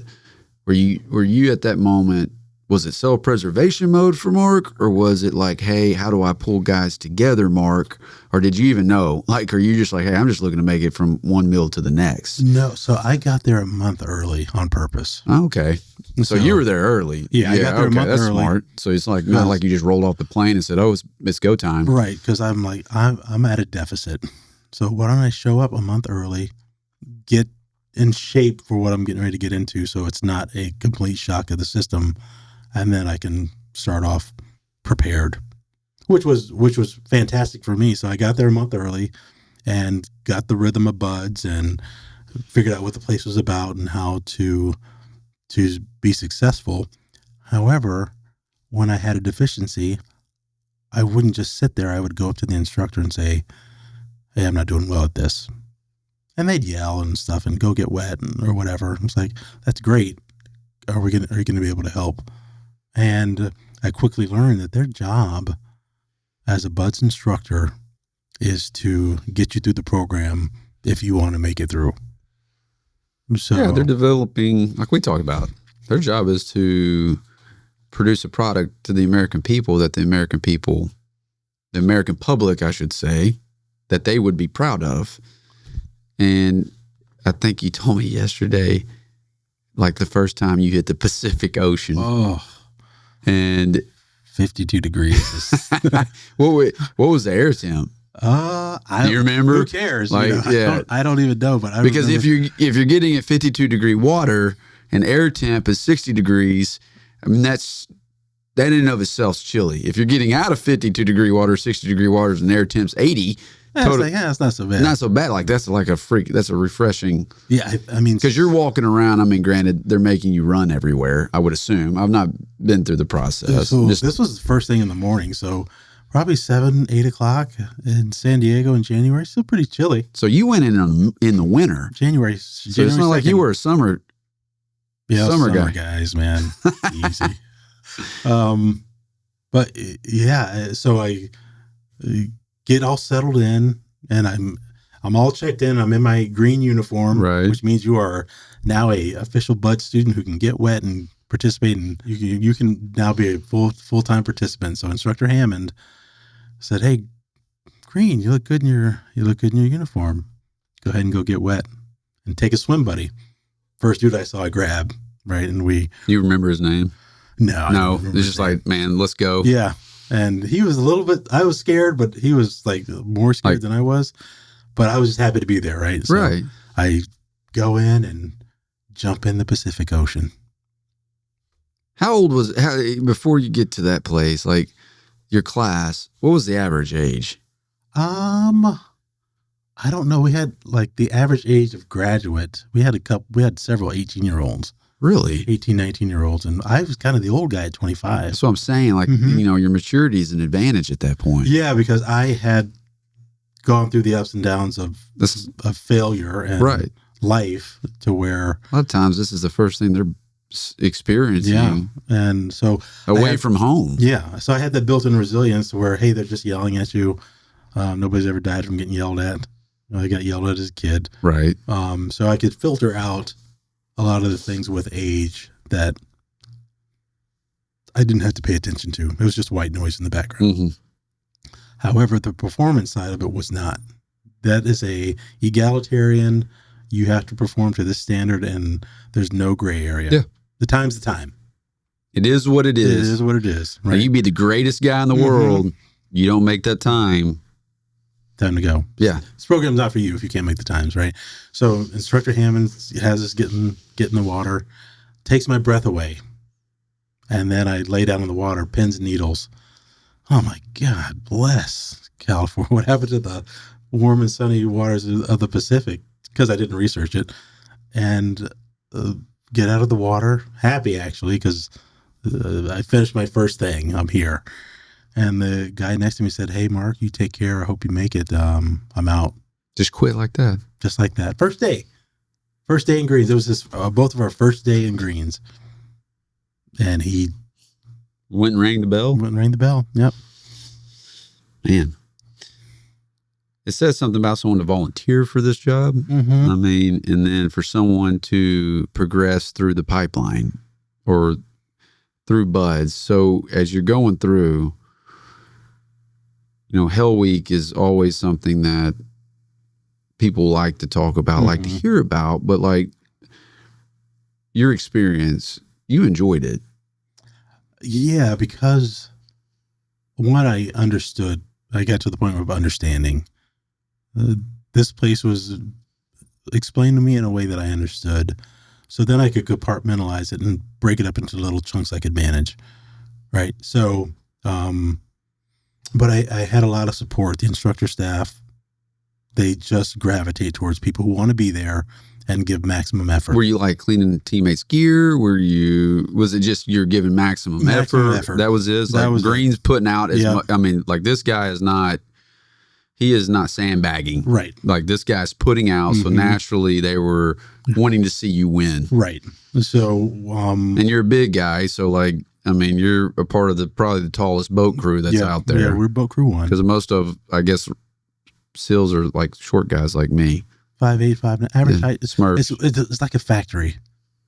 [SPEAKER 1] were you at that moment, was it self-preservation mode for Mark, or was it like, hey, how do I pull guys together, Mark? Or did you even know? Like, are you just like, hey, I'm just looking to make it from one meal to the next?
[SPEAKER 2] No, so I got there a month early on purpose.
[SPEAKER 1] Okay. So you were there early.
[SPEAKER 2] Yeah, I got there a month
[SPEAKER 1] that's
[SPEAKER 2] early.
[SPEAKER 1] Smart. So it's like not like you just rolled off the plane and said, oh, it's go time.
[SPEAKER 2] Right, because I'm like, I'm at a deficit. So why don't I show up a month early, get in shape for what I'm getting ready to get into, so it's not a complete shock of the system, and then I can start off prepared, which was fantastic for me. So I got there a month early and got the rhythm of buds and figured out what the place was about and how to be successful. However, when I had a deficiency, I wouldn't just sit there. I would go up to the instructor and say, hey, I'm not doing well at this. And they'd yell and stuff and go get wet or whatever. It's like, that's great. Are you going to be able to help? And I quickly learned that their job as a buds instructor is to get you through the program if you want to make it through. So
[SPEAKER 1] yeah, they're developing, like we talked about, their job is to produce a product to the American people that the American public, I should say, that they would be proud of. And I think you told me yesterday, like the first time you hit the Pacific Ocean.
[SPEAKER 2] Oh.
[SPEAKER 1] And
[SPEAKER 2] 52 degrees.
[SPEAKER 1] what was the air temp?
[SPEAKER 2] Do
[SPEAKER 1] you remember?
[SPEAKER 2] Who cares?
[SPEAKER 1] Like,
[SPEAKER 2] you know,
[SPEAKER 1] yeah,
[SPEAKER 2] I don't even know. But
[SPEAKER 1] because if you're getting at 52 degree water and air temp is 60 degrees, I mean that in and of itself is chilly. If you're getting out of 52 degree water, 60 degree waters, and air temp's 80.
[SPEAKER 2] It's not so bad.
[SPEAKER 1] Not so bad. Like that's like that's a refreshing.
[SPEAKER 2] Yeah, I mean,
[SPEAKER 1] because you're walking around. I mean, granted, they're making you run everywhere. I would assume. I've not been through the process.
[SPEAKER 2] So this was the first thing in the morning. So probably 7, 8 o'clock in San Diego in January. Still pretty chilly.
[SPEAKER 1] So you went in the winter.
[SPEAKER 2] January.
[SPEAKER 1] So it's not 2nd. Like you were a summer.
[SPEAKER 2] Yeah,
[SPEAKER 1] summer
[SPEAKER 2] guys, man. Easy. But yeah, so I get all settled in, and I'm all checked in. I'm in my green uniform,
[SPEAKER 1] right?
[SPEAKER 2] Which means you are now a official bud student who can get wet and participate, and you can now be a full-time participant. So Instructor Hammond said, "Hey, Greene, you look good in your uniform. Go ahead and go get wet and take a swim buddy." First dude I saw, I grab, right, and
[SPEAKER 1] You remember his name?
[SPEAKER 2] No,
[SPEAKER 1] it's just like, man, let's go.
[SPEAKER 2] Yeah. And he was a little bit, I was scared, but he was like more scared than I was. But I was just happy to be there, right? So
[SPEAKER 1] right.
[SPEAKER 2] I go in and jump in the Pacific Ocean.
[SPEAKER 1] How old was before you get to that place? Like your class, what was the average age?
[SPEAKER 2] I don't know. We had like the average age of graduate. We had several 18-year-olds.
[SPEAKER 1] Really?
[SPEAKER 2] 18, 19-year-olds. And I was kind of the old guy at 25.
[SPEAKER 1] That's what I'm saying. Like, your maturity is an advantage at that point.
[SPEAKER 2] Yeah, because I had gone through the ups and downs of failure and life to where...
[SPEAKER 1] A lot of times this is the first thing they're experiencing.
[SPEAKER 2] Yeah, and so...
[SPEAKER 1] Away from home.
[SPEAKER 2] Yeah, so I had that built-in resilience where, hey, they're just yelling at you. Nobody's ever died from getting yelled at. I got yelled at as a kid.
[SPEAKER 1] Right.
[SPEAKER 2] So I could filter out a lot of the things with age that I didn't have to pay attention to. It was just white noise in the background.
[SPEAKER 1] Mm-hmm.
[SPEAKER 2] However, the performance side of it was not. That is a egalitarian. You have to perform to this standard, and there's no gray area.
[SPEAKER 1] Yeah.
[SPEAKER 2] The time's the time.
[SPEAKER 1] It is what it is.
[SPEAKER 2] It is what it is. Right?
[SPEAKER 1] Now, you be the greatest guy in the world. You don't make that time.
[SPEAKER 2] Time to go.
[SPEAKER 1] Yeah.
[SPEAKER 2] This program's not for you if you can't make the times, right? So Instructor Hammond has us get in the water, takes my breath away, and then I lay down in the water, pins and needles. Oh my God, bless California. What happened to the warm and sunny waters of the Pacific? Because I didn't research it. And get out of the water, happy actually, because I finished my first thing. I'm here. And the guy next to me said, "Hey, Mark, you take care. I hope you make it. I'm out."
[SPEAKER 1] Just quit like that.
[SPEAKER 2] Just like that. First day in greens. It was both of our first day in greens. And he
[SPEAKER 1] went and rang the bell.
[SPEAKER 2] Yep.
[SPEAKER 1] Man, it says something about someone to volunteer for this job.
[SPEAKER 2] Mm-hmm.
[SPEAKER 1] I mean, and then for someone to progress through the pipeline or through buds. So as you're going through, Hell Week is always something that people like to talk about,
[SPEAKER 2] mm-hmm.
[SPEAKER 1] like to hear about, but like your experience, you enjoyed it.
[SPEAKER 2] Yeah, because one, I understood. I got to the point of understanding. This place was explained to me in a way that I understood. So then I could compartmentalize it and break it up into little chunks I could manage. Right. So, but I had a lot of support. The instructor staff, they just gravitate towards people who want to be there and give maximum effort.
[SPEAKER 1] Were you like cleaning teammates' gear? Was it just you're giving maximum effort? That was it. Like Greene's putting out as much. I mean, like this guy is not sandbagging.
[SPEAKER 2] Right.
[SPEAKER 1] Like this guy's putting out. Mm-hmm. So naturally they were wanting to see you win.
[SPEAKER 2] Right. So,
[SPEAKER 1] and you're a big guy. So like, I mean, you're a part of probably the tallest boat crew that's out there.
[SPEAKER 2] Yeah, we're boat crew one.
[SPEAKER 1] Because most of, I guess, SEALs are like short guys like me.
[SPEAKER 2] 5'8", 5'9", average height. It's like a factory.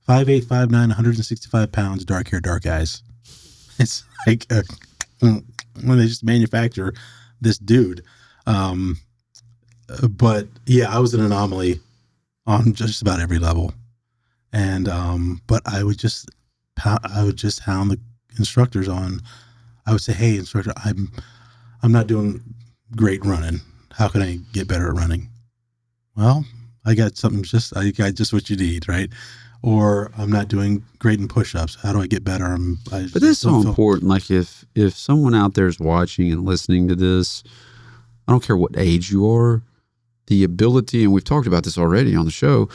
[SPEAKER 2] 5'8", 5'9", 165 pounds, dark hair, dark eyes. It's like when they just manufacture this dude. But yeah, I was an anomaly on just about every level. And but I would just hound the instructors on. I would say, "Hey, instructor, I'm not doing great running. How can I get better at running?" Well, I got just what you need, right? Or I'm not doing great in push-ups. How do I get better?
[SPEAKER 1] But that's so important. Like if someone out there is watching and listening to this, I don't care what age you are, the ability, and we've talked about this already on the show,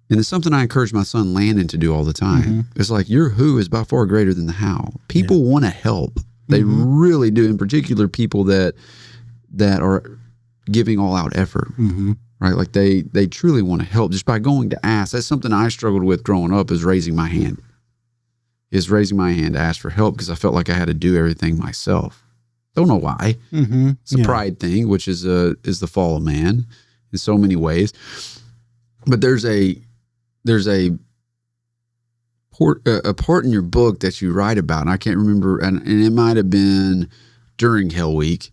[SPEAKER 1] and it's something I encourage my son Landon to do all the time. Mm-hmm. It's like your who is by far greater than the how. People want to help. They really do, in particular people that are giving all out effort. Mm-hmm. Right? Like they truly want to help just by going to ask. That's something I struggled with growing up, is raising my hand to ask for help because I felt like I had to do everything myself. Don't know why. Mm-hmm. It's a pride thing, which is the fall of man in so many ways. But there's a part in your book that you write about, and I can't remember, and it might have been during Hell Week,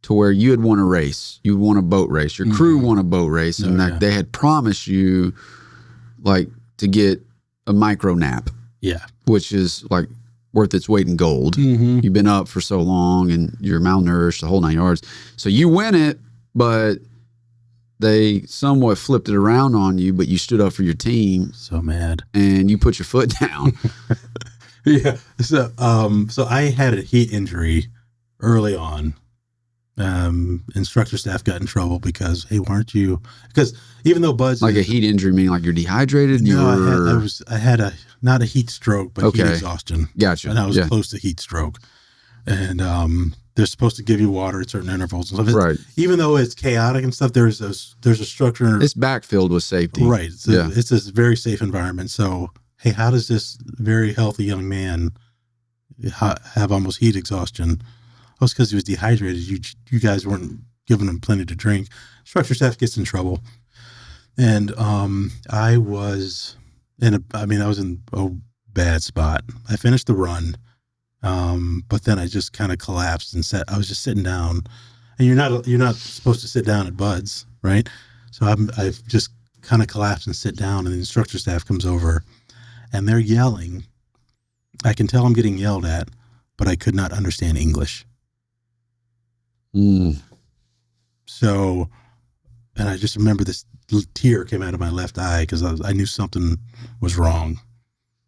[SPEAKER 1] to where you had won a race. You won a boat race. Your crew won a boat race, and they had promised you like to get a micro nap. Yeah. Which is like worth its weight in gold. Mm-hmm. You've been up for so long and you're malnourished, the whole 9 yards. So you win it, but they somewhat flipped it around on you, but you stood up for your team.
[SPEAKER 2] So mad.
[SPEAKER 1] And you put your foot down.
[SPEAKER 2] Yeah. So I had a heat injury early on. Instructor staff got in trouble because, hey, weren't you? Because even though Bud's
[SPEAKER 1] like a heat injury, meaning like you're dehydrated.
[SPEAKER 2] No, I had not a heat stroke, but heat exhaustion.
[SPEAKER 1] Gotcha.
[SPEAKER 2] And I was close to heat stroke. And they're supposed to give you water at certain intervals and stuff.
[SPEAKER 1] Right.
[SPEAKER 2] Even though it's chaotic and stuff, there's a structure.
[SPEAKER 1] It's backfilled with safety.
[SPEAKER 2] Right. It's a very safe environment. So, hey, how does this very healthy young man have almost heat exhaustion? Oh, it's because he was dehydrated. You guys weren't giving him plenty to drink. Structure staff gets in trouble. And I was in a bad spot. I finished the run, but then I just kind of collapsed and I was just sitting down. And you're not supposed to sit down at Bud's, right? So I've just kind of collapsed and sit down, and the instructor staff comes over, and they're yelling. I can tell I'm getting yelled at, but I could not understand English. So, and I just remember this tear came out of my left eye because I knew something was wrong,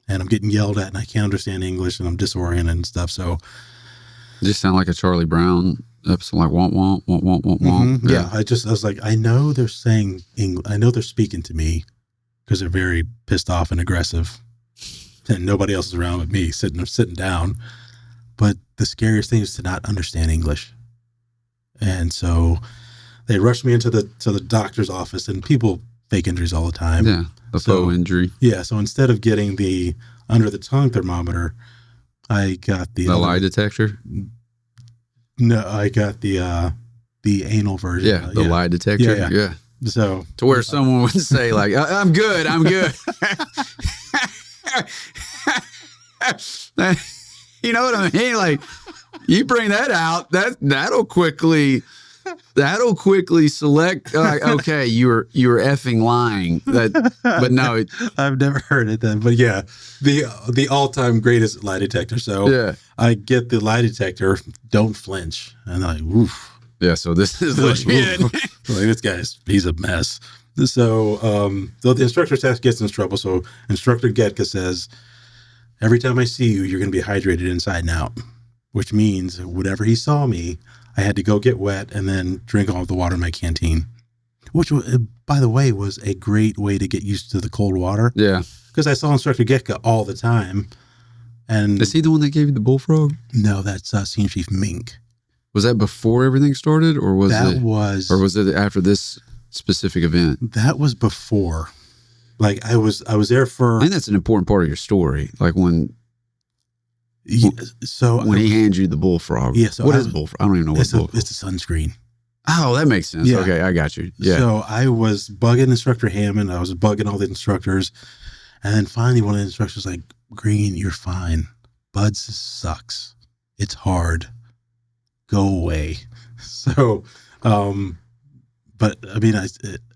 [SPEAKER 2] and I'm getting yelled at, and I can't understand English, and I'm disoriented and stuff. So,
[SPEAKER 1] it just sound like a Charlie Brown episode, like womp womp womp womp womp womp.
[SPEAKER 2] Mm-hmm. Yeah, I was like, I know they're saying English. I know they're speaking to me because they're very pissed off and aggressive, and nobody else is around but me sitting down. But the scariest thing is to not understand English. And so they rushed me into the doctor's office, and people fake injuries all the time.
[SPEAKER 1] Yeah, a faux injury.
[SPEAKER 2] Yeah, so instead of getting the under the tongue thermometer, I got the
[SPEAKER 1] lie detector.
[SPEAKER 2] No, I got the anal version.
[SPEAKER 1] Yeah, the lie detector. Yeah.
[SPEAKER 2] So
[SPEAKER 1] to where someone would say like, "I'm good. You know what I mean? Like, you bring that out, that'll quickly select. Like, okay, you're effing lying. But no,
[SPEAKER 2] I've never heard it then. But yeah, the all-time greatest lie detector. So
[SPEAKER 1] yeah,
[SPEAKER 2] I get the lie detector. Don't flinch, and I'm like, woof.
[SPEAKER 1] Yeah, so this is legit.
[SPEAKER 2] Like, this he's a mess. So the instructor gets in trouble. So Instructor Getka says, every time I see you, you're going to be hydrated inside and out, which means whenever he saw me, I had to go get wet and then drink all the water in my canteen, which, by the way, was a great way to get used to the cold water.
[SPEAKER 1] Yeah.
[SPEAKER 2] Because I saw Instructor Getka all the time. And
[SPEAKER 1] is he the one that gave you the bullfrog?
[SPEAKER 2] No, that's Senior Chief Mink.
[SPEAKER 1] Was that before everything started, or was it after this specific event?
[SPEAKER 2] That was before. Like I was there for.
[SPEAKER 1] I think that's an important part of your story. Like when he hands you the bullfrog.
[SPEAKER 2] Yeah. So
[SPEAKER 1] what is bullfrog? I don't even know what bullfrog.
[SPEAKER 2] It's a sunscreen.
[SPEAKER 1] Oh, that makes sense.
[SPEAKER 2] Yeah.
[SPEAKER 1] Okay, I got you. Yeah.
[SPEAKER 2] So I was bugging Instructor Hammond. I was bugging all the instructors, and then finally one of the instructors was like, "Greene, you're fine. Buds sucks. It's hard. Go away." So, but I mean,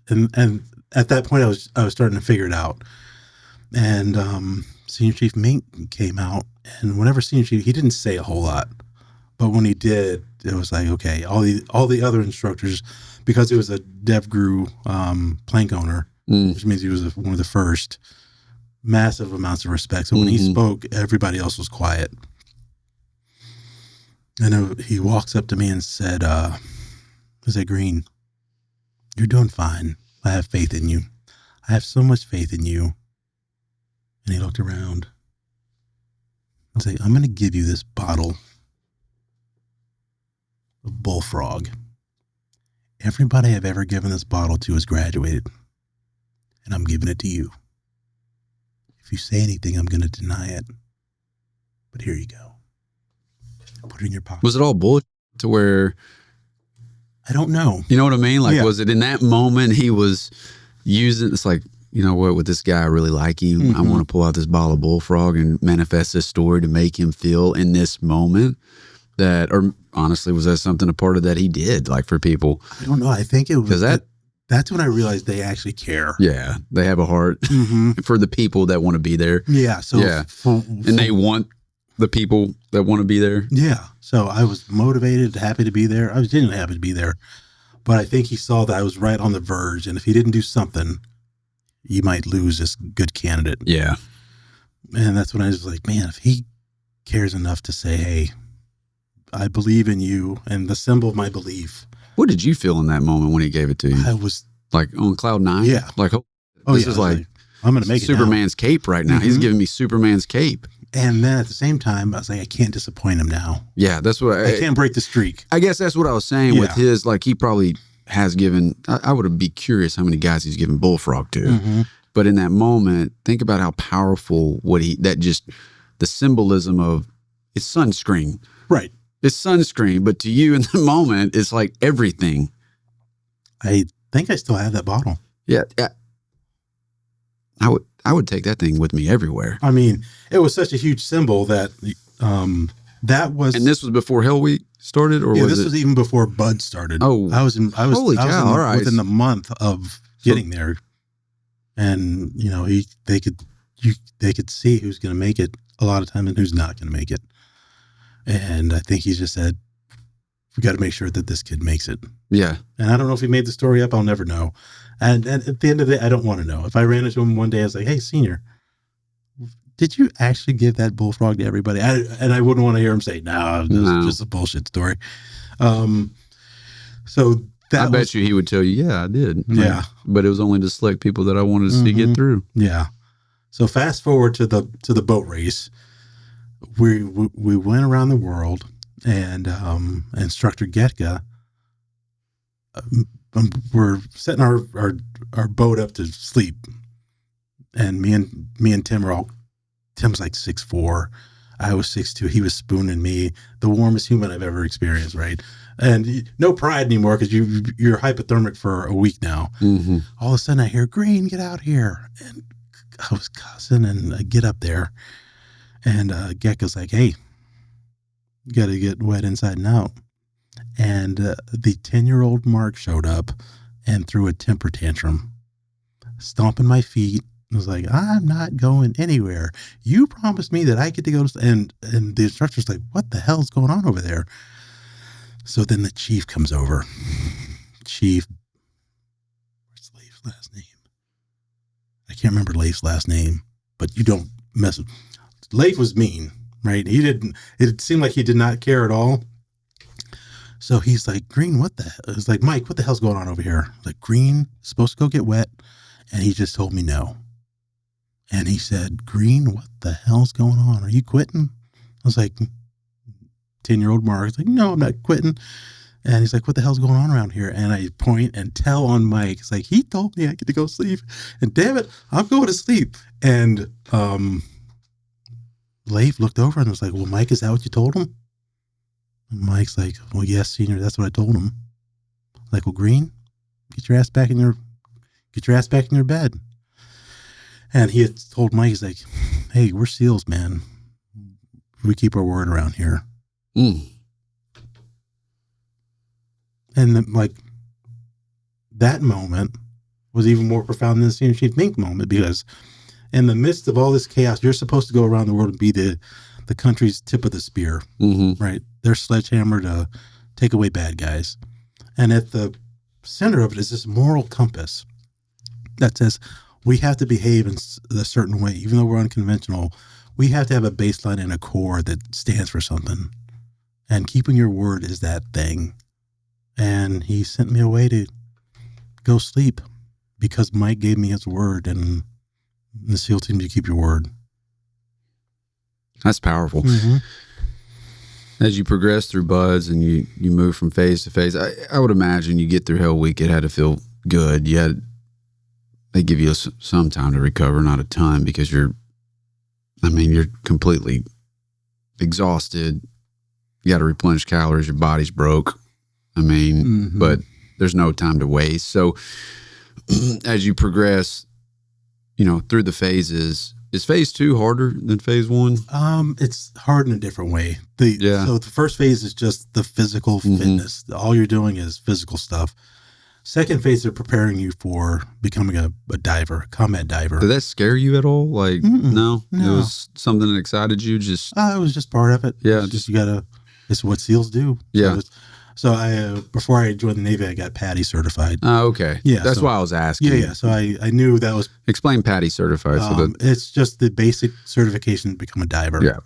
[SPEAKER 2] and at that point I was starting to figure it out. And Senior Chief Mink came out, and whenever Senior Chief, he didn't say a whole lot, but when he did, it was like, okay, all the other instructors, because he was a DevGru plank owner, which means he was one of the first, massive amounts of respect. So when he spoke, everybody else was quiet. And he walks up to me and said, Greene, you're doing fine. I have faith in you. I have so much faith in you. And he looked around. I was like, I'm going to give you this bottle of Bullfrog. Everybody I've ever given this bottle to has graduated. And I'm giving it to you. If you say anything, I'm going to deny it. But here you go. Put it in your pocket.
[SPEAKER 1] Was it all bullet to where?
[SPEAKER 2] I don't know.
[SPEAKER 1] You know what I mean? Like, was it in that moment he was using? It's like, you know what? With this guy, I really like him. I want to pull out this bottle of Bullfrog and manifest this story to make him feel in this moment that, or honestly, was that something a part of that he did, like for people?
[SPEAKER 2] I don't know. I think it was that's when I realized they actually care.
[SPEAKER 1] Yeah, they have a heart for the people that want to be there.
[SPEAKER 2] Yeah. So
[SPEAKER 1] and they want the people that want to be there.
[SPEAKER 2] Yeah. So I was motivated, happy to be there. I was genuinely happy to be there. But I think he saw that I was right on the verge. And if he didn't do something, you might lose this good candidate.
[SPEAKER 1] Yeah.
[SPEAKER 2] And that's when I was like, man, if he cares enough to say, hey, I believe in you and the symbol of my belief.
[SPEAKER 1] What did you feel in that moment when he gave it to you?
[SPEAKER 2] I was
[SPEAKER 1] like on cloud nine.
[SPEAKER 2] Yeah.
[SPEAKER 1] Like, this is like
[SPEAKER 2] I'm going to make
[SPEAKER 1] Superman's cape right now. He's giving me Superman's cape.
[SPEAKER 2] And then at the same time, I was like, I can't disappoint him now.
[SPEAKER 1] Yeah, that's what
[SPEAKER 2] I can't break the streak.
[SPEAKER 1] I guess that's what I was saying with his, like he probably has given, I would be curious how many guys he's given Bullfrog to. But in that moment, think about how powerful the symbolism of it's sunscreen.
[SPEAKER 2] Right.
[SPEAKER 1] It's sunscreen, but to you in the moment, it's like everything.
[SPEAKER 2] I think I still have that bottle.
[SPEAKER 1] Yeah. I would take that thing with me everywhere.
[SPEAKER 2] I mean, it was such a huge symbol that that was.
[SPEAKER 1] And this was before Hell Week started, or
[SPEAKER 2] this was even before Bud started.
[SPEAKER 1] Oh,
[SPEAKER 2] I was
[SPEAKER 1] holy cow! All right,
[SPEAKER 2] within the month of getting there, and they could see who's going to make it a lot of time and who's not going to make it. And I think he just said, we got to make sure that this kid makes it.
[SPEAKER 1] Yeah.
[SPEAKER 2] And I don't know if he made the story up. I'll never know. And at the end of the day, I don't want to know. If I ran into him one day, I was like, hey, senior, did you actually give that Bullfrog to everybody? And I wouldn't want to hear him say, no, it's just a bullshit story. So
[SPEAKER 1] I bet you he would tell you, yeah, I did.
[SPEAKER 2] Yeah.
[SPEAKER 1] But it was only to select people that I wanted to see get through.
[SPEAKER 2] Yeah. So fast forward to the boat race. We went around the world, and instructor Getka, we're setting our boat up to sleep, and me and Tim are all. Tim's like 6'4", I was 6'2". He was spooning me, the warmest human I've ever experienced, right? And no pride anymore because you're hypothermic for a week now.
[SPEAKER 1] Mm-hmm.
[SPEAKER 2] All of a sudden I hear, Greene, get out here. And I was cussing, and I get up there, and Gecko's like, hey, you got to get wet inside and out. And the 10-year-old Mark showed up and threw a temper tantrum, stomping my feet. I was like, I'm not going anywhere. You promised me that I get to go to, and the instructor's like, what the hell's going on over there? So then the chief comes over. Chief, what's Leif's last name? I can't remember Leif's last name, but you don't mess with. Leif was mean, right? It seemed like he did not care at all. So he's like, Greene, what the hell? It's like, Mike, what the hell's going on over here? Like, Greene is supposed to go get wet, and he just told me no. And he said, Greene, what the hell's going on? Are you quitting? I was like, 10-year-old Mark. He's like, no, I'm not quitting. And he's like, what the hell's going on around here? And I point and tell on Mike. It's like, he told me I get to go sleep. And damn it, I'm going to sleep. And Leif looked over and was like, well, Mike, is that what you told him? And Mike's like, well, yes, senior, that's what I told him. I'm like, well, Greene, get your ass back in your bed. And he had told Mike, he's like, hey, we're SEALs, man. We keep our word around here.
[SPEAKER 1] Mm.
[SPEAKER 2] And then, like, that moment was even more profound than the Senior Chief Mink moment, because in the midst of all this chaos, you're supposed to go around the world and be the country's tip of the spear, right? Their sledgehammer to take away bad guys. And at the center of it is this moral compass that says we have to behave in a certain way. Even though we're unconventional, we have to have a baseline and a core that stands for something. And keeping your word is that thing. And he sent me away to go sleep because Mike gave me his word, and the SEAL team, you keep your word.
[SPEAKER 1] That's powerful. Mm-hmm. As you progress through BUD/S and you move from phase to phase, I would imagine you get through Hell Week, it had to feel good. They give you some time to recover, not a ton, because you're completely exhausted. You got to replenish calories. Your body's broke. But there's no time to waste. So as you progress, through the phases, is phase 2 harder than phase 1?
[SPEAKER 2] It's hard in a different way. So the first phase is just the physical fitness. All you're doing is physical stuff. Second phase, they're preparing you for becoming a diver, a combat diver.
[SPEAKER 1] Did that scare you at all? Like, no? It was something that excited you? Just
[SPEAKER 2] it was just part of it.
[SPEAKER 1] Yeah.
[SPEAKER 2] It's what SEALs do.
[SPEAKER 1] Yeah.
[SPEAKER 2] So I, before I joined the Navy, I got PADI certified.
[SPEAKER 1] Oh, okay.
[SPEAKER 2] Yeah.
[SPEAKER 1] That's why I was asking.
[SPEAKER 2] Yeah. So I knew that was.
[SPEAKER 1] Explain PADI certified.
[SPEAKER 2] It's just the basic certification to become a diver.
[SPEAKER 1] Yeah.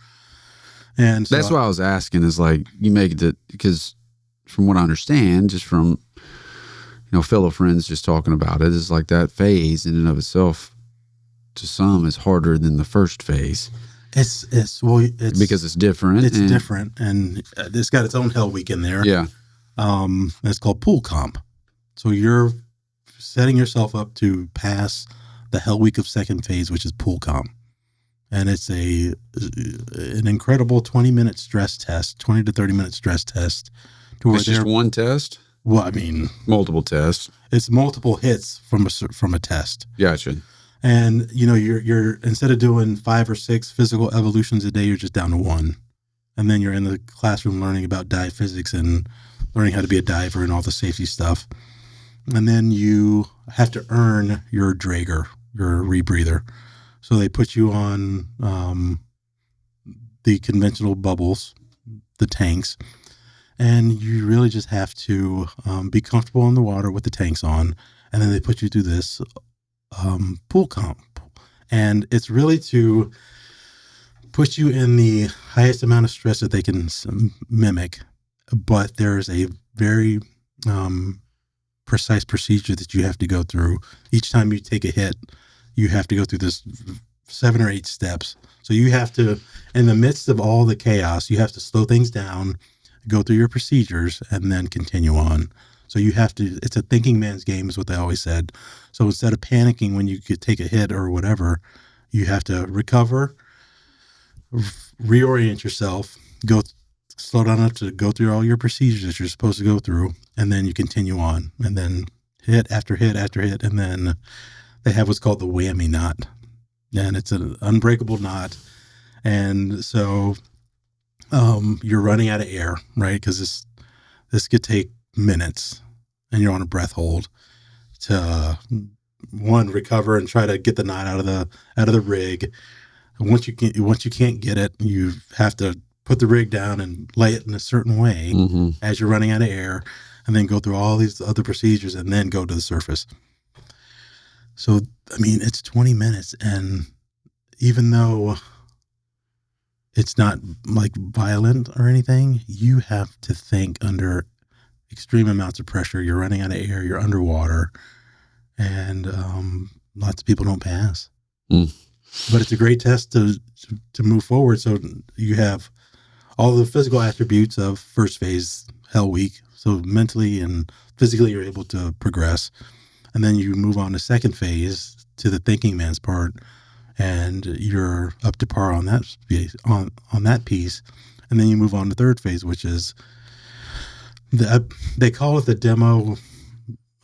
[SPEAKER 2] And so
[SPEAKER 1] that's why I was asking, is like, you make it because from what I understand, just from, fellow friends just talking about it, is like that phase in and of itself to some is harder than the first phase.
[SPEAKER 2] It's
[SPEAKER 1] because it's different.
[SPEAKER 2] It's different, and it's got its own Hell Week in there.
[SPEAKER 1] Yeah.
[SPEAKER 2] It's called pool comp. So you're setting yourself up to pass the Hell Week of second phase, which is pool comp. And it's an incredible 20-minute stress test, 20 to 30-minute stress test.
[SPEAKER 1] It's just one test?
[SPEAKER 2] Well,
[SPEAKER 1] multiple tests.
[SPEAKER 2] It's multiple hits from a test.
[SPEAKER 1] Gotcha.
[SPEAKER 2] And you're instead of doing 5 or 6 physical evolutions a day, you're just down to 1. And then you're in the classroom learning about dive physics and learning how to be a diver and all the safety stuff. And then you have to earn your Draeger, your rebreather. So they put you on the conventional bubbles, the tanks, and you really just have to be comfortable in the water with the tanks on. And then they put you through this pool comp. And it's really to put you in the highest amount of stress that they can mimic. But there's a very precise procedure that you have to go through. Each time you take a hit, you have to go through this 7 or 8 steps. So you have to, in the midst of all the chaos, you have to slow things down, go through your procedures, and then continue on. So you have to, it's a thinking man's game is what they always said. So instead of panicking when you could take a hit or whatever, you have to recover, reorient yourself, slow down enough to go through all your procedures that you're supposed to go through, and then you continue on, and then hit after hit after hit, and then they have what's called the whammy knot, and it's an unbreakable knot, and so you're running out of air, right? Because this could take minutes, and you're on a breath hold to recover and try to get the knot out of the rig. And once you can't get it, you have to put the rig down and lay it in a certain way as you're running out of air, and then go through all these other procedures and then go to the surface. So, I mean, it's 20 minutes. And even though it's not like violent or anything, you have to think under extreme amounts of pressure. You're running out of air, you're underwater, and lots of people don't pass. But it's a great test to move forward. So you have all the physical attributes of first phase, Hell Week. So mentally and physically, you're able to progress. And then you move on to second phase, to the thinking man's part, and you're up to par on that piece. And then you move on to third phase, which is they call it the demo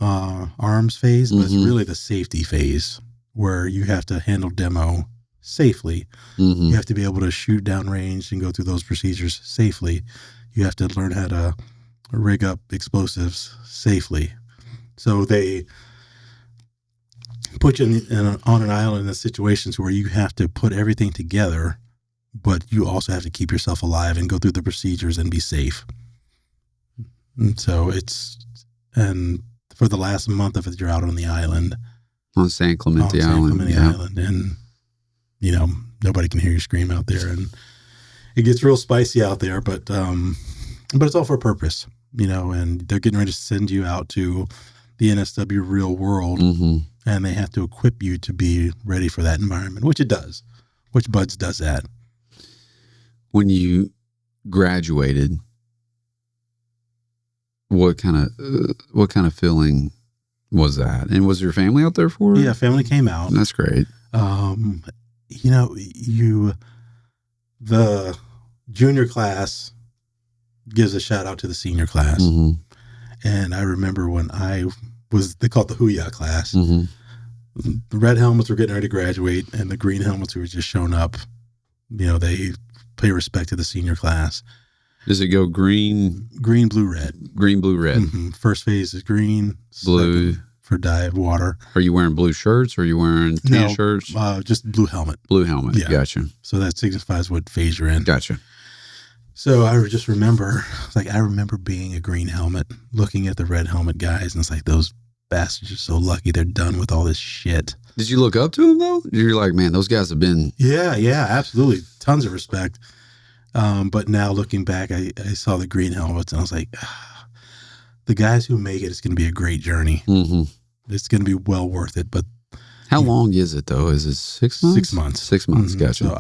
[SPEAKER 2] arms phase, but it's really the safety phase, where you have to handle demo safely. You have to be able to shoot downrange and go through those procedures safely. You have to learn how to rig up explosives safely. So they put you on an island in situations where you have to put everything together, but you also have to keep yourself alive and go through the procedures and be safe. And so and for the last month of it, you're out on the island.
[SPEAKER 1] On San Clemente Island.
[SPEAKER 2] And, you know, nobody can hear you scream out there. And it gets real spicy out there, but it's all for a purpose, you know, and they're getting ready to send you out to the NSW real world, and they have to equip you to be ready for that environment, which it does, which Buds does that.
[SPEAKER 1] When you graduated, what kind of feeling was that? And was your family out there for it?
[SPEAKER 2] Yeah, family came out.
[SPEAKER 1] That's great.
[SPEAKER 2] You know, the junior class gives a shout out to the senior class. And I remember when they called it the Hooyah class. The red helmets were getting ready to graduate, and the green helmets who were just showing up, you know, they pay respect to the senior class.
[SPEAKER 1] Does it go green,
[SPEAKER 2] blue, red?
[SPEAKER 1] Green, blue, red.
[SPEAKER 2] First phase is green,
[SPEAKER 1] blue
[SPEAKER 2] for dive water.
[SPEAKER 1] Are you wearing blue shirts, or are you wearing tan shirts?
[SPEAKER 2] Just blue helmet.
[SPEAKER 1] Blue helmet.
[SPEAKER 2] Yeah.
[SPEAKER 1] Gotcha.
[SPEAKER 2] So that signifies what phase you're in.
[SPEAKER 1] Gotcha.
[SPEAKER 2] So I just remember, I remember being a green helmet, looking at the red helmet guys, and it's like, those bastards are so lucky they're done with all this shit.
[SPEAKER 1] Did you look up to them though? You're like, man, those guys have been.
[SPEAKER 2] Yeah, absolutely, tons of respect. But now looking back, I saw the green helmets, and I was like, the guys who make it, it's going to be a great journey. It's going to be well worth it. But
[SPEAKER 1] how long is it though? Is it 6 months?
[SPEAKER 2] 6 months.
[SPEAKER 1] 6 months. Gotcha.
[SPEAKER 2] So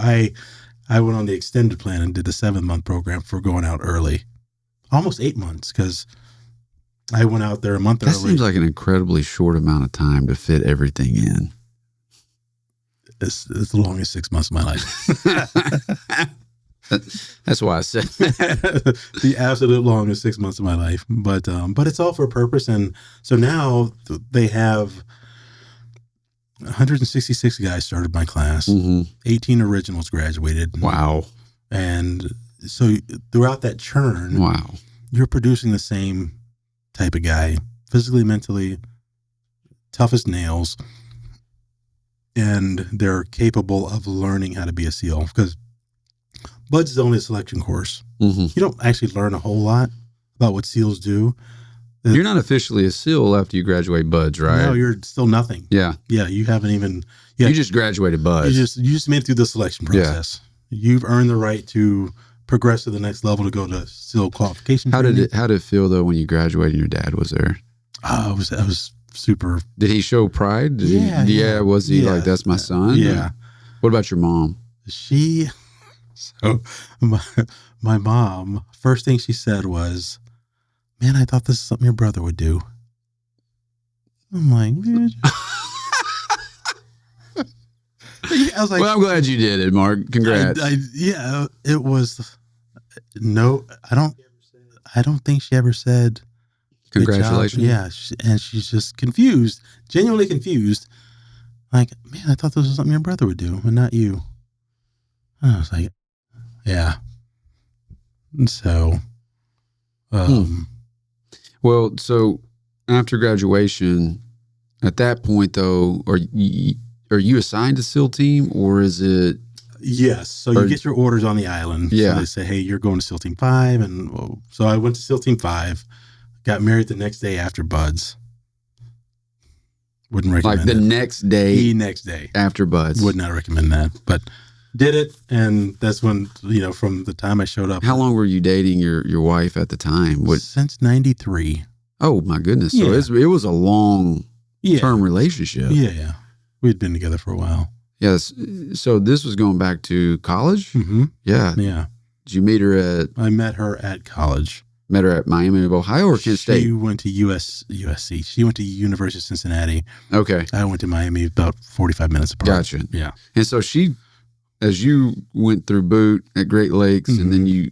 [SPEAKER 2] I went on the extended plan and did the 7-month program for going out early, almost 8 months, because I went out there a month early.
[SPEAKER 1] That seems like an incredibly short amount of time to fit everything in.
[SPEAKER 2] It's the longest 6 months of my life.
[SPEAKER 1] That's why I said
[SPEAKER 2] the absolute longest 6 months of my life. But it's all for a purpose. And so now they have 166 guys started my class. 18 originals graduated.
[SPEAKER 1] Wow.
[SPEAKER 2] And so throughout that churn, you're producing the same type of guy, physically, mentally, tough as nails, and they're capable of learning how to be a SEAL, because Buds is only a selection course. You don't actually learn a whole lot about what SEALs do.
[SPEAKER 1] You're not officially a SEAL after you graduate Buds, right?
[SPEAKER 2] No, you're still nothing.
[SPEAKER 1] Yeah.
[SPEAKER 2] You haven't even.
[SPEAKER 1] You just graduated Buds.
[SPEAKER 2] You just made it through the selection process. You've earned the right to progress to the next level, to go to SEAL qualification training.
[SPEAKER 1] How did it feel though when you graduated and your dad was there?
[SPEAKER 2] I was super.
[SPEAKER 1] Did he show pride? Was he like, that's my son?
[SPEAKER 2] Yeah.
[SPEAKER 1] What about your mom?
[SPEAKER 2] So my mom, first thing she said was, "Man, I thought this is something your brother would do." I'm like, "Bitch." I was like,
[SPEAKER 1] well, I'm glad you did it, Mark. Congrats.
[SPEAKER 2] Yeah, it was. No, I don't think she ever said
[SPEAKER 1] Congratulations.
[SPEAKER 2] Yeah, and she's just confused, genuinely confused. Like, man, I thought this was something your brother would do, and not you. And I was like, yeah. And so,
[SPEAKER 1] well, so after graduation, at that point, though, are you assigned to SEAL team, or is it?
[SPEAKER 2] Yes. So you get your orders on the island.
[SPEAKER 1] Yeah.
[SPEAKER 2] So they say, hey, you're going to SEAL Team 5. And so I went to SEAL Team 5, got married the next day after Buds. Wouldn't recommend
[SPEAKER 1] like the next day.
[SPEAKER 2] The next day.
[SPEAKER 1] After Buds.
[SPEAKER 2] Would not recommend that. But did it. And that's when, from the time I showed up.
[SPEAKER 1] How long were you dating your wife at the time?
[SPEAKER 2] Since 93.
[SPEAKER 1] Oh, my goodness. So it was a long-term relationship.
[SPEAKER 2] Yeah. We'd been together for a while.
[SPEAKER 1] Yes. So this was going back to college?
[SPEAKER 2] Mm-hmm.
[SPEAKER 1] Yeah.
[SPEAKER 2] Yeah.
[SPEAKER 1] Did you meet her at?
[SPEAKER 2] I met her at college.
[SPEAKER 1] Met her at Miami of Ohio or Kent State?
[SPEAKER 2] She went to USC. She went to University of Cincinnati.
[SPEAKER 1] Okay.
[SPEAKER 2] I went to Miami, about 45 minutes apart.
[SPEAKER 1] Gotcha.
[SPEAKER 2] Yeah.
[SPEAKER 1] And so as you went through boot at Great Lakes and then you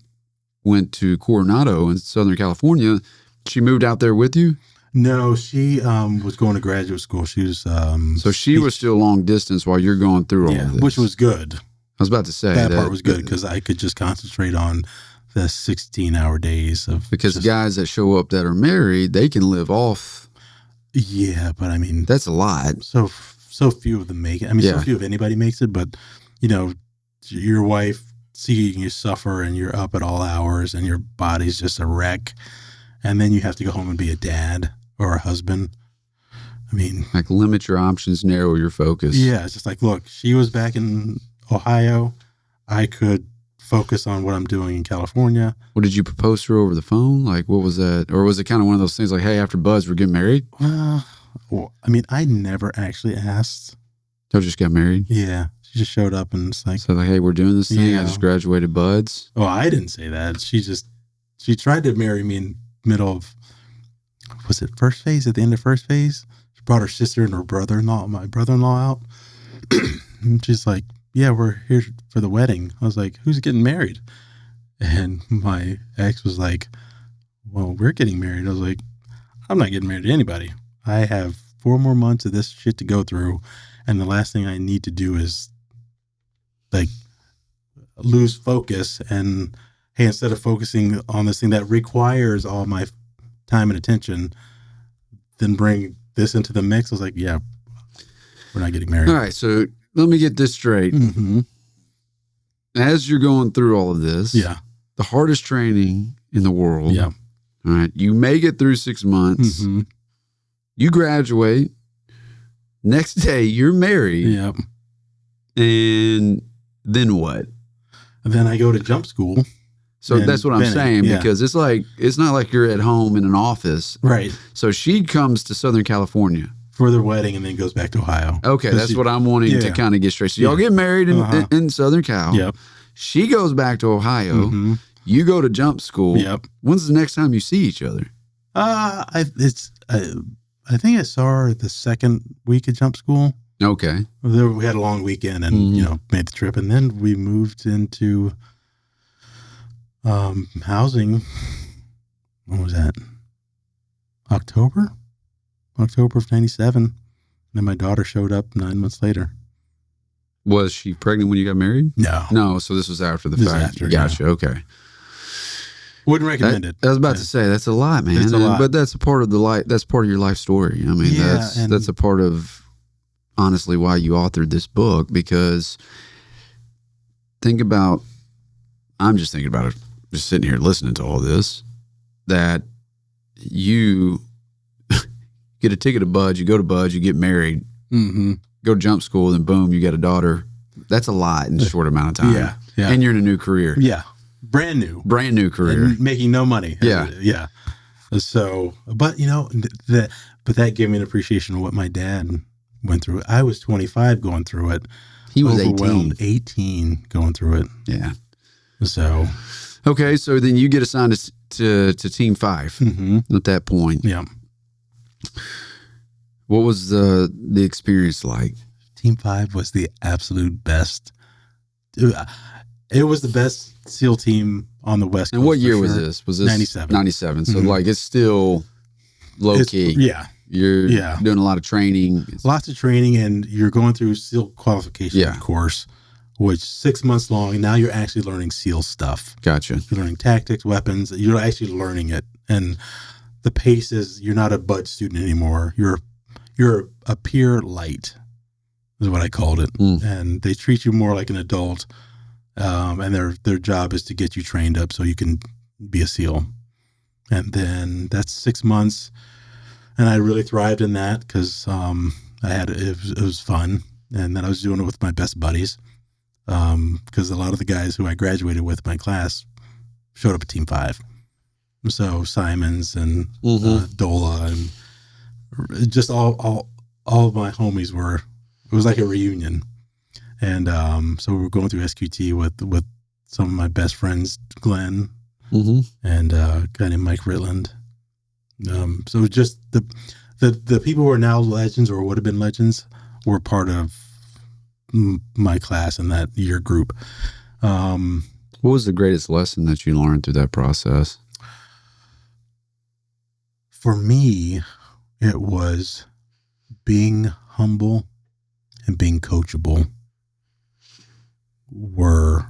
[SPEAKER 1] went to Coronado in Southern California, she moved out there with you?
[SPEAKER 2] No, she was going to graduate school. She was
[SPEAKER 1] so she was still long distance while you're going through all of this,
[SPEAKER 2] which was good.
[SPEAKER 1] I was about to say
[SPEAKER 2] that part was good because I could just concentrate on the 16-hour days of
[SPEAKER 1] because guys that show up that are married, they can live off.
[SPEAKER 2] Yeah, but I mean
[SPEAKER 1] that's a lot.
[SPEAKER 2] So few of them make it. I mean, so few of anybody makes it. But your wife seeing you suffer and you're up at all hours and your body's just a wreck, and then you have to go home and be a dad or a husband. I mean,
[SPEAKER 1] like limit your options, narrow your focus.
[SPEAKER 2] Yeah, it's just like, look, she was back in Ohio. I could focus on what I'm doing in California.
[SPEAKER 1] Well, did you propose to her over the phone? Like, what was that? Or was it kind of one of those things like, hey, after Buzz, we're getting married?
[SPEAKER 2] Well, I mean, I never actually asked.
[SPEAKER 1] Y'all just got married?
[SPEAKER 2] Yeah. She just showed up and it's like.
[SPEAKER 1] So like, hey, we're doing this thing. I just graduated Buds.
[SPEAKER 2] Oh, I didn't say that. She tried to marry me in middle of, was it first phase? At the end of first phase? She brought her sister and her brother-in-law, my brother-in-law out. And she's like, yeah, we're here for the wedding. I was like, who's getting married? And my ex was like, well, we're getting married. I was like, I'm not getting married to anybody. I have 4 more months of this shit to go through. And the last thing I need to do is like lose focus. And hey, instead of focusing on this thing that requires all my time and attention, then bring this into the mix. I was like, yeah, we're not getting married.
[SPEAKER 1] All right. So let me get this straight.
[SPEAKER 2] Mm-hmm.
[SPEAKER 1] As you're going through all of this, the hardest training in the world.
[SPEAKER 2] Yeah.
[SPEAKER 1] All right. You make it through 6 months.
[SPEAKER 2] Mm-hmm.
[SPEAKER 1] You graduate. Next day, you're married.
[SPEAKER 2] Yep.
[SPEAKER 1] And then what?
[SPEAKER 2] Then I go to jump school.
[SPEAKER 1] So that's what I'm saying, because it's not like you're at home in an office.
[SPEAKER 2] Right.
[SPEAKER 1] So she comes to Southern California
[SPEAKER 2] for their wedding and then goes back to Ohio.
[SPEAKER 1] Okay, that's what I'm wanting to kind of get straight. So y'all get married in Southern Cal.
[SPEAKER 2] Yep.
[SPEAKER 1] She goes back to Ohio.
[SPEAKER 2] Mm-hmm.
[SPEAKER 1] You go to jump school.
[SPEAKER 2] Yep.
[SPEAKER 1] When's the next time you see each other?
[SPEAKER 2] I think I saw her the second week of jump school.
[SPEAKER 1] Okay.
[SPEAKER 2] We had a long weekend and made the trip, and then we moved into housing. When was that? October of 97. Then my daughter showed up 9 months later.
[SPEAKER 1] Was she pregnant when you got married?
[SPEAKER 2] No.
[SPEAKER 1] So this was after the fact. Gotcha. Okay.
[SPEAKER 2] Wouldn't recommend it.
[SPEAKER 1] I was about to say that's a lot, man.
[SPEAKER 2] It's a lot.
[SPEAKER 1] But that's a part of the life. That's part of your life story. I mean, that's a part of honestly why you authored this book. Because I'm just thinking about it. Just sitting here listening to all this. That you get a ticket to Buds, you go to Buds, you get married, go to jump school, then boom, you got a daughter. That's a lot in a short amount of time.
[SPEAKER 2] Yeah.
[SPEAKER 1] And you're in a new career.
[SPEAKER 2] Yeah. Brand new career. And making no money.
[SPEAKER 1] Yeah.
[SPEAKER 2] Yeah. So, but that gave me an appreciation of what my dad went through it. I was 25 going through it.
[SPEAKER 1] He was
[SPEAKER 2] overwhelmed. 18 going through it.
[SPEAKER 1] Yeah.
[SPEAKER 2] So.
[SPEAKER 1] Okay, so then you get assigned to Team 5 at that point.
[SPEAKER 2] Yeah.
[SPEAKER 1] What was the experience like?
[SPEAKER 2] Team 5 was the absolute best. It was the best SEAL team on the West Coast.
[SPEAKER 1] And what year was this? Was this
[SPEAKER 2] 97?
[SPEAKER 1] 97. So like it's still low key.
[SPEAKER 2] Yeah.
[SPEAKER 1] You're doing a lot of training.
[SPEAKER 2] Lots of training, and you're going through SEAL qualification course, which 6 months long. And now you're actually learning SEAL stuff.
[SPEAKER 1] Gotcha.
[SPEAKER 2] You're learning tactics, weapons. You're actually learning it. And the pace is, you're not a bud student anymore. You're a peer light is what I called it. And they treat you more like an adult. And their job is to get you trained up so you can be a SEAL. And then that's 6 months. And I really thrived in that because it was fun. And then I was doing it with my best buddies because a lot of the guys who I graduated with in my class showed up at Team 5. So Simons and Dola and just all of my homies it was like a reunion. And so we were going through SQT with some of my best friends, Glenn and a guy named Mike Ritland. So just the people who are now legends or would have been legends were part of my class in that year group.
[SPEAKER 1] What was the greatest lesson that you learned through that process?
[SPEAKER 2] For me, it was being humble and being coachable were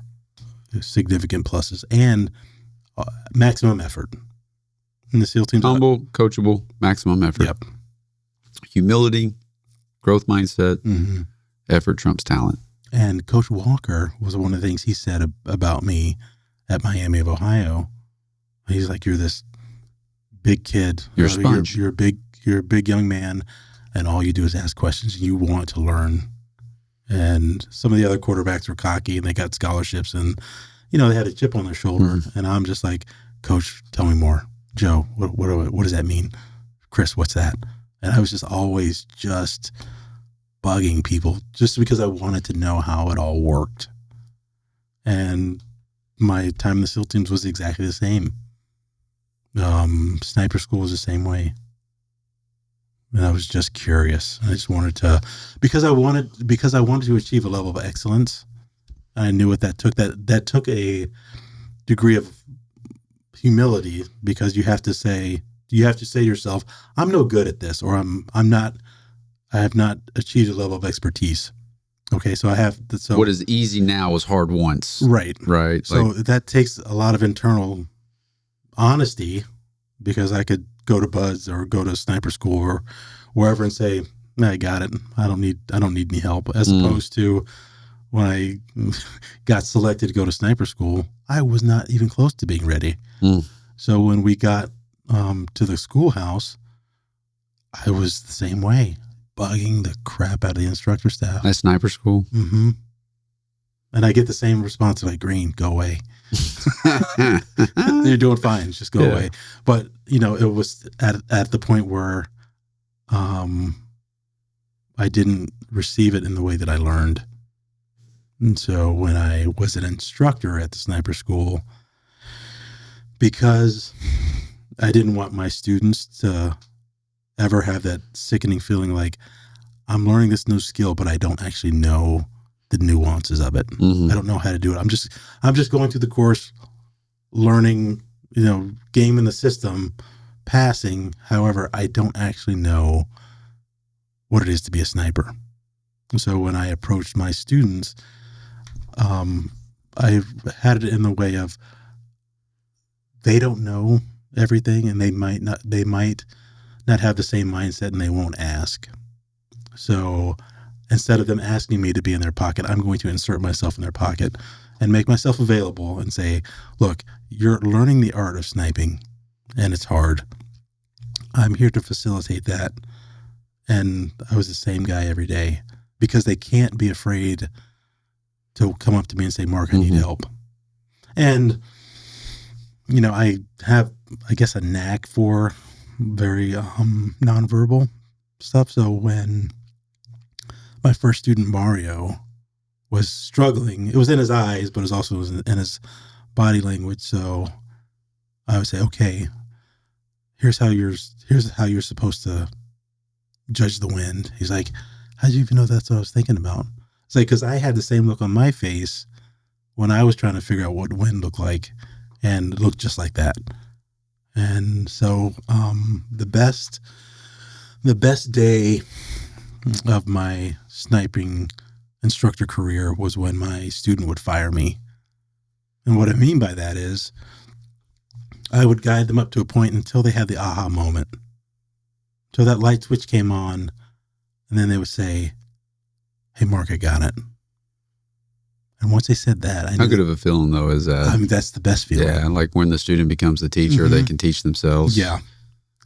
[SPEAKER 2] significant pluses, and maximum effort. In the SEAL team,
[SPEAKER 1] humble, coachable, maximum effort.
[SPEAKER 2] Yep.
[SPEAKER 1] Humility, growth mindset, effort trumps talent.
[SPEAKER 2] And Coach Walker was one of the things he said about me at Miami of Ohio. He's like, "You're this big kid.
[SPEAKER 1] You're a sponge.
[SPEAKER 2] You're a big young man, and all you do is ask questions. And you want to learn." And some of the other quarterbacks were cocky, and they got scholarships, and they had a chip on their shoulder. And I'm just like, "Coach, tell me more." Joe, what does that mean? Chris, what's that? And I was just always just bugging people just because I wanted to know how it all worked. And my time in the SEAL teams was exactly the same. Sniper school was the same way. And I was just curious. I just wanted to, because I wanted to achieve a level of excellence. I knew what that took. That took a degree of humility, because you have to say to yourself, I'm no good at this, or I have not achieved a level of expertise. Okay. So what is easy now was hard once. Right. So that takes a lot of internal honesty, because I could go to BUD/S or go to sniper school or wherever and say, I got it. I don't need any help. As opposed to when I got selected to go to sniper school, I was not even close to being ready. So when we got to the schoolhouse, I was the same way, bugging the crap out of the instructor staff. At sniper school? And I get the same response like, Greene, go away. You're doing fine. Just go away. But, it was at the point where I didn't receive it in the way that I learned. And so when I was an instructor at the sniper school, because I didn't want my students to ever have that sickening feeling like I'm learning this new skill, but I don't actually know the nuances of it. I don't know how to do it. I'm just going through the course, learning, game in the system, passing. However, I don't actually know what it is to be a sniper. So when I approached my students, I had it in the way of, they don't know everything, and they might not have the same mindset, and they won't ask. So instead of them asking me to be in their pocket, I'm going to insert myself in their pocket and make myself available and say, look, you're learning the art of sniping, and it's hard. I'm here to facilitate that. And I was the same guy every day, because they can't be afraid to come up to me and say, Mark, I need help. And, I have, I guess, a knack for very nonverbal stuff. So when my first student, Mario, was struggling. It was in his eyes, but it was also in his body language. So I would say, okay, here's how you're supposed to judge the wind. He's like, how'd you even know that's what I was thinking about? It's like, because I had the same look on my face when I was trying to figure out what wind looked like, and it looked just like that. And so the best day of my sniping instructor career was when my student would fire me. And what I mean by that is I would guide them up to a point until they had the aha moment, until that light switch came on, and then they would say, hey, Mark, I got it. And once they said that, I knew.
[SPEAKER 1] How good of a feeling, though, is that?
[SPEAKER 2] I mean, that's the best feeling.
[SPEAKER 1] Yeah, like when the student becomes the teacher, they can teach themselves.
[SPEAKER 2] Yeah.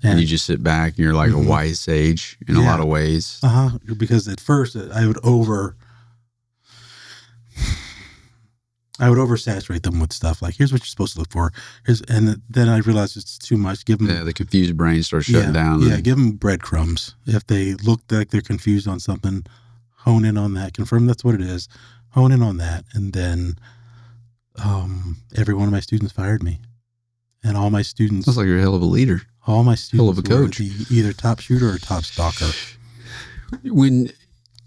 [SPEAKER 1] And you just sit back and you're like a wise sage in a lot of ways.
[SPEAKER 2] Because at first I would oversaturate them with stuff like, here's what you're supposed to look for. And then I realized it's too much. Give them
[SPEAKER 1] the confused brain starts shutting down.
[SPEAKER 2] Yeah, give them breadcrumbs. If they look like they're confused on something, hone in on that. Confirm that's what it is. Hone in on that. And then every one of my students fired me. And all my students...
[SPEAKER 1] Sounds like you're a hell of a leader.
[SPEAKER 2] All my students
[SPEAKER 1] hell of a coach.
[SPEAKER 2] were either top shooter or top stalker.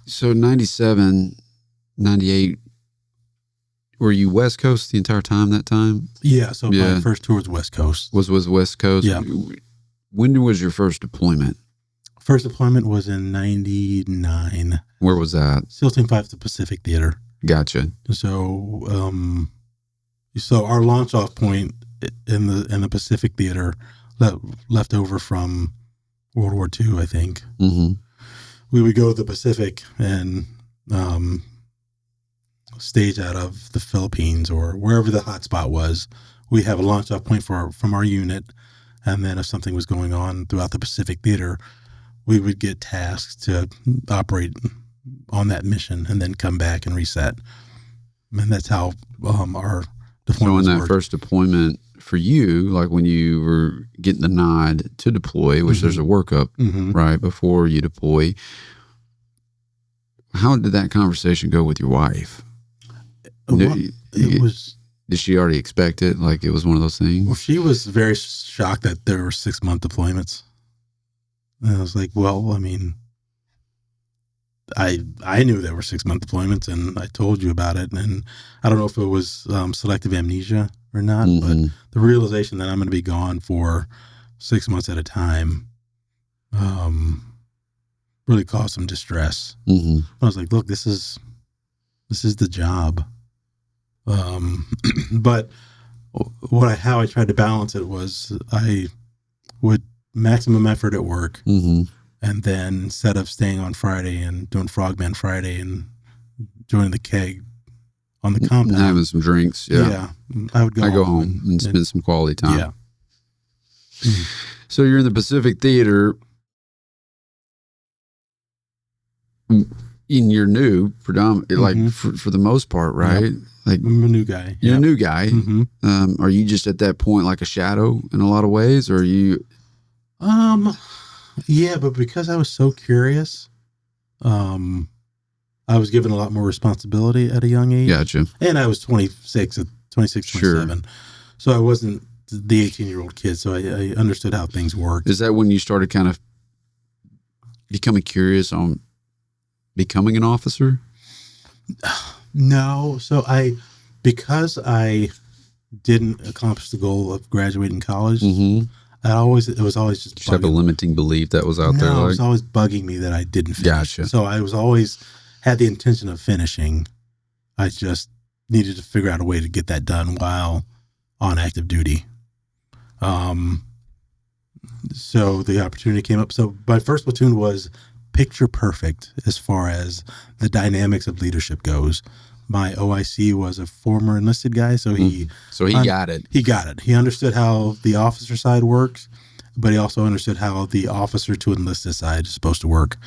[SPEAKER 1] So 97, 98... Were you West Coast the entire time that time?
[SPEAKER 2] Yeah, so my first tour was West Coast.
[SPEAKER 1] Was West Coast?
[SPEAKER 2] Yeah.
[SPEAKER 1] When was your first deployment? First
[SPEAKER 2] deployment was in 99.
[SPEAKER 1] Where was that?
[SPEAKER 2] SEAL Team 5 to Pacific Theater.
[SPEAKER 1] Gotcha.
[SPEAKER 2] So our launch off point in the Pacific Theater left over from World War II, I think. Mm-hmm. We would go to the Pacific and stage out of the Philippines or wherever the hot spot was. We have a launch off point from our unit, and then if something was going on throughout the Pacific Theater, we would get tasked to operate on that mission and then come back and reset. And that's how our deployments
[SPEAKER 1] So in that
[SPEAKER 2] worked.
[SPEAKER 1] first deployment for you, like when you were getting the nod to deploy, which there's a workup right before you deploy, how did that conversation go with your wife?
[SPEAKER 2] It was...
[SPEAKER 1] Did she already expect it? Like it was one of those things?
[SPEAKER 2] Well, she was very shocked that there were 6-month deployments. And I was like, well, I mean, I knew there were 6-month deployments and I told you about it. And I don't know if it was selective amnesia or not, but the realization that I'm going to be gone for 6 months at a time really caused some distress. I was like, look, this is the job. But how I tried to balance it was I would maximum effort at work, and then instead of staying on Friday and doing Frogman Friday and joining the keg on the compound,
[SPEAKER 1] having some drinks,
[SPEAKER 2] I would go
[SPEAKER 1] home and spend some quality time.
[SPEAKER 2] Yeah.
[SPEAKER 1] So you're in the Pacific Theater. And you're new, predominantly, like for the most part, right? Yep. Like
[SPEAKER 2] I'm a new guy.
[SPEAKER 1] You're a new guy. Are you just at that point like a shadow in a lot of ways, or are you?
[SPEAKER 2] Yeah, but because I was so curious, I was given a lot more responsibility at a young age.
[SPEAKER 1] Gotcha.
[SPEAKER 2] And I was 26, 27. So I wasn't the 18-year-old kid. So I understood how things worked.
[SPEAKER 1] Is that when you started kind of becoming curious on becoming an officer?
[SPEAKER 2] No. So because I didn't accomplish the goal of graduating college, it was always just
[SPEAKER 1] have a limiting belief that was out there.
[SPEAKER 2] It was always bugging me that I didn't finish.
[SPEAKER 1] Gotcha.
[SPEAKER 2] So I was always had the intention of finishing. I just needed to figure out a way to get that done while on active duty. So the opportunity came up. So my first platoon was picture perfect as far as the dynamics of leadership goes. My OIC was a former enlisted guy, so he
[SPEAKER 1] got it.
[SPEAKER 2] He got it. He understood how the officer side works, but he also understood how the officer to enlisted side is supposed to work.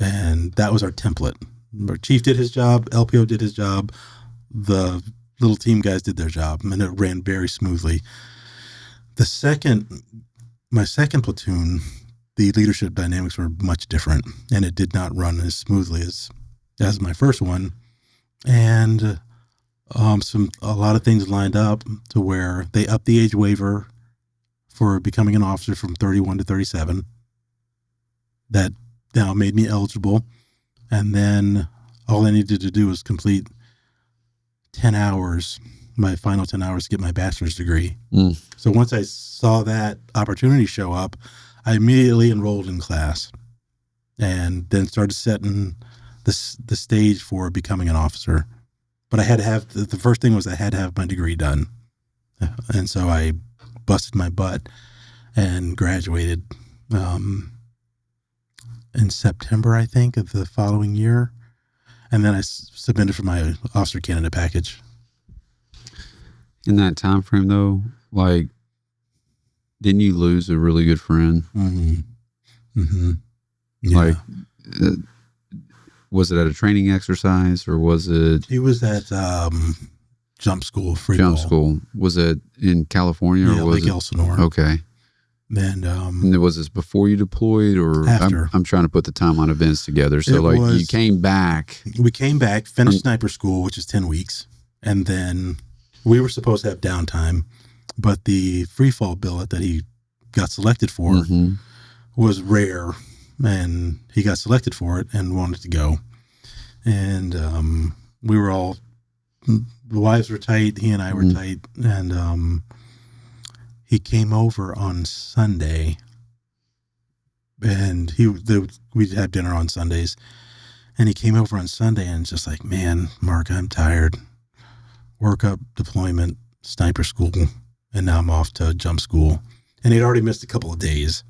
[SPEAKER 2] And that was our template. Our chief did his job, LPO did his job, the little team guys did their job, and it ran very smoothly. My second platoon, the leadership dynamics were much different, and it did not run as smoothly as as my first one. And a lot of things lined up to where they upped the age waiver for becoming an officer from 31 to 37. That now made me eligible. And then all I needed to do was complete 10 hours, my final 10 hours to get my bachelor's degree. So once I saw that opportunity show up, I immediately enrolled in class and then started setting the stage for becoming an officer. But I had to have, the first thing was I had to have my degree done. And so I busted my butt and graduated in September, I think, of the following year. And then I submitted for my officer candidate package.
[SPEAKER 1] In that time frame, though, like, didn't you lose a really good friend? Yeah. Like, was it at a training exercise or was it?
[SPEAKER 2] He was at jump school, free
[SPEAKER 1] jump
[SPEAKER 2] ball.
[SPEAKER 1] school. Was it in California?
[SPEAKER 2] Yeah,
[SPEAKER 1] or was
[SPEAKER 2] Lake Elsinore.
[SPEAKER 1] Okay.
[SPEAKER 2] And
[SPEAKER 1] was this before you deployed or
[SPEAKER 2] after?
[SPEAKER 1] I'm trying to put the timeline events together. So you came back.
[SPEAKER 2] We came back, finished sniper school, which is 10 weeks. And then we were supposed to have downtime, but the free fall billet that he got selected for was rare, and he got selected for it and wanted to go. And we were all, the wives were tight, he and I were tight, and he came over on Sunday, and we'd have dinner on Sundays, and he came over on Sunday and just like, man, Mark, I'm tired. Work up, deployment, sniper school, and now I'm off to jump school. And he'd already missed a couple of days.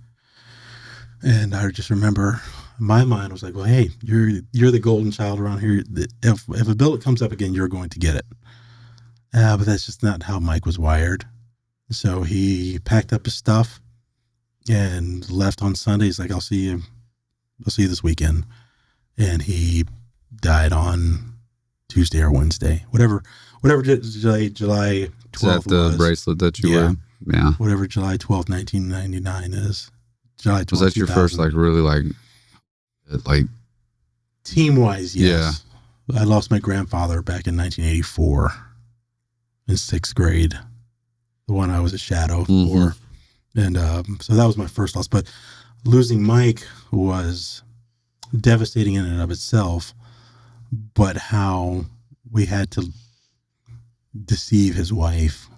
[SPEAKER 2] And I just remember my mind was like, well, hey, you're the golden child around here. If a billet comes up again, you're going to get it. But that's just not how Mike was wired. So he packed up his stuff and left on Sunday. He's like, I'll see you this weekend. And he died on Tuesday or Wednesday, whatever July 12th was.
[SPEAKER 1] Is that the bracelet that you wear? Yeah.
[SPEAKER 2] Whatever July 12th, 1999 is. July 12th,
[SPEAKER 1] was that your 2000. First, like, really, like
[SPEAKER 2] team-wise, yes. Yeah. I lost my grandfather back in 1984 in 6th grade, the one I was a shadow for. And so that was my first loss. But losing Mike was devastating in and of itself, but how we had to deceive his wife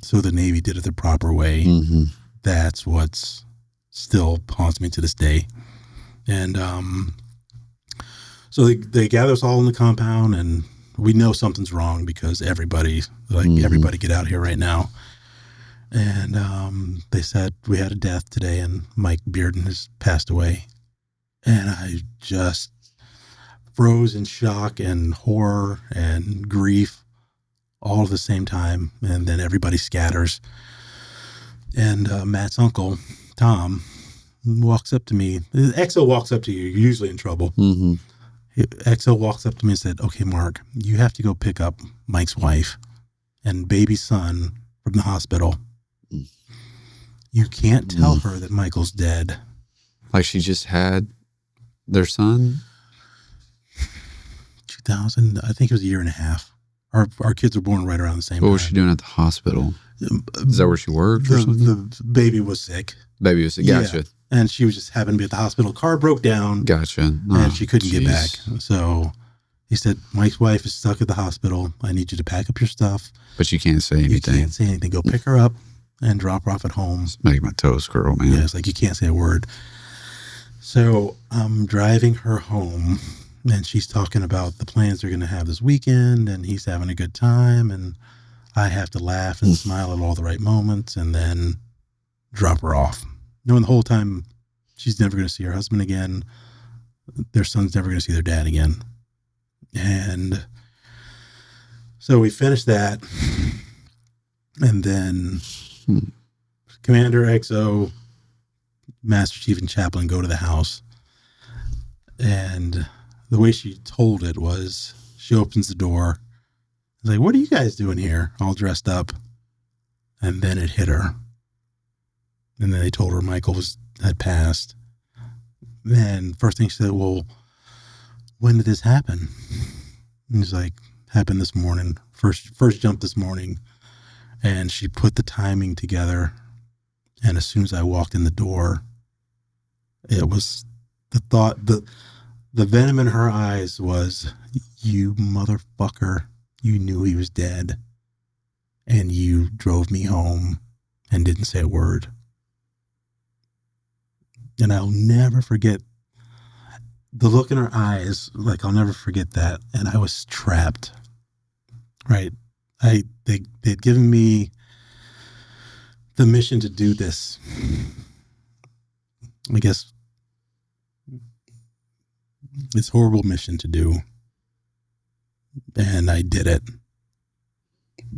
[SPEAKER 2] so the Navy did it the proper way. That's what's still haunts me to this day. And so they gather us all in the compound, and we know something's wrong because everybody get out here right now. And they said we had a death today, and Mike Bearden has passed away. And I just froze in shock and horror and grief all at the same time. And then everybody scatters. And Matt's uncle, Tom, walks up to me. XO walks up to you. You're usually in trouble. XO walks up to me and said, okay, Mark, you have to go pick up Mike's wife and baby son from the hospital. You can't tell her that Michael's dead.
[SPEAKER 1] Like she just had their son?
[SPEAKER 2] 2000, I think it was a year and a half. Our kids were born right around the same time.
[SPEAKER 1] What was she doing at the hospital? Is that where she worked or something?
[SPEAKER 2] The baby was sick.
[SPEAKER 1] Baby was sick. Gotcha.
[SPEAKER 2] Yeah. And she was just happened to be at the hospital. Car broke down.
[SPEAKER 1] Gotcha.
[SPEAKER 2] And she couldn't get back. So he said, Mike's wife is stuck at the hospital. I need you to pack up your stuff.
[SPEAKER 1] But you can't say anything.
[SPEAKER 2] You can't say anything. Go pick her up and drop her off at home.
[SPEAKER 1] It's making my toes curl, man.
[SPEAKER 2] Yeah, it's like you can't say a word. So I'm driving her home, and she's talking about the plans they're going to have this weekend, and he's having a good time, and I have to laugh and smile at all the right moments and then drop her off. Knowing the whole time she's never going to see her husband again. Their son's never going to see their dad again. And so we finished that. And then Commander XO, Master Chief, and Chaplain go to the house. And the way she told it was she opens the door. It's like, what are you guys doing here? All dressed up. And then it hit her. And then they told her Michael had passed. And first thing she said, well, when did this happen? And he's like, happened this morning. First jump this morning. And she put the timing together. And as soon as I walked in the door, it was the thought, the venom in her eyes was, you motherfucker, you knew he was dead. And you drove me home and didn't say a word. And I'll never forget the look in her eyes. Like, I'll never forget that. And I was trapped. Right. They'd given me the mission to do this. I guess it's a horrible mission to do. And I did it.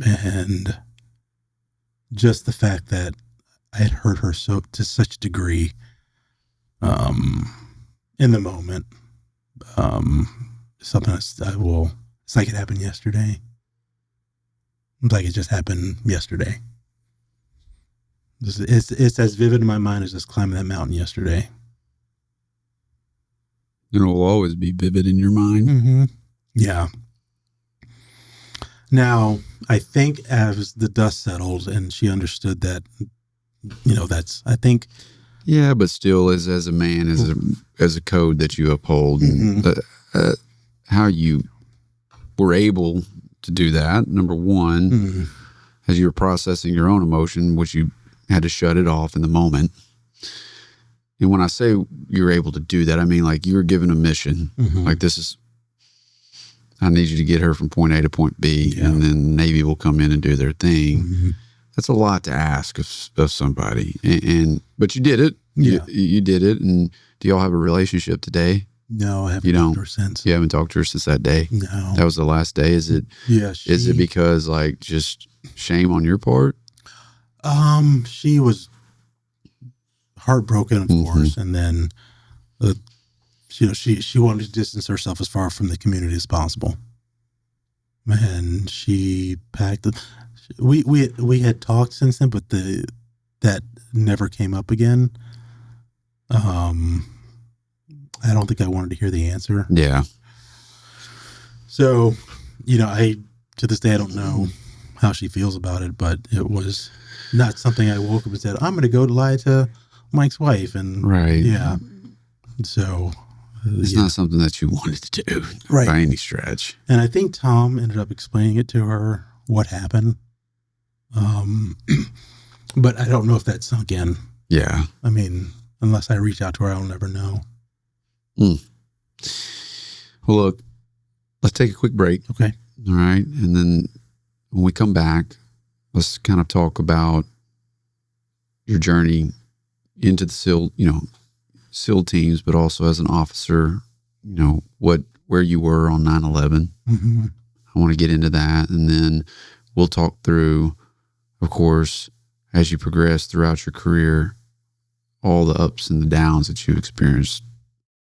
[SPEAKER 2] And just the fact that I had hurt her so to such a degree in the moment, something it's like it happened yesterday. It's like it just happened yesterday. It's as vivid in my mind as just climbing that mountain yesterday.
[SPEAKER 1] It will always be vivid in your mind.
[SPEAKER 2] Mm-hmm. Yeah. Now, I think as the dust settled and she understood that, I think.
[SPEAKER 1] Yeah, but still, as a man, as a code that you uphold,
[SPEAKER 2] mm-hmm.
[SPEAKER 1] and how you were able to do that. Number one,
[SPEAKER 2] mm-hmm.
[SPEAKER 1] as you were processing your own emotion, which you had to shut it off in the moment. And when I say you were able to do that, I mean like you were given a mission.
[SPEAKER 2] Mm-hmm.
[SPEAKER 1] Like I need you to get her from point A to point B, and then Navy will come in and do their thing.
[SPEAKER 2] Mm-hmm.
[SPEAKER 1] That's a lot to ask of somebody, but you did it.
[SPEAKER 2] Yeah.
[SPEAKER 1] You did it. And do y'all have a relationship today?
[SPEAKER 2] No, I haven't talked to her since.
[SPEAKER 1] You haven't talked to her since that day?
[SPEAKER 2] No. That
[SPEAKER 1] was the last day? Is it?
[SPEAKER 2] Yeah.
[SPEAKER 1] Is it because like just shame on your part?
[SPEAKER 2] She was heartbroken, of
[SPEAKER 1] mm-hmm.
[SPEAKER 2] course, and then, she wanted to distance herself as far from the community as possible. And she packed. We had talked since then, but that never came up again. I don't think I wanted to hear the answer.
[SPEAKER 1] Yeah.
[SPEAKER 2] So, to this day, I don't know how she feels about it, but it was not something I woke up and said, I'm going to go lie to Mike's wife. And
[SPEAKER 1] right.
[SPEAKER 2] Yeah. So
[SPEAKER 1] it's not something that you wanted to do
[SPEAKER 2] right.
[SPEAKER 1] by any stretch.
[SPEAKER 2] And I think Tom ended up explaining it to her, what happened. But I don't know if that sunk in.
[SPEAKER 1] Yeah.
[SPEAKER 2] I mean, unless I reach out to her, I'll never know.
[SPEAKER 1] Well, look, let's take a quick break.
[SPEAKER 2] Okay.
[SPEAKER 1] All right. And then when we come back, let's kind of talk about your journey into the SEAL teams, but also as an officer, where you were on 9/11.
[SPEAKER 2] Mm-hmm.
[SPEAKER 1] I want to get into that. And then we'll talk through, of course, as you progress throughout your career, all the ups and the downs that you experienced